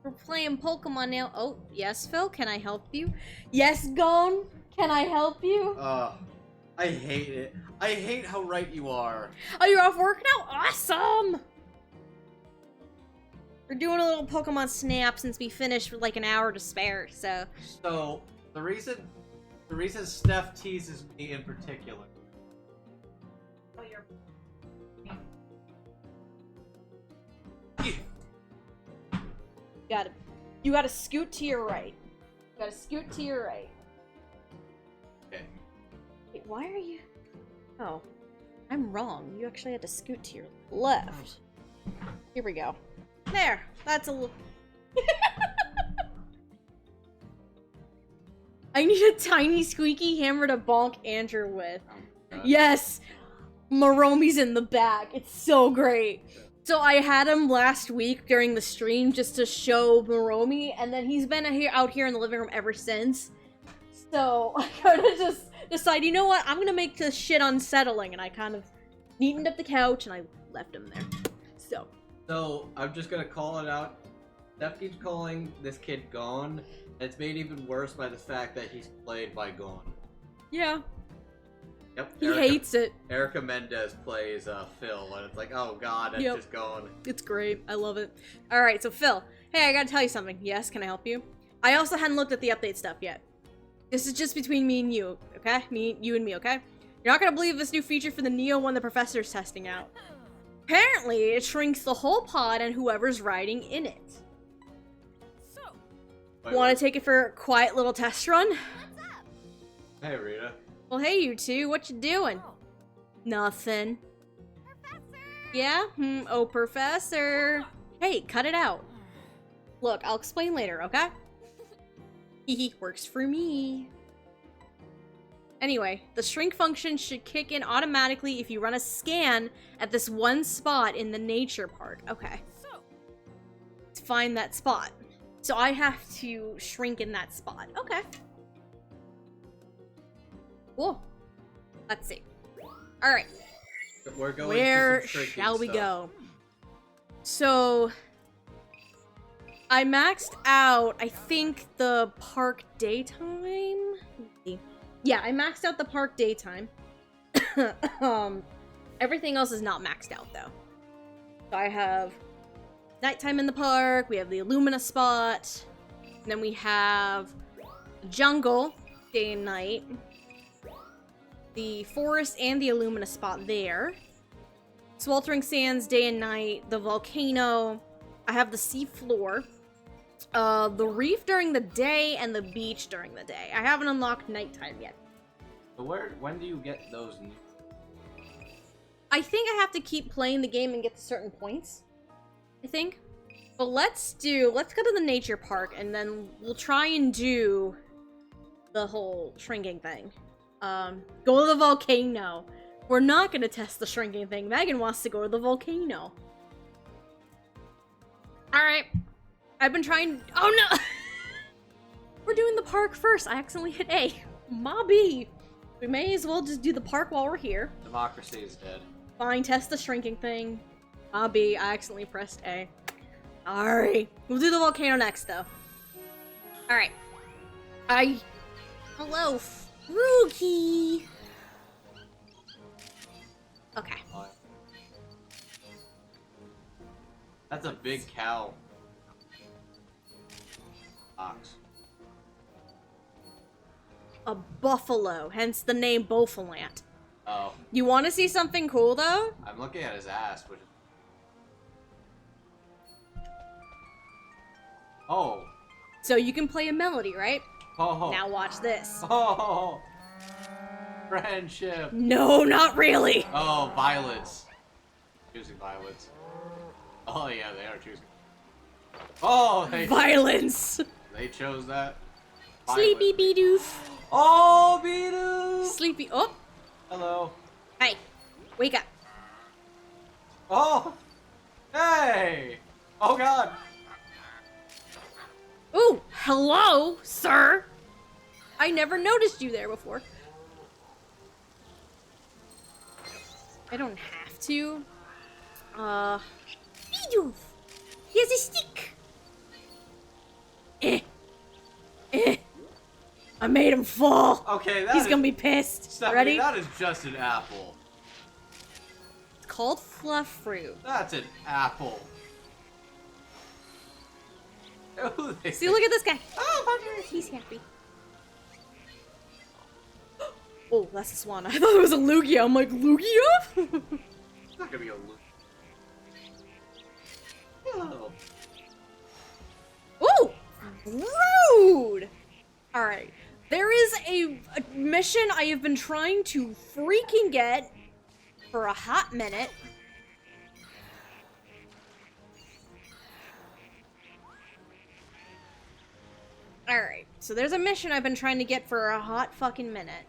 We're playing Pokemon now. Oh, yes, Phil, can I help you? Yes, Gone, can I help you? I hate it. I hate how right you are. Oh, you're off work now? Awesome! We're doing a little Pokemon Snap since we finished with like an hour to spare, so... So, the reason Steph teases me in particular... Oh, you're... You gotta scoot to your right. You gotta scoot to your right. Okay. Wait, why are you... Oh. I'm wrong. You actually had to scoot to your left. Here we go. There! That's a little... I need a tiny squeaky hammer to bonk Andrew with. Yes! Maromi's in the back. It's so great. So I had him last week during the stream just to show Maromi, and then he's been out here in the living room ever since. So I kind of just decided, you know what, I'm gonna make this shit unsettling, and I kind of neatened up the couch and I left him there. So I'm just gonna call it out. Steph keeps calling this kid Gone, and it's made even worse by the fact that he's played by Gone. Yeah. Yep. He hates it. Erica Mendez plays Phil, and it's like, oh god, that's just Gone. It's great. I love it. Alright, so Phil. Hey, I gotta tell you something. Yes, can I help you? I also hadn't looked at the update stuff yet. This is just between me and you, okay? You and me, okay? You're not gonna believe this new feature for the Neo one the professor's testing out. Apparently, it shrinks the whole pod and whoever's riding in it. Want to take it for a quiet little test run? Hey, Rita. Well, hey, you two. What you doing? Nothing. Professor! Yeah? Oh, Professor. Hey, cut it out. Look, I'll explain later, okay? Hehe, works for me. Anyway, the shrink function should kick in automatically if you run a scan at this one spot in the nature park. Okay. To find that spot. So I have to shrink in that spot. Okay. Cool. Let's see. Alright. We're going Where to some shall we stuff. go? So... I maxed out, I think, the park daytime? Let's see. Yeah, I maxed out the park daytime. Everything else is not maxed out, though. So I have nighttime in the park, we have the Illumina spot, and then we have the jungle, day and night, the forest and the Illumina spot there, Sweltering Sands, day and night, the volcano, I have the sea floor, the reef during the day, and the beach during the day. I haven't unlocked nighttime yet. So when do you get those new... I think I have to keep playing the game and get to certain points. I think. But let's go to the nature park, and then we'll try and do the whole shrinking thing. Go to the volcano. We're not gonna test the shrinking thing. Megan wants to go to the volcano. Alright. I've been trying... Oh no! We're doing the park first. I accidentally hit A. Mobby. We may as well just do the park while we're here. Democracy is dead. Fine, test the shrinking thing. B. I accidentally pressed A. Sorry. We'll do the volcano next, though. Alright. Hello, Frookie. Okay. That's a big cow. Ox. A buffalo, hence the name Bofalant. Oh. You want to see something cool, though? I'm looking at his ass, which is... Oh. So you can play a melody, right? Oh. Now watch this. Oh. Friendship. No, not really. Oh, violets. Choosing violets. Oh yeah, they are choosing. Oh, Violence. They chose that. Sleepy Bidoof. Oh, Bidoof. Sleepy. Oh. Hello. Hey, wake up. Oh. Hey. Oh God. Ooh, hello, sir. I never noticed you there before. I don't have to. Bidoof. He has a stick. I made him fall. Okay, He's gonna be pissed. Stephanie, Ready? that is just an apple. It's called fluff fruit. That's an apple. See, look at this guy. Oh, he's happy. Oh, that's a swan. I thought it was a Lugia. I'm like, Lugia? It's not gonna be a Lugia. Oh. Ooh! Rude! Alright. There is a mission I have been trying to freaking get for a hot minute. Alright, so there's a mission I've been trying to get for a hot fucking minute.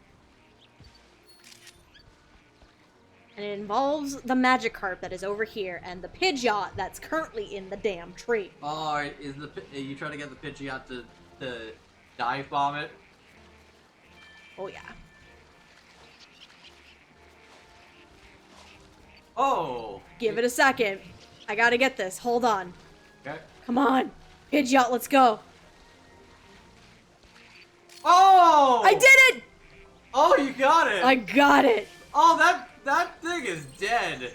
And it involves the Magikarp that is over here and the Pidgeot that's currently in the damn tree. Oh, is you trying to get the Pidgeot to dive bomb it? Oh yeah. Oh! Give it a second. I gotta get this. Hold on. Okay. Come on. Pidgeot, let's go. Oh! I did it! Oh, you got it! I got it. Oh, that thing is dead.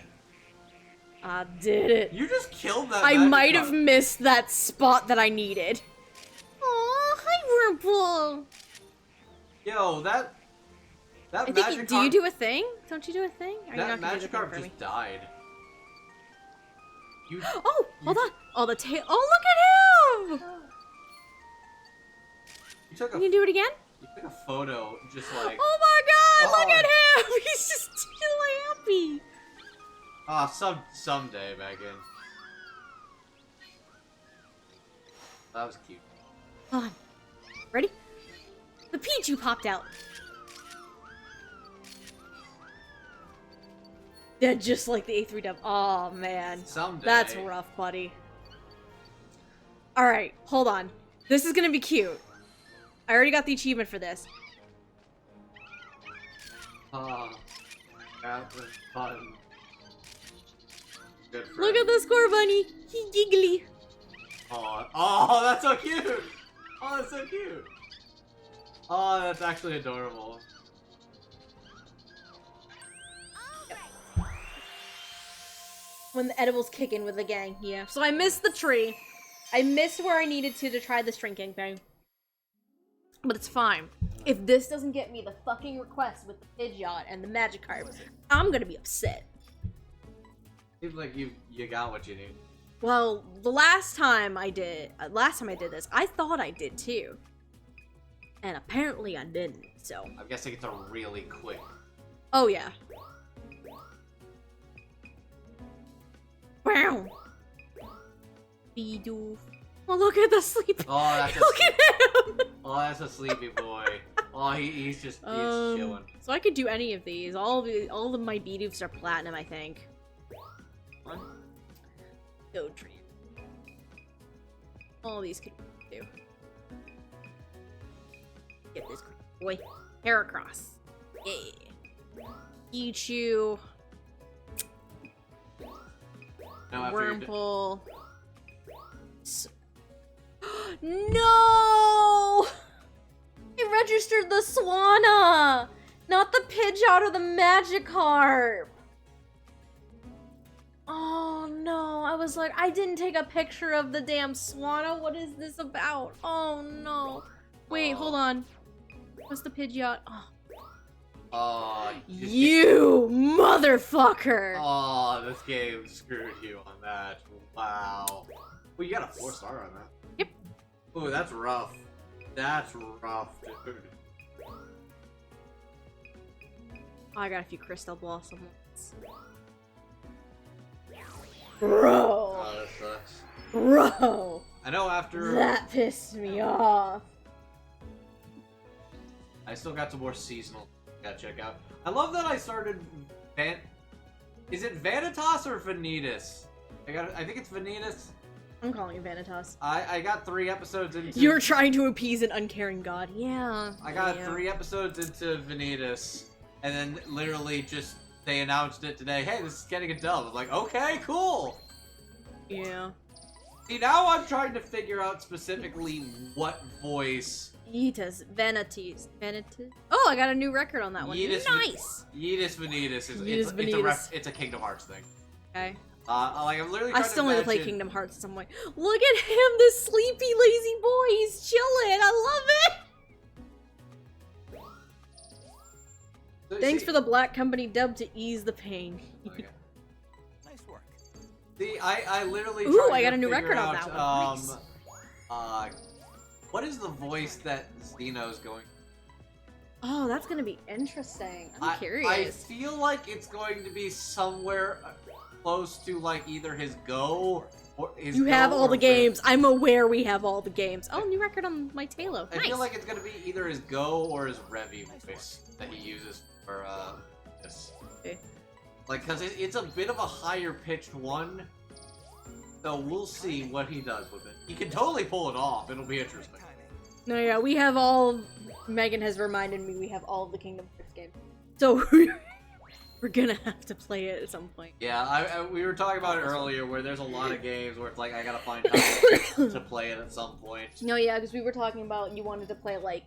I did it. You just killed that I might Magikarp. have missed that spot that I needed. Aw, hi, Ripple. Yo, that I think Magikarp... do you do a thing? Don't you do a thing? Or are you That not gonna do the thing Magikarp for me? just died. You... Oh, hold on. Oh, the tail. Oh, look at him! You took You a... can do it again? You took a photo, just like... Oh my god, look Oh. at him! He's just too happy. Ah, someday, Megan. That was cute. Hold on. Ready? The Pichu popped out. Dead just like the A3 dub. Oh man. Someday. That's rough, buddy. Alright, hold on. This is gonna be cute. I already got the achievement for this. Oh, that was fun. Good friend. Look at the score bunny. He giggly. Oh, that's so cute. Oh, that's so cute. Oh, that's actually adorable. When the edibles kick in with the gang, yeah. So I missed the tree. I missed where I needed to try the shrinking thing. But it's fine. If this doesn't get me the fucking request with the Pidgeot and the Magikarp, I'm gonna be upset. Seems like you got what you need. Well, the last time I did this, I thought I did too. And apparently I didn't, so. I'm guessing it's a really quick. Oh yeah. Wow. Bidoof. Oh, look at the sleepy. Oh, that's Look at him. Oh, that's a sleepy boy. Oh, he's just chilling. So I could do any of these. All of my Bidoofs are platinum, I think. One. Go tree. All these could do. Get this boy. Heracross. Yeah. Pichu. Now after you're Wormhole. No! I registered the Swanna! Not the Pidgeot or the Magikarp! Oh no, I was like, I didn't take a picture of the damn Swanna. What is this about? Oh no. Wait, hold on. What's the Pidgeot? Oh. Oh, You motherfucker! Oh, this game screwed you on that. Wow. Well, you got a 4-star on that. Yep. Ooh, that's rough. That's rough, dude. Oh, I got a few Crystal Blossoms. Bro! Oh, that sucks. Bro! I know after... That pissed me off. I still got some more seasonal gotta check out. I love that I started Is it Vanitas or Vanitas? I think it's Vanitas. I'm calling it Vanitas. I got 3 episodes into... You're trying to appease an uncaring god. Yeah. I got 3 episodes into Vanitas, and then literally just they announced it today. Hey, this is getting a dub. I'm like, okay, cool. Yeah. See, now I'm trying to figure out specifically what voice. Vanitas. Oh, I got a new record on that one. Nice. Yeetus Vanitas is it's a Kingdom Hearts thing. Okay. Like I'm literally. I still need to play Kingdom Hearts some way. Look at him, this sleepy, lazy boy. He's chilling. I love it. Thanks for the Black Company dub to ease the pain. Okay. Nice work. See, I literally. Ooh, I got a new record on that one. Nice. What is the voice that Xeno's going? Oh, that's gonna be interesting. I'm curious. I feel like it's going to be somewhere close to like either his Go or his. You have all the Riv. games. I'm aware we have all the games. Oh, new record on my Talo. I feel like it's gonna be either his Go or his Revi voice that he uses for this. Okay. Like, cause it's a bit of a higher pitched one. So we'll see what he does with it. He can totally pull it off. It'll be interesting. No, yeah, we have all. Megan has reminded me we have all of the Kingdom Hearts games. So we're gonna have to play it at some point. Yeah, we were talking about it earlier where there's a lot of games where it's like I gotta find time to play it at some point. No, yeah, because we were talking about you wanted to play like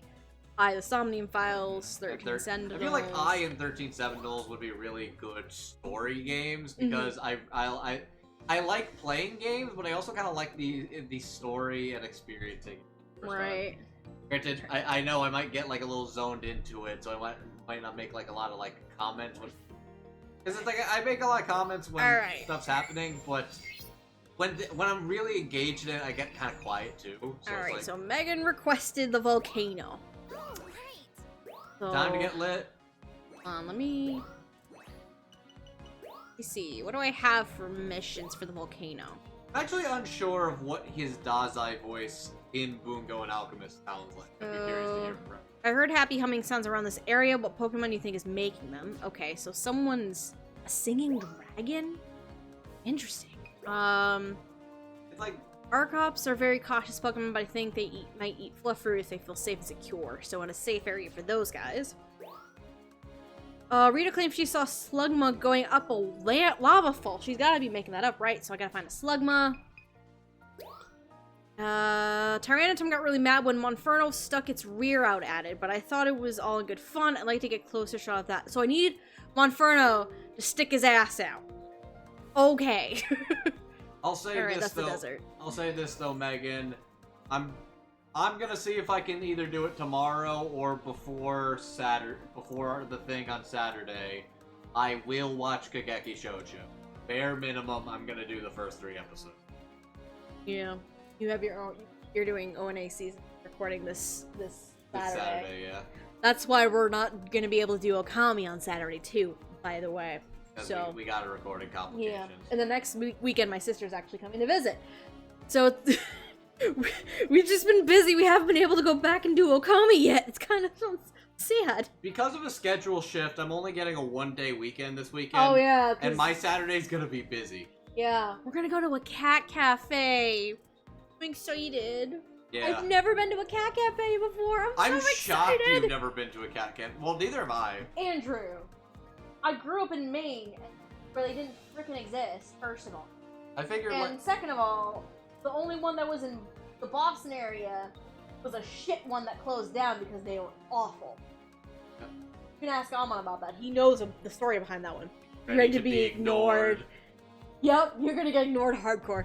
the Somnium Files, 13 Sentinels. I feel like I and 13 Sentinels would be really good story games because I like playing games, but I also kind of like the story and experiencing. Right. Granted, I know I might get like a little zoned into it, so I might not make like a lot of like comments. Because it's like I make a lot of comments when stuff's happening, but when I'm really engaged in it, I get kind of quiet too. So Alright, like, so Megan requested the volcano. So, time to get lit. Let me see. What do I have for missions for the volcano? I'm actually unsure of what his Dazai voice in Bungo and Alchemist sounds like. I'd be curious to hear from. I heard happy humming sounds around this area. What Pokemon do you think is making them? Okay, so someone's a singing dragon? Interesting. It's like Arcops are very cautious Pokemon, but I think they might eat Fluffru if they feel safe and secure. So in a safe area for those guys. Rita claims she saw Slugma going up a lava fall. She's gotta be making that up, right? So I gotta find a Slugma. Tyranitum got really mad when Monferno stuck its rear out at it, but I thought it was all in good fun. I'd like to get closer shot of that. So I need Monferno to stick his ass out. Okay. I'll say Alright, this that's though. the desert. I'll say this though, Megan. I'm gonna see if I can either do it tomorrow or before the thing on Saturday. I will watch Kageki Shoujo. Bare minimum, I'm gonna do the first 3 episodes. Yeah. You have your own. You're doing ONA season recording this Saturday. Yeah. That's why we're not gonna be able to do Okami on Saturday too. By the way. So we got a recording complications. yeah. And the next weekend, my sister's actually coming to visit. So we've just been busy. We haven't been able to go back and do Okami yet. It's kind of sad. Because of a schedule shift, I'm only getting a 1-day weekend this weekend. Oh yeah. And my Saturday's gonna be busy. Yeah. We're gonna go to a cat cafe. I'm excited. Yeah. I've never been to a cat cafe before. I'm so shocked excited. you've never been to a cat cafe. Well, neither have I. Andrew, I grew up in Maine where they didn't freaking exist, first of all. I figured. And second of all, the only one that was in the Boston area was a shit one that closed down because they were awful. Yep. You can ask Amon about that. He knows the story behind that one. Ready to be ignored. Yep, you're gonna get ignored hardcore.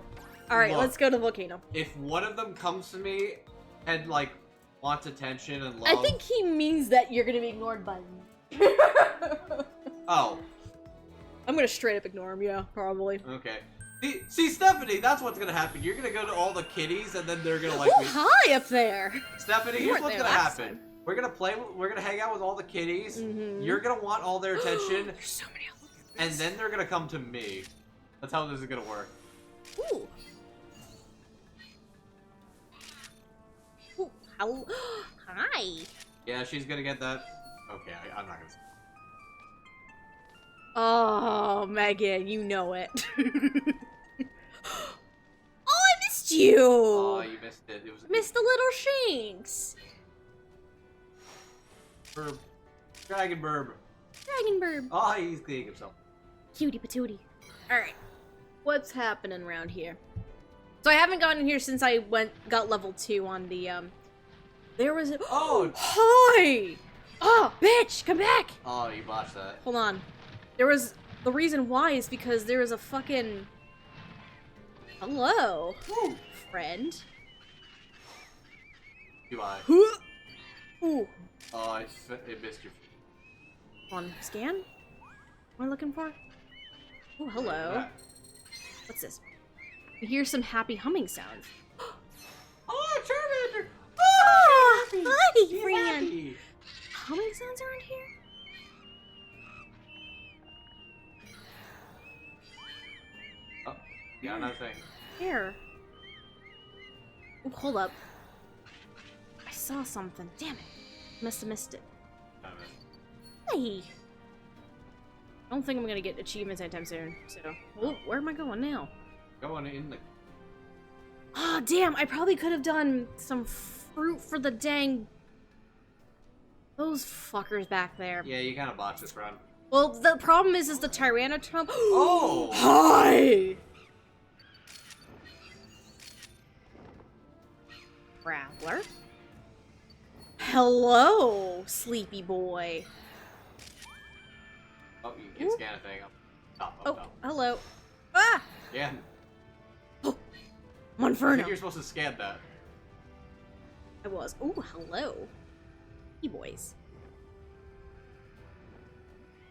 Alright, Look, let's go to the volcano. If one of them comes to me and, like, wants attention and love... I think he means that you're gonna be ignored by me. Oh. I'm gonna straight up ignore him, yeah, probably. Okay. See, Stephanie, that's what's gonna happen. You're gonna go to all the kitties, and then they're gonna like me. Hi up there! Stephanie, You here's weren't what's there gonna last happen. time. We're gonna hang out with all the kitties. Mhm. You're gonna want all their attention. There's so many. And then they're gonna come to me. That's how this is gonna work. Ooh. Ooh, how? Hi. Yeah, she's gonna get that. Okay, I'm not gonna. Oh, Megan, you know it. Oh, I missed you. Oh, you missed it. It was Missed the little shanks. Burb. Dragon burb. Dragon burb. Oh, he's cleaning himself. Cutie patootie. Alright. What's happening around here? So I haven't gotten here since I got level 2 on the, There was a- Oh! Hi! Oh, bitch! Come back! Oh, you botched that. Hold on. There was... The reason why is because there was a fucking... Hello, friend. Goodbye. Ooh. Oh, it missed your feet. On scan? What am I looking for? Oh, hello. What's this? We hear some happy humming sounds. Oh, Charmander! Oh, hi, He's friend. happy. Humming sounds around here? Oh, yeah, another thing. Here. Oh, hold up. I saw something. Damn it. Must have missed it. Hey. I don't think I'm gonna get achievements anytime soon. So, oh, where am I going now? Going in the. Ah, damn! I probably could have done some fruit for the dang. Those fuckers back there. Yeah, you kind of botched this run. Well, the problem is the Tyrannotron. Oh! Hi! Traveler. Hello, sleepy boy. Oh, you can scan a thing. Oh, hello. Ah! Yeah. Oh, I Monferno. think you're supposed to scan that. I was. Oh, hello. Hey, boys.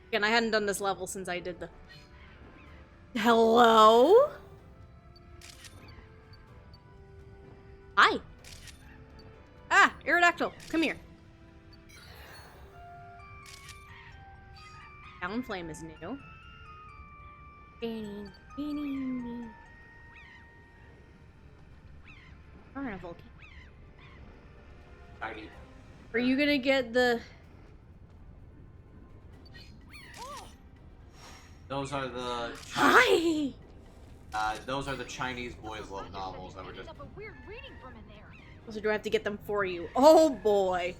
Again, I hadn't done this level since I did the... Hello? Hi. Ah, Aerodactyl, come here. Down Flame is new. We're in a volcano. Tiny. Are you gonna get the... Those are the. Hi! Those are the Chinese boys' love novels that were just. So do I have to get them for you? Oh boy!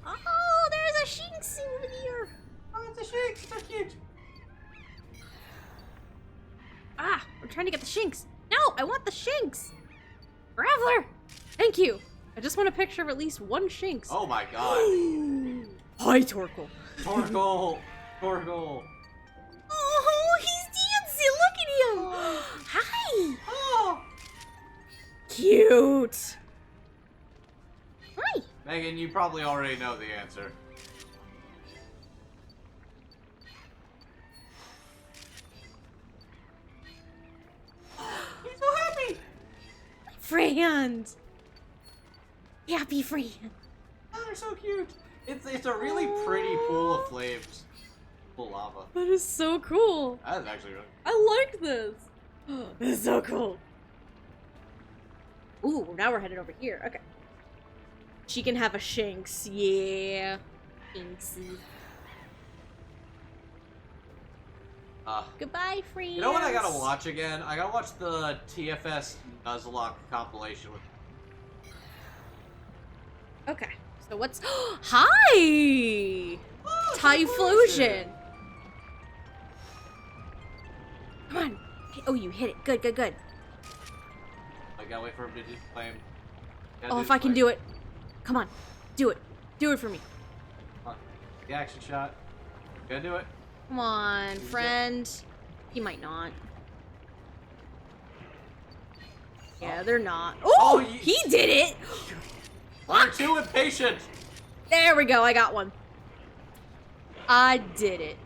Oh, there's a Shinx over here! Oh, it's a Shinx! So cute! Ah, I'm trying to get the Shinx. No, I want the Shinx! Traveler! Thank you! I just want a picture of at least one Shinx. Oh my god! Hi, Torkoal. Torkoal! Torkoal! Oh, he's dancing! Look at him! Hi! Oh! Cute! Hi! Megan, you probably already know the answer. He's so happy! Friend! Happy friend! Oh, they're so cute! It's a really pretty pool of flames. Full lava. That is so cool! That is actually really. I like this! This is so cool! Ooh, now we're headed over here. Okay. She can have a Shinx. Yeah. Shinxy. Goodbye, friends. You know what I gotta watch again? I gotta watch the TFS Nuzlocke compilation with. Okay. So what's... Hi! Oh, Typhlosion! Come on. Oh, you hit it. Good, good, good. gotta wait for him to do flame. Oh, if I can do it. Come on. Do it. Do it for me. Come on. The action shot. Gotta do it. Come on, friend. He might not. Yeah, they're not. Oh, he did it! You're too impatient! There we go, I got one. I did it.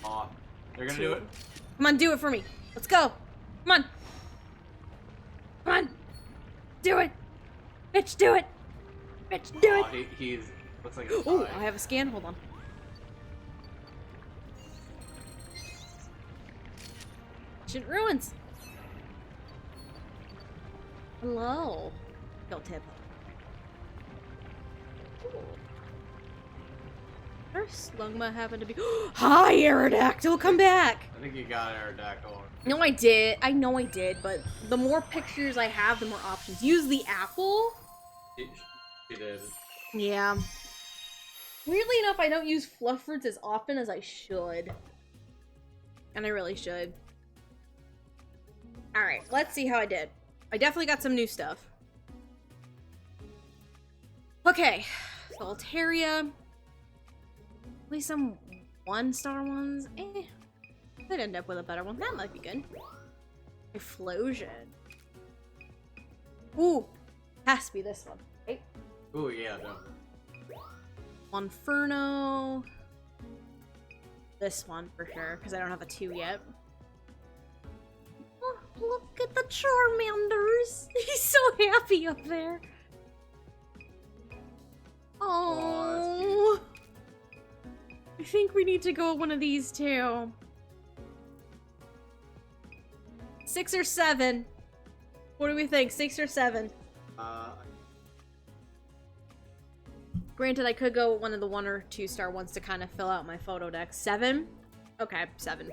Aw, they're gonna do it. Come on, do it for me. Let's go. Come on. Come on. Do it. Bitch, do it. Bitch, do it. He's looks like a Oh, I have a scan. Hold on. Ancient ruins. Hello. Don't tip. First, Lungma happened to be. Hi, Aerodactyl, come back. I think you got Aerodactyl. No, I did. I know I did, but the more pictures I have, the more options. Use the apple. She did. Yeah. Weirdly enough, I don't use fluff fruits as often as I should. And I really should. Alright, let's see how I did. I definitely got some new stuff. Okay. So Altaria. At least some 1-star ones. Could end up with a better one. That might be good. Explosion. Ooh. Has to be this one, right? Ooh, yeah, no. Inferno. This one for sure, because I don't have a 2 yet. Oh, look at the Charmanders. He's so happy up there. Oh. I think we need to go with one of these two. 6 or 7. What do we think? 6 or 7? Granted, I could go with one of the 1 or 2-star ones to kind of fill out my photo deck. 7? Okay, 7.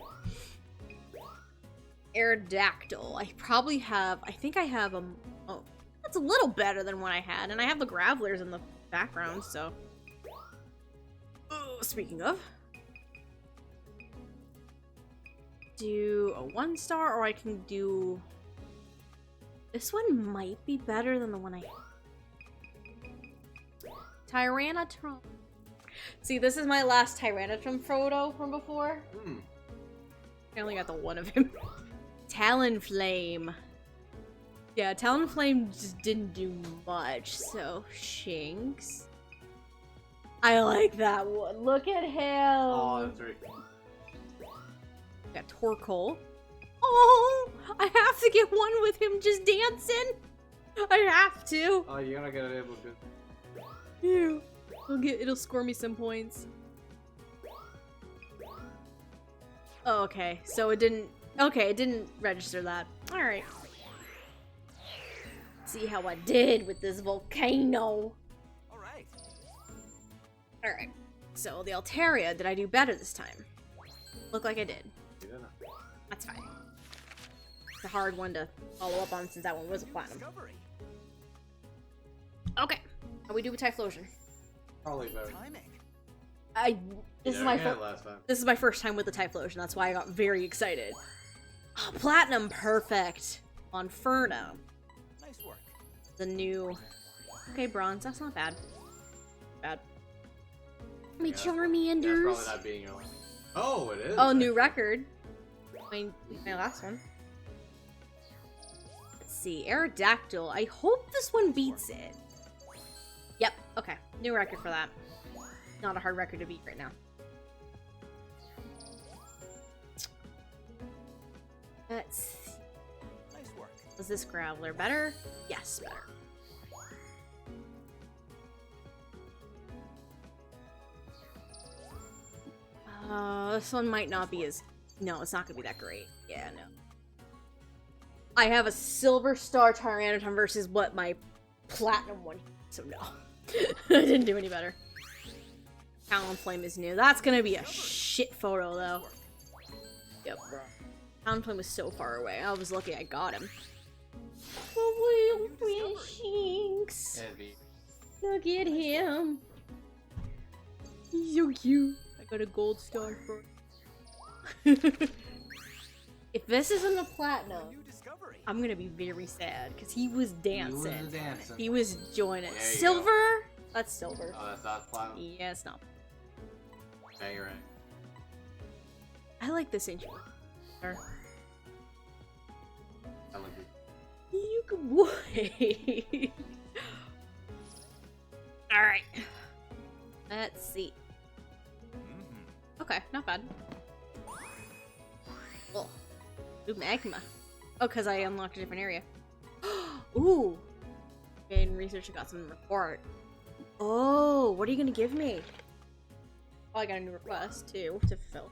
Aerodactyl. I probably have... I think I have a... Oh, that's a little better than what I had. And I have the Gravelers in the background, so... Oh, speaking of... Do a 1-star, or I can do... This one might be better than the one I... Tyrannotron. See, this is my last Tyrannotron photo from before. I only got the one of him. Talonflame. Yeah, Talonflame just didn't do much, so Shinx. I like that one. Look at him. Oh, that's right. Got Torkoal. Oh, I have to get one with him just dancing. I have to. Oh, you're gonna get it able to. Ew. It'll score me some points. Oh, okay. So it didn't. Okay, it didn't register that. All right. See how I did with this volcano. All right. All right. So the Altaria, did I do better this time? Look like I did. That's fine. It's a hard one to follow up on since that one was a platinum. Okay. How we do with Typhlosion? Probably better. This is my first time with the Typhlosion. That's why I got very excited. Oh, platinum, perfect. On Inferno. Nice work. The new. Okay, bronze. That's not bad. Bad. My Charmanders. That's probably not being your last. Oh, it is. Oh, new record. My last one. Let's see. Aerodactyl. I hope this one beats it. Yep. Okay. New record for that. Not a hard record to beat right now. Let's see. Nice work. Was this Graveler better? Yes, better. This one might not be as... No, it's not gonna be that great. Yeah, no. I have a Silver Star Tyrannotron versus what my Platinum one. So no. I didn't do any better. Talonflame is new. That's gonna be a shit photo, though. Yep, bro. Talonflame was so far away. I was lucky I got him. Oh, Shinx. Look at him. He's so cute. I got a gold star for If this isn't a platinum, I'm gonna be very sad because he was dancing. He was joining. Silver? That's silver. Oh, that's not platinum? Yeah, it's not. Yeah, you're right. I like this ancient. I like it. You can wait. Alright. Let's see. Okay, not bad. Oh, ooh, magma. Oh, because I unlocked a different area. Ooh. Okay, in research, I got some report. Oh, what are you gonna give me? Oh, I got a new request too to fulfill.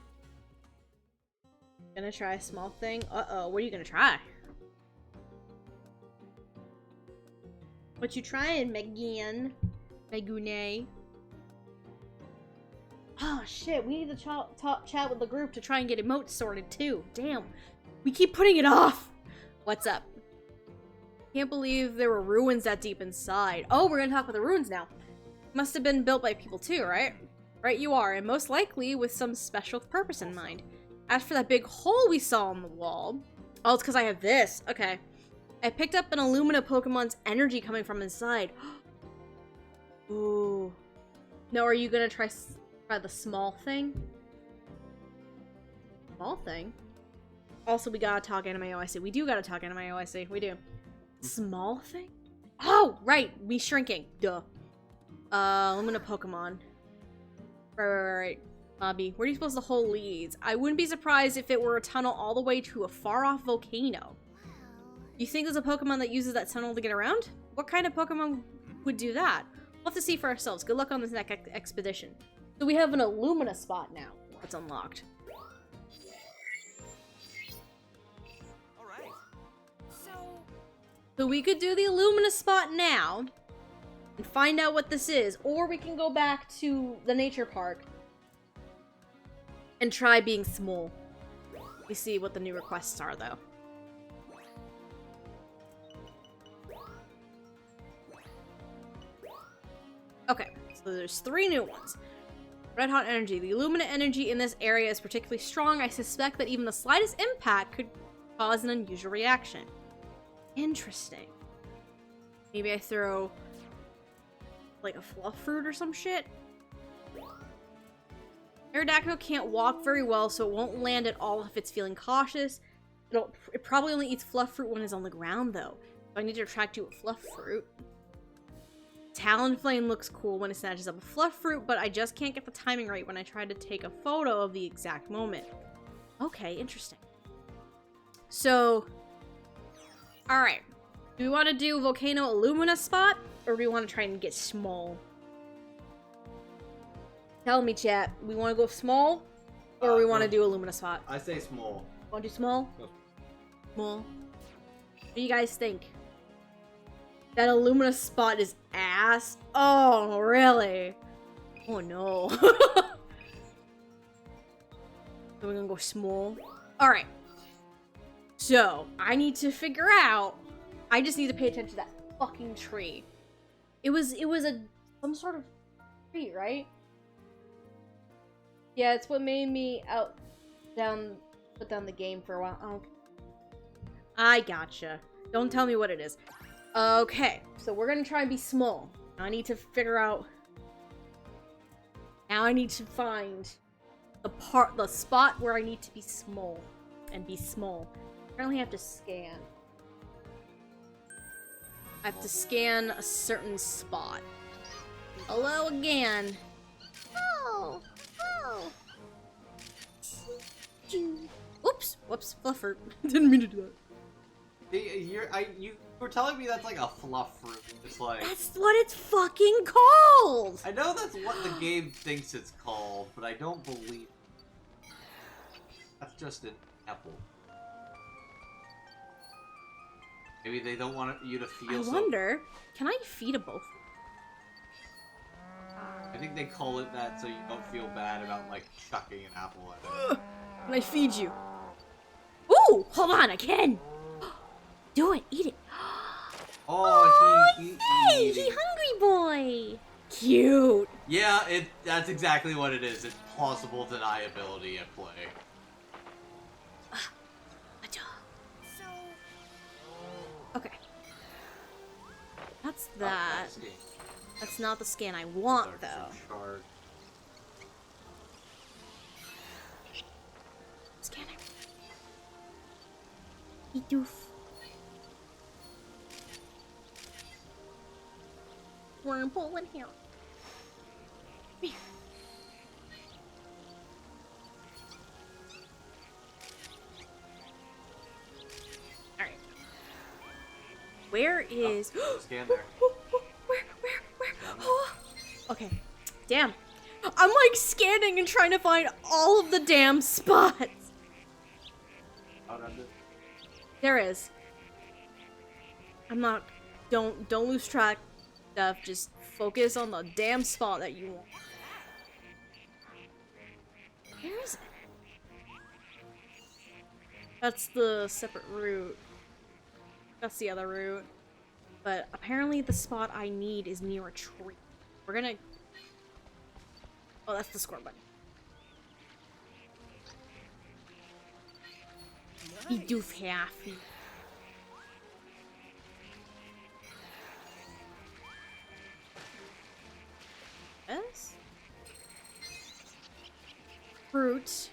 Gonna try a small thing. Uh-oh, what are you gonna try? What you trying, Megan? Megune? Oh shit, we need to chat with the group to try and get emotes sorted too. Damn. We keep putting it off. What's up? Can't believe there were ruins that deep inside. Oh, we're gonna talk about the ruins now. Must have been built by people too, right? Right you are, and most likely with some special purpose in mind. As for that big hole we saw on the wall... Oh, it's because I have this. Okay. I picked up an Illumina Pokemon's energy coming from inside. Ooh. No, are you gonna try the small thing? Small thing? Also, we gotta talk anime OIC. We do gotta talk anime OIC. We do. Small thing? Oh, right. Me shrinking. Duh. Illumina Pokemon. Right. Bobby, where do you suppose the hole leads? I wouldn't be surprised if it were a tunnel all the way to a far-off volcano. You think there's a Pokemon that uses that tunnel to get around? What kind of Pokemon would do that? We'll have to see for ourselves. Good luck on this next expedition. So we have an Illumina spot now. It's unlocked. Alright. So we could do the Illumina spot now and find out what this is, or we can go back to the nature park and try being small. We see what the new requests are, though. Okay, so there's 3 new ones. Red Hot Energy. The Illumina energy in this area is particularly strong. I suspect that even the slightest impact could cause an unusual reaction. Interesting. Maybe I throw like a fluff fruit or some shit? Aerodactyl can't walk very well, so it won't land at all if it's feeling cautious. It probably only eats fluff fruit when it's on the ground, though. So I need to attract you a fluff fruit. Talonflame looks cool when it snatches up a fluff fruit, but I just can't get the timing right when I try to take a photo of the exact moment. Okay, interesting. So, alright. Do we want to do Volcano Illumina spot, or do we want to try and get small? Tell me, chat. We want to go small, or we want to do Illumina spot? I say small. Want to do small? Small. What do you guys think? That Illumina spot is ass? Oh, really? Oh, no. So we're gonna go small. Alright. So, I need to figure out... I just need to pay attention to that fucking tree. It was some sort of tree, right? Yeah, it's what made me put down the game for a while. Oh, okay. I gotcha. Don't tell me what it is. Okay, so we're gonna try and be small. I need to figure out... Now I need to find the spot where I need to be small. And be small. Apparently I have to scan. I have to scan a certain spot. Hello again. Oh, oh. Whoops, whoops, fluffer. Didn't mean to do that. You were telling me that's like a fluff fruit. It's like... That's what it's fucking called! I know that's what the game thinks it's called, but I don't believe... That's just an apple. Maybe they don't want you to feel I wonder, can I feed a both? I think they call it that so you don't feel bad about, like, chucking an apple at it. Can I feed you? Ooh! Hold on, I can! Do it, eat it. Oh, yay! He hungry boy! Cute! Yeah, that's exactly what it is. It's plausible deniability at play. That's that. That's not the scan I want, though. Scanning. You doof. Wormhole in here. Come here. Alright. Where is... Scan there. Where? Oh. Okay. Damn. I'm like scanning and trying to find all of the damn spots. There is. I'm not... Don't lose track, Steph. Just focus on the damn spot that you want. Where is it? That's the separate route. That's the other route. But apparently the spot I need is near a tree. We're gonna... Oh, that's the score button. You doof half. Yes? Fruit.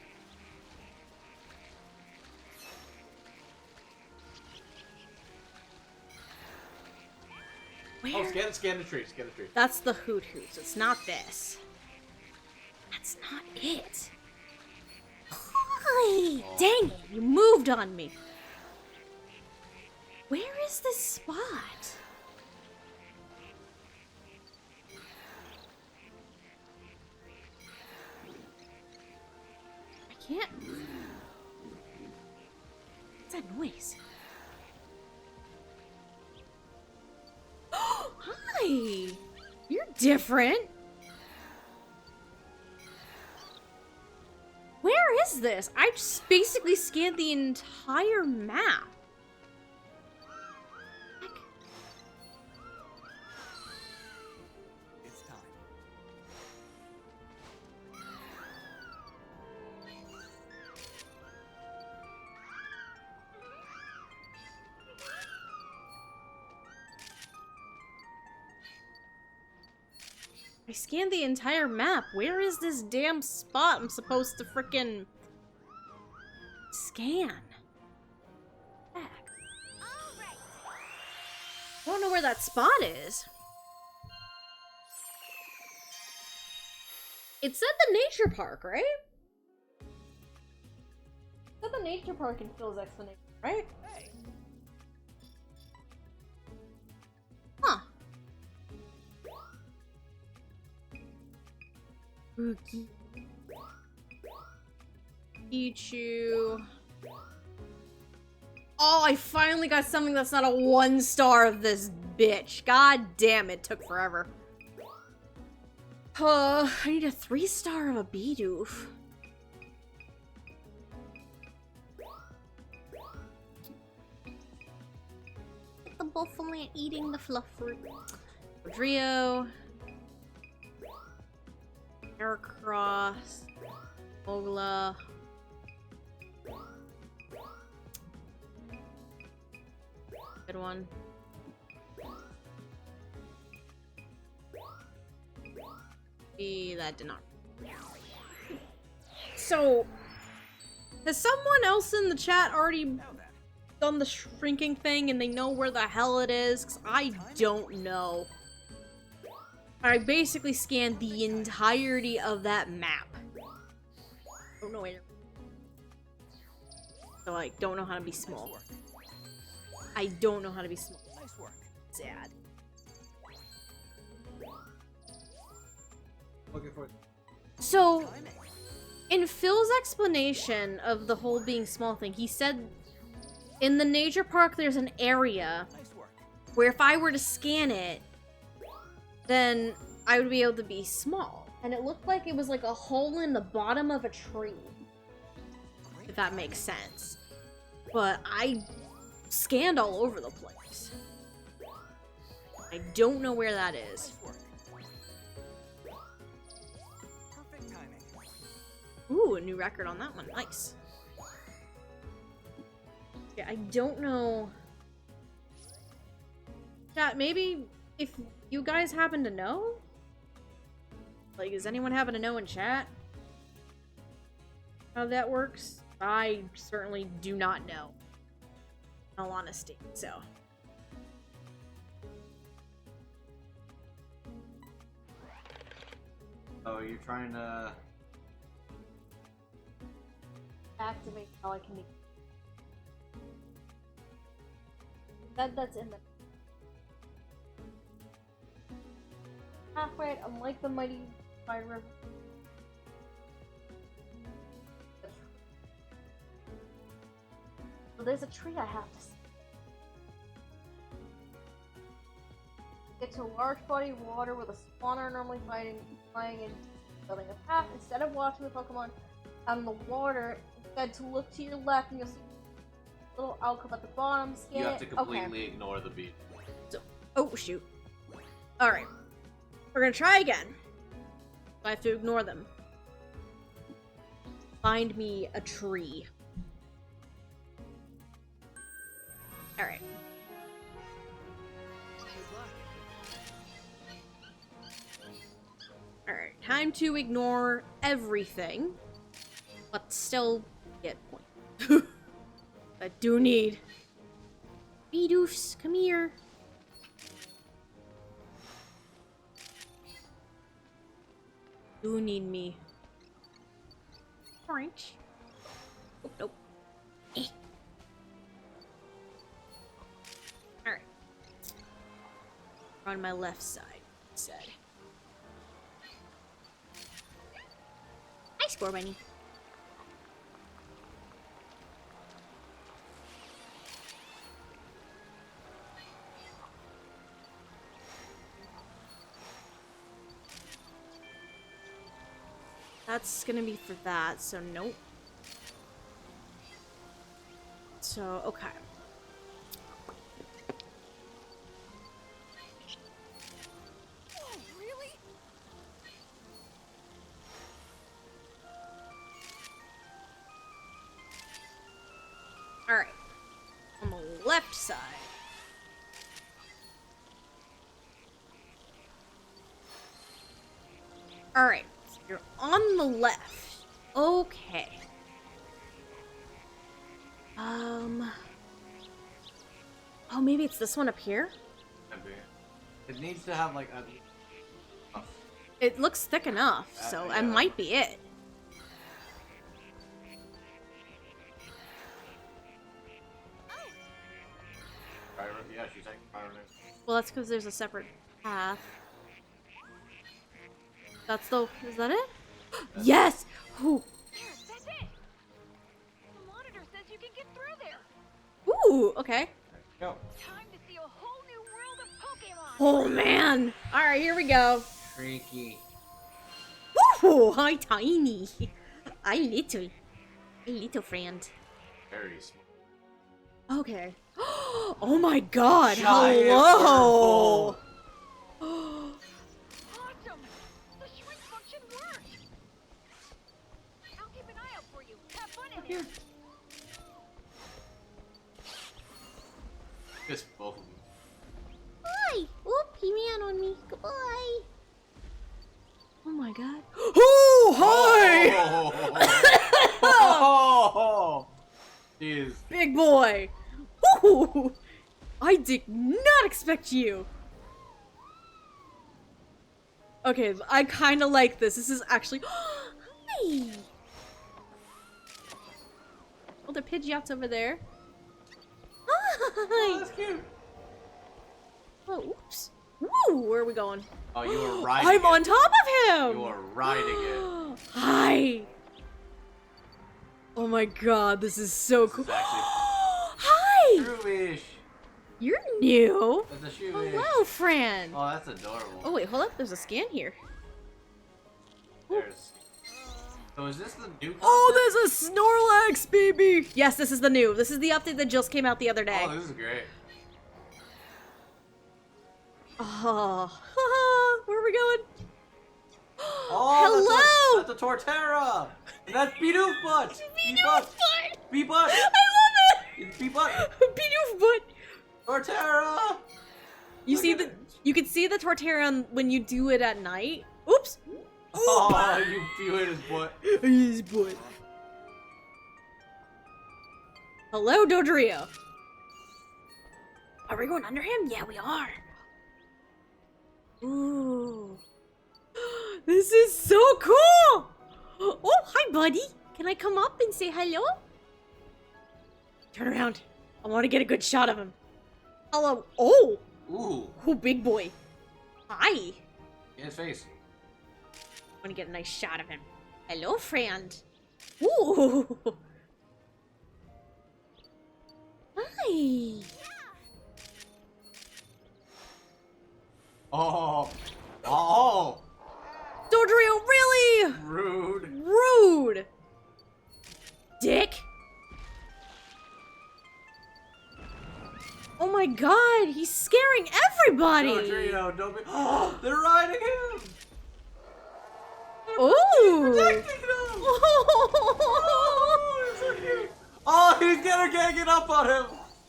Where? Oh, scan the tree. Scan the tree. That's the Hoot Hoots. It's not this. That's not it. Hi! Dang it! You moved on me. Where is this spot? I can't. What's that noise? Hi! You're different. Where is this? I just basically scanned the entire map. It's time. I scanned the entire map. Where is this damn spot I'm supposed to frickin' scan? Heck. I don't know where that spot is. It said the nature park, right? It said the nature park in Phil's explanation, right? Huh. Spooky. Pichu. Oh, I finally got something that's not a 1-star of this bitch. God damn, it took forever. I need a 3-star of a Bidoof. The buffalo eating the fluff fruit. Rodrio. Aircross. Mogla. Good one. That did not. So, has someone else in the chat already done the shrinking thing and they know where the hell it is? 'Cause I don't know. I basically scanned the entirety of that map. Don't know where. So I don't know how to be small. I don't know how to be small. Nice work. Sad. Looking for it. So, in Phil's explanation of the whole being small thing, he said in the nature park there's an area where if I were to scan it, then I would be able to be small. And it looked like it was like a hole in the bottom of a tree. If that makes sense. But I scanned all over the place. I don't know where that is. Ooh, a new record on that one. Nice. Yeah, I don't know. Yeah, maybe if you guys happen to know, like, does anyone happen to know in chat how that works? I certainly do not know, in all honesty, so. Oh, you're trying to Activate how I can be. That's in the halfway, unlike the mighty fire river. So there's a tree I have to see. Get to a large body of water where the spawner are normally flying and building a path. Instead of watching the Pokemon out in the water, instead to look to your left and you'll see a little alcove at the bottom. Scan You have to it. completely ignore the beat. So, oh shoot. Alright. We're gonna try again. I have to ignore them. Find me a tree. Alright. Alright, time to ignore everything, but still get points. I do need... Bedoofs, come here. Do need me. Orange. Oh, nope. Eh. Alright. On my left side, said. Hi, Score Bunny. That's gonna be for that, so nope. So, okay. Oh, really? Alright. On the left side. Alright. So you're on the left. Okay. Oh, maybe it's this one up here? It needs to have like a... It looks thick enough, so yeah. that might be it. Yeah, she's taking fire. Well, that's because there's a separate path. That's the... Is that it? Yes! Ooh. That's it! The monitor says you can get through there! Ooh, okay. Go. Time to see a whole new world of Pokemon! Oh, man! Alright, here we go. Freaky. Woohoo! Hi, tiny. I little. A little friend. Very small. Okay. Oh my god! Giant Hello! Awesome! The shrink function worked! I'll keep an eye out for you. Have fun in there! Just both of them. Hi! Oop, he ran on me. Goodbye. Oh my god. Oh, hi! Oh, jeez. Big boy. Ooh, I did not expect you. Okay, I kind of like this. This is actually... Hi! Oh, the Pidgeot's over there. Hi! Oh, that's cute. Oh, oops. Woo! Where are we going? Oh, you were riding I'm it. on top of him! You were riding it. Hi! Oh my god, this is so cool. Hi! True-ish. You're new. That's a shoe-ish. Hello, friend. Oh, that's adorable. Oh wait, hold up. There's a scan here. There's... So is this the new content? Oh, there's a Snorlax, baby! Yes, this is the new. This is the update that just came out the other day. Oh, this is great. Oh, where are we going? Oh, hello! That's a Torterra! And that's Bidoof Butt! Bidoof Butt! B-Butt! I love it! B-Butt! Bidoof Butt! Torterra! You see the... You can see the Torterra when you do it at night. Oops. Oh, you hit his butt. His butt. Hello, Dodrio. Are we going under him? Yeah, we are. Ooh. This is so cool. Oh, hi, buddy. Can I come up and say hello? Turn around. I want to get a good shot of him. Hello. Oh. Ooh. Oh, big boy. Hi. In his face. I want to get a nice shot of him. Hello, friend. Ooh. Hi. Oh. Oh. Dodrio, really? Rude. Rude. Dick. Oh my god, he's scaring everybody. Dodrio, don't be. Oh, they're riding him. Ooh. Protecting him. Oh, so cute. Oh, he's ganging up on him.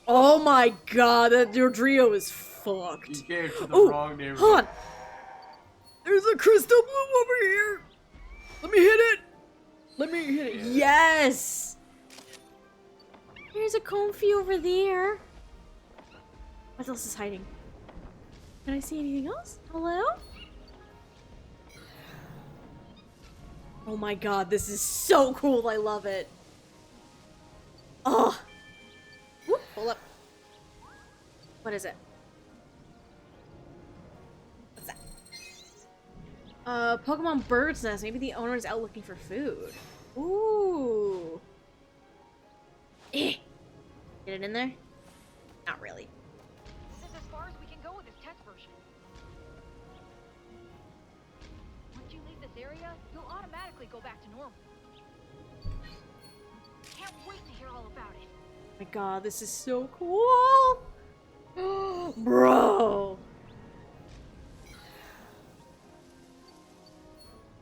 Oh my god, that Dodrio is fucked. He came to the Ooh, wrong neighborhood. hold on. There's a crystal bloom over here. Let me hit it. Let me hit it. Yes. There's a comfy over there. What else is hiding? Can I see anything else? Hello? Oh my god, this is so cool. I love it. Oh. Whoop, hold up. What is it? What's that? Pokemon Bird's Nest. Maybe the owner is out looking for food. Ooh. Eh. Get it in there? Not really. This is as far as we can go with this test version. Once you leave this area, you'll automatically go back to normal. Can't wait to hear all about it. Oh my god, this is so cool! Bro!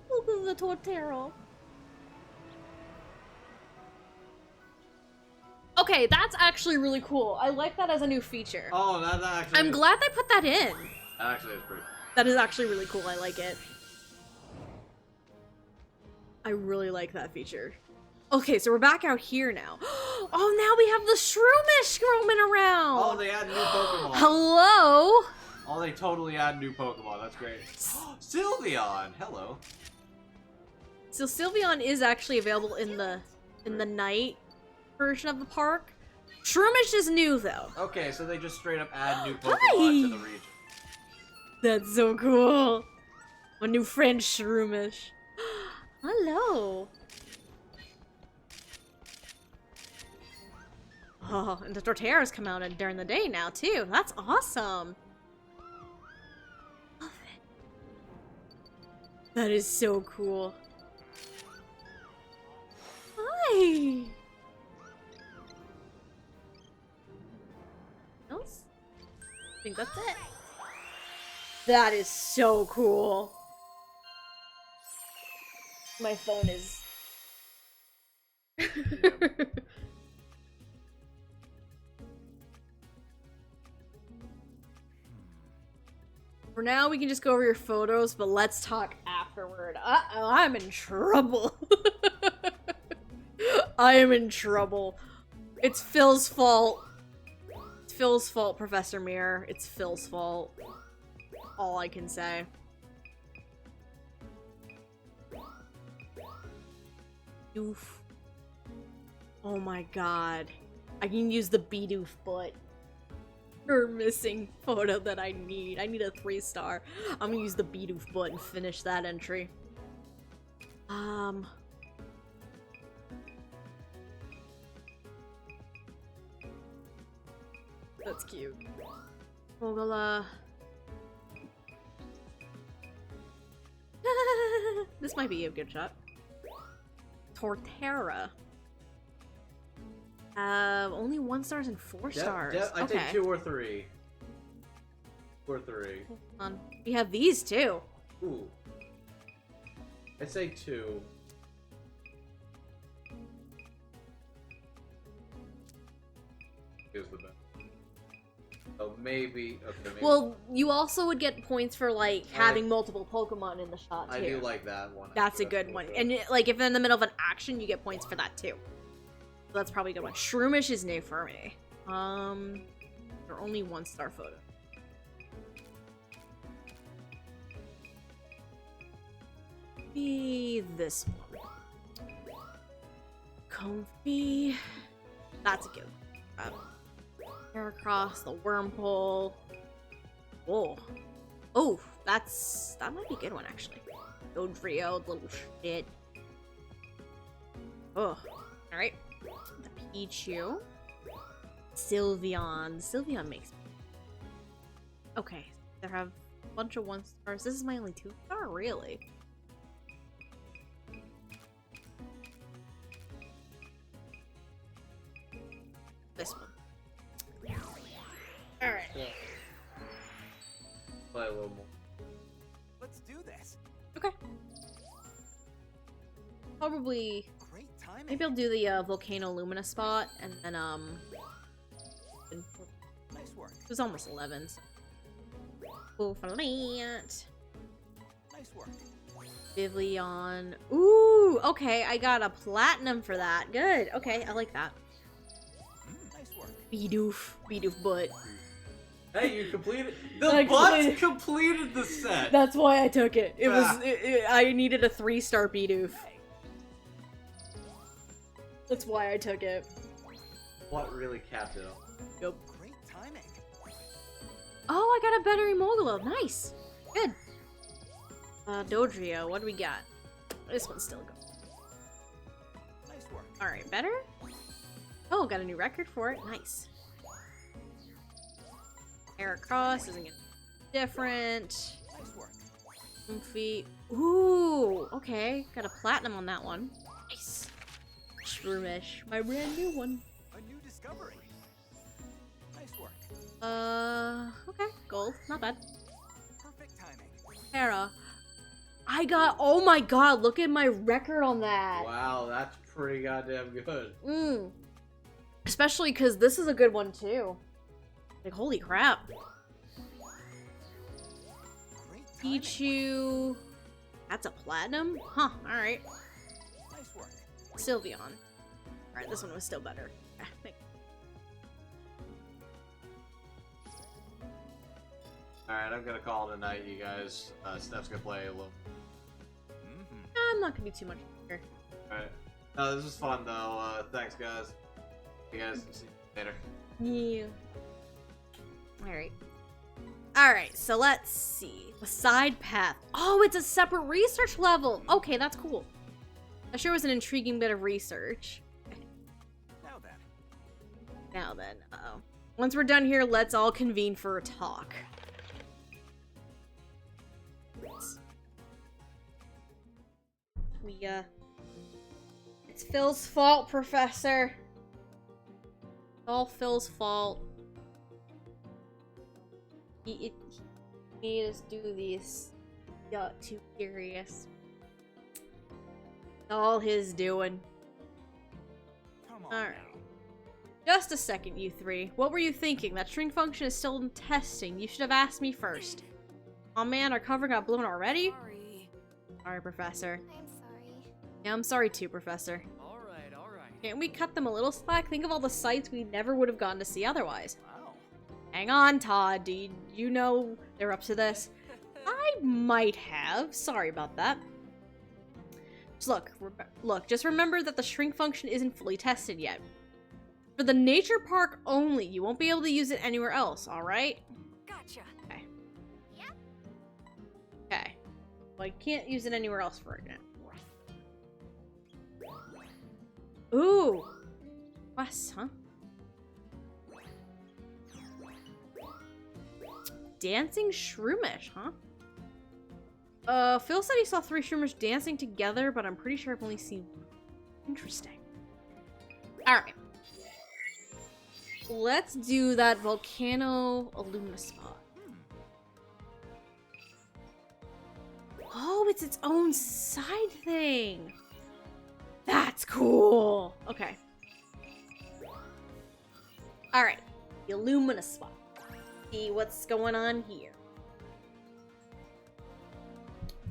Look at the Torterra. Okay, that's actually really cool. I like that as a new feature. Oh, that actually. I'm glad they put that in. That actually is pretty. That is actually really cool. I like it. I really like that feature. Okay, so we're back out here now. Oh, now we have the Shroomish roaming around. Oh, they add new Pokemon. Hello. Oh, they totally add new Pokemon. That's great. Sylveon. Hello. So Sylveon is actually available in the night version of the park. Shroomish is new though. Okay, so they just straight up add new Pokemon Hi. to the region. That's so cool. My new friend Shroomish. Hello. Oh, and the Torterras come out during the day now too. That's awesome. Love it. That is so cool. Hi. Else? I think that's it. That is so cool. My phone is. For now, we can just go over your photos, but let's talk afterward. Uh-oh, I'm in trouble. I am in trouble. It's Phil's fault. It's Phil's fault, Professor Mirror. It's Phil's fault. All I can say. Oof. Oh my god. I can use the Bidoof butt. For missing photo that I need. I need a 3-star. I'm gonna use the Bidoof butt and finish that entry. That's cute. Mogala. This might be a good shot. Torterra. Only 1 stars and 4 stars. I okay. take 2 or 3. 2 or 3. Hold on. We have these too. Ooh. I'd say 2. Is the best. So maybe. Okay, maybe. Well, you also would get points for like having multiple Pokemon in the shot too. I do like that one. That's a good one. And like if in the middle of an action, you get points for that too. So that's probably a good one. Shroomish is new for me. They're only 1-star photo. Be this one. Comfy. That's a good one. Hair across the wormhole. Oh. Oh, that might be a good one actually. Dodrio, little shit. Oh. Alright. The Pichu. Sylveon. Sylveon makes me. Okay. There have a bunch of 1-stars. This is my only 2-star, really. This one. Alright. Play a little more. Let's do this. Okay. Probably. Maybe I'll do the Volcano Lumina spot and then Nice work. it was almost 11. So. Cool for that. Nice work. Vivillon. Ooh, okay, I got a platinum for that. Good. Okay, I like that. Nice work. Bidoof butt. Hey, you completed I butt completed the set. That's why I took it. It was I needed a 3-star Bidoof. That's why I took it. What really capped it off? Yep. Great timing. Oh, I got a better Emogolo. Nice. Good. Dodrio, what do we got? This one's still going. Nice work. Alright, better? Oh, got a new record for it. Nice. Hair across isn't gonna be different. Nice work. Comfy. Ooh, okay. Got a platinum on that one. Nice. Shroomish, my brand new one. A new discovery. Nice work. Okay. Gold. Not bad. Perfect timing. Hera. I got, oh my god, look at my record on that. Wow, that's pretty goddamn good. Especially because this is a good one too. Like, holy crap. Pichu. That's a platinum? Huh, alright. Nice work. Sylveon. Alright, this one was still better. Alright, I'm gonna call it a night, you guys. Steph's gonna play a little. I'm not gonna be too much longer. Alright. No, this was fun though. Thanks, guys. You guys, see you later. Yeah. Alright. Alright, so let's see. The side path. Oh, it's a separate research level. Okay, that's cool. That sure was an intriguing bit of research. Now then, uh-oh. Once we're done here, let's all convene for a talk. It's Phil's fault, Professor. It's all Phil's fault. He made us do these. Got too curious. It's all his doing. Alright. Just a second, you three. What were you thinking? That shrink function is still in testing. You should have asked me first. Oh man, our cover got blown already? Sorry, Professor. I'm sorry. Yeah, I'm sorry too, Professor. Alright. Can't we cut them a little slack? Think of all the sights we never would have gotten to see otherwise. Wow. Hang on, Todd. Do you know they're up to this? I might have. Sorry about that. Just look, just remember that the shrink function isn't fully tested yet. For the nature park only, you won't be able to use it anywhere else, alright? Gotcha. Okay. Yep. Okay. Well, I can't use it anywhere else for it now. Ooh! Quest, huh? Dancing Shroomish, huh? Phil said he saw 3 Shroomish dancing together, but I'm pretty sure I've only seen one. Interesting. Alright. Let's do that Volcano Illumina spot. Oh, it's its own side thing. That's cool. Okay. Alright. The Illumina spot. see what's going on here.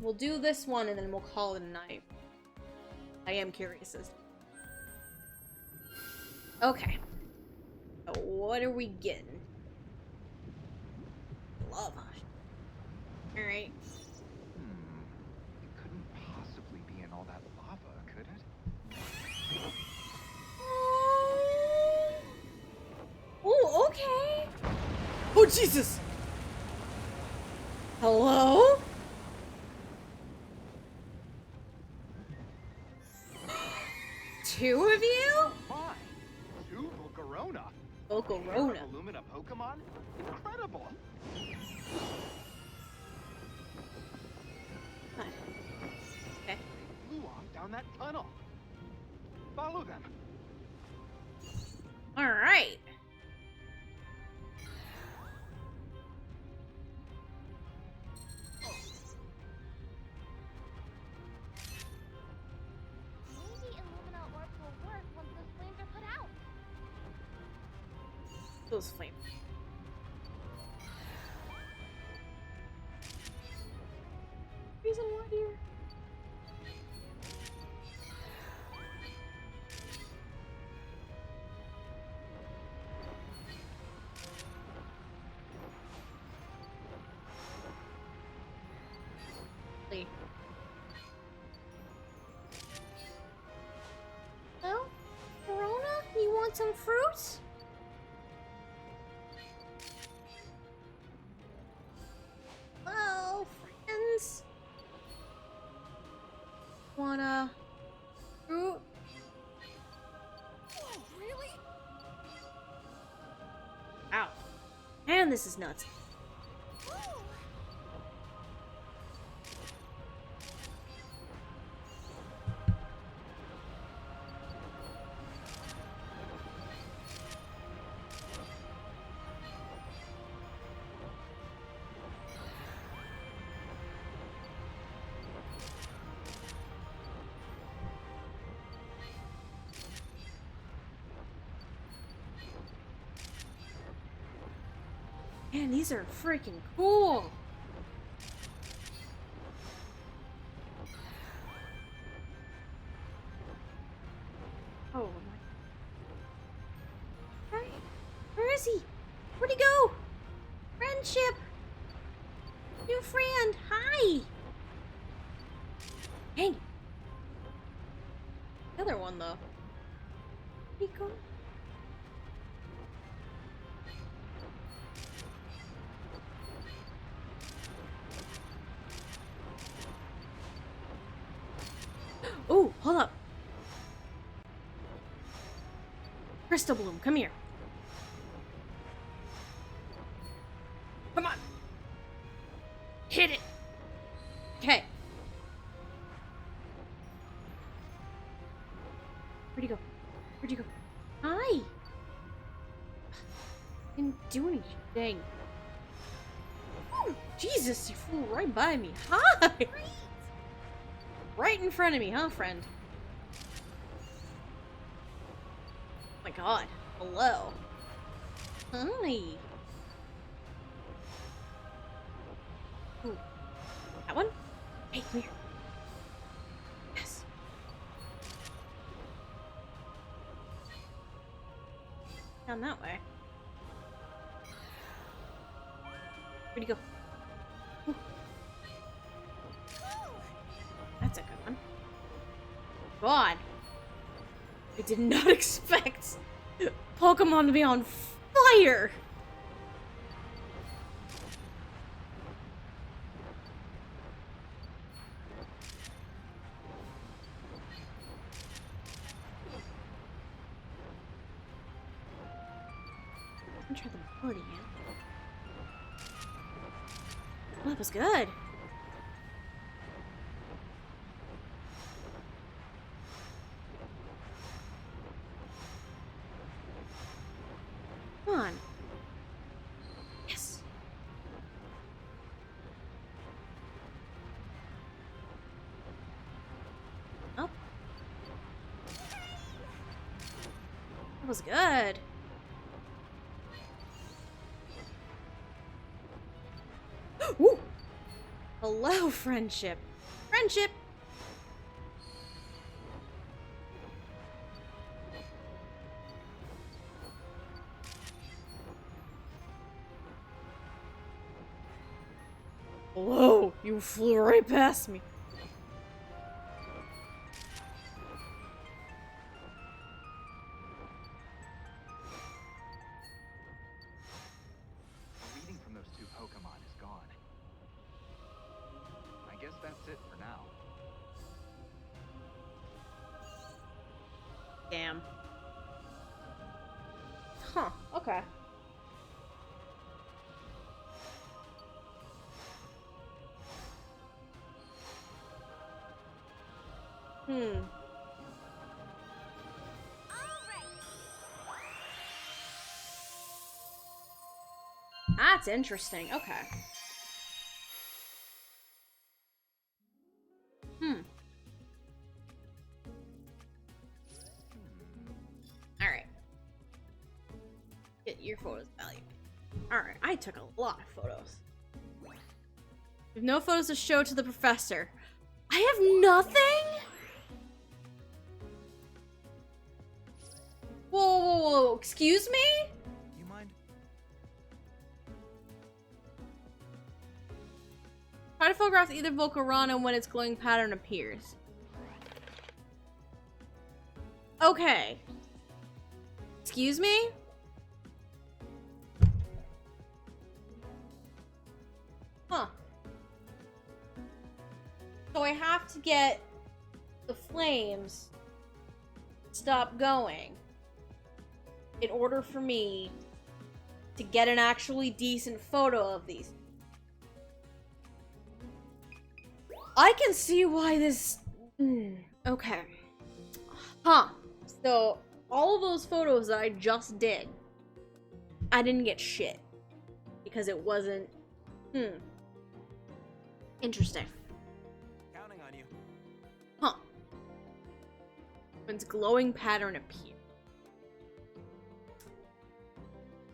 We'll do this one and then we'll call it a night. I am curious as to... Okay. So what are we getting? Lava. Alright. It couldn't possibly be in all that lava, could it? Oh, okay. Oh, Jesus. Hello? Two of you? My, two Volcarona. Volcarona. Illumina Pokemon? Incredible. Okay. They flew off down that tunnel. Follow them. All right. Maybe Illumina orbs will work once those flames are put out. Those flames. Reason why here? Well, Corona, you want some fruit? Well, friends. Wanna fruit? Oh, really? Ow. Man, this is nuts. Man, these are freaking cool. Oh my. Hey, where is he? Where'd he go? Friendship. New friend. Hi. Hey. The other one though. Where'd he go? Oh, hold up. Crystal Bloom, come here. Come on. Hit it. Okay. Where'd he go? Where'd you go? Hi. Didn't do anything. Oh, Jesus, you flew right by me. Hi. Right in front of me, huh, friend? Oh my god. Hello. Hi. Ooh. That one? Hey, come here. Yes. Down that way. Where'd he go? Ooh. That's a good one. God. I did not expect Pokemon to be on fire. I'm trying the melody again. Well, that was good. Come on. Yes. Oh. That was good. Woo! Hello, friendship. Friendship! Hello! You flew right past me. The reading from those two Pokemon is gone. I guess that's it for now. Damn. Huh, okay. That's interesting. Okay. Alright. Get your photos valued. Alright, I took a lot of photos. We have no photos to show to the professor. I have nothing? Whoa, whoa, whoa, excuse me? You mind? Try to photograph either Volcarona when its glowing pattern appears. Okay. Excuse me? Huh. So I have to get the flames to stop going in order for me to get an actually decent photo of these. I can see why this... okay. Huh. So, all of those photos that I just did, I didn't get shit. Because it wasn't... Interesting. Counting on you. Huh. When its glowing pattern appears.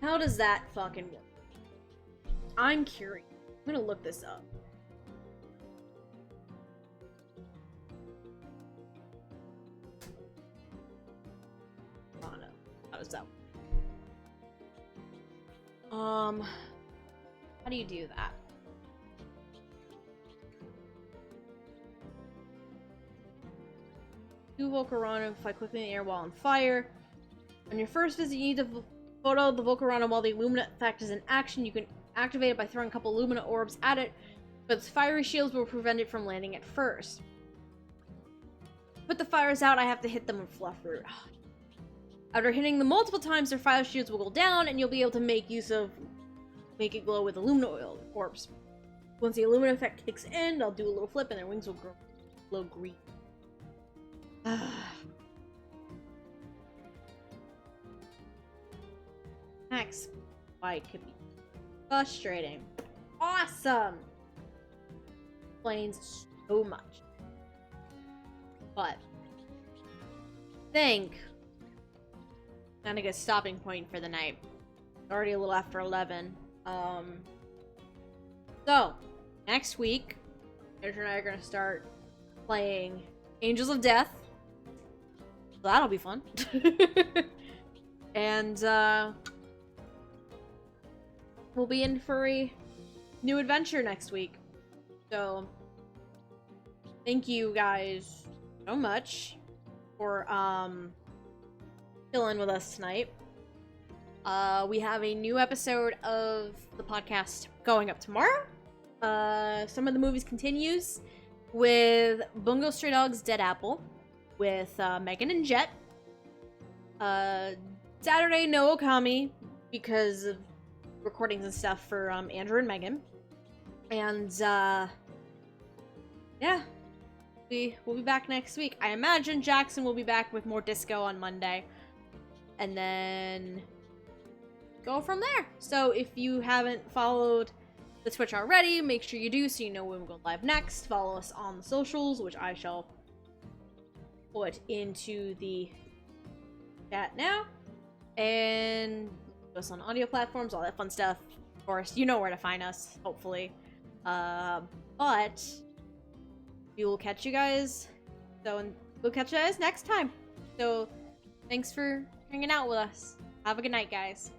How does that fucking work? I'm curious. I'm gonna look this up. Oh no. How does that work? How do you do that? Do Volcarona fly quickly in the air while on fire. On your first visit, you need to photo the Volcarona while the Illumina effect is in action. You can activate it by throwing a couple Lumina orbs at it, but its fiery shields will prevent it from landing at first. Put the fires out, I have to hit them with Fluff Root. After hitting them multiple times, their fire shields will go down, and you'll be able to make it glow with Illumina oil orbs. Once the Illumina effect kicks in, I'll do a little flip, and their wings will glow green. Max fight could be frustrating. Awesome! Explains so much. But I think I'm gonna get a stopping point for the night. It's already a little after 11. So next week, Andrew and I are gonna start playing Angels of Death. So that'll be fun. And we'll be in for a new adventure next week. So thank you guys so much for chilling with us tonight. We have a new episode of the podcast going up tomorrow. Some of the movies continues with Bungo Stray Dogs Dead Apple with Megan and Jet. Saturday, no Okami because of recordings and stuff for Andrew and Megan. And yeah, we'll be back next week. I imagine Jackson will be back with more disco on Monday. And then go from there. So if you haven't followed the Twitch already, make sure you do so you know when we go live next. Follow us on the socials, which I shall put into the chat now. And us on audio platforms, all that fun stuff. Of course, you know where to find us, hopefully. But we will catch you guys. We'll catch you guys next time. So thanks for hanging out with us. Have a good night, guys.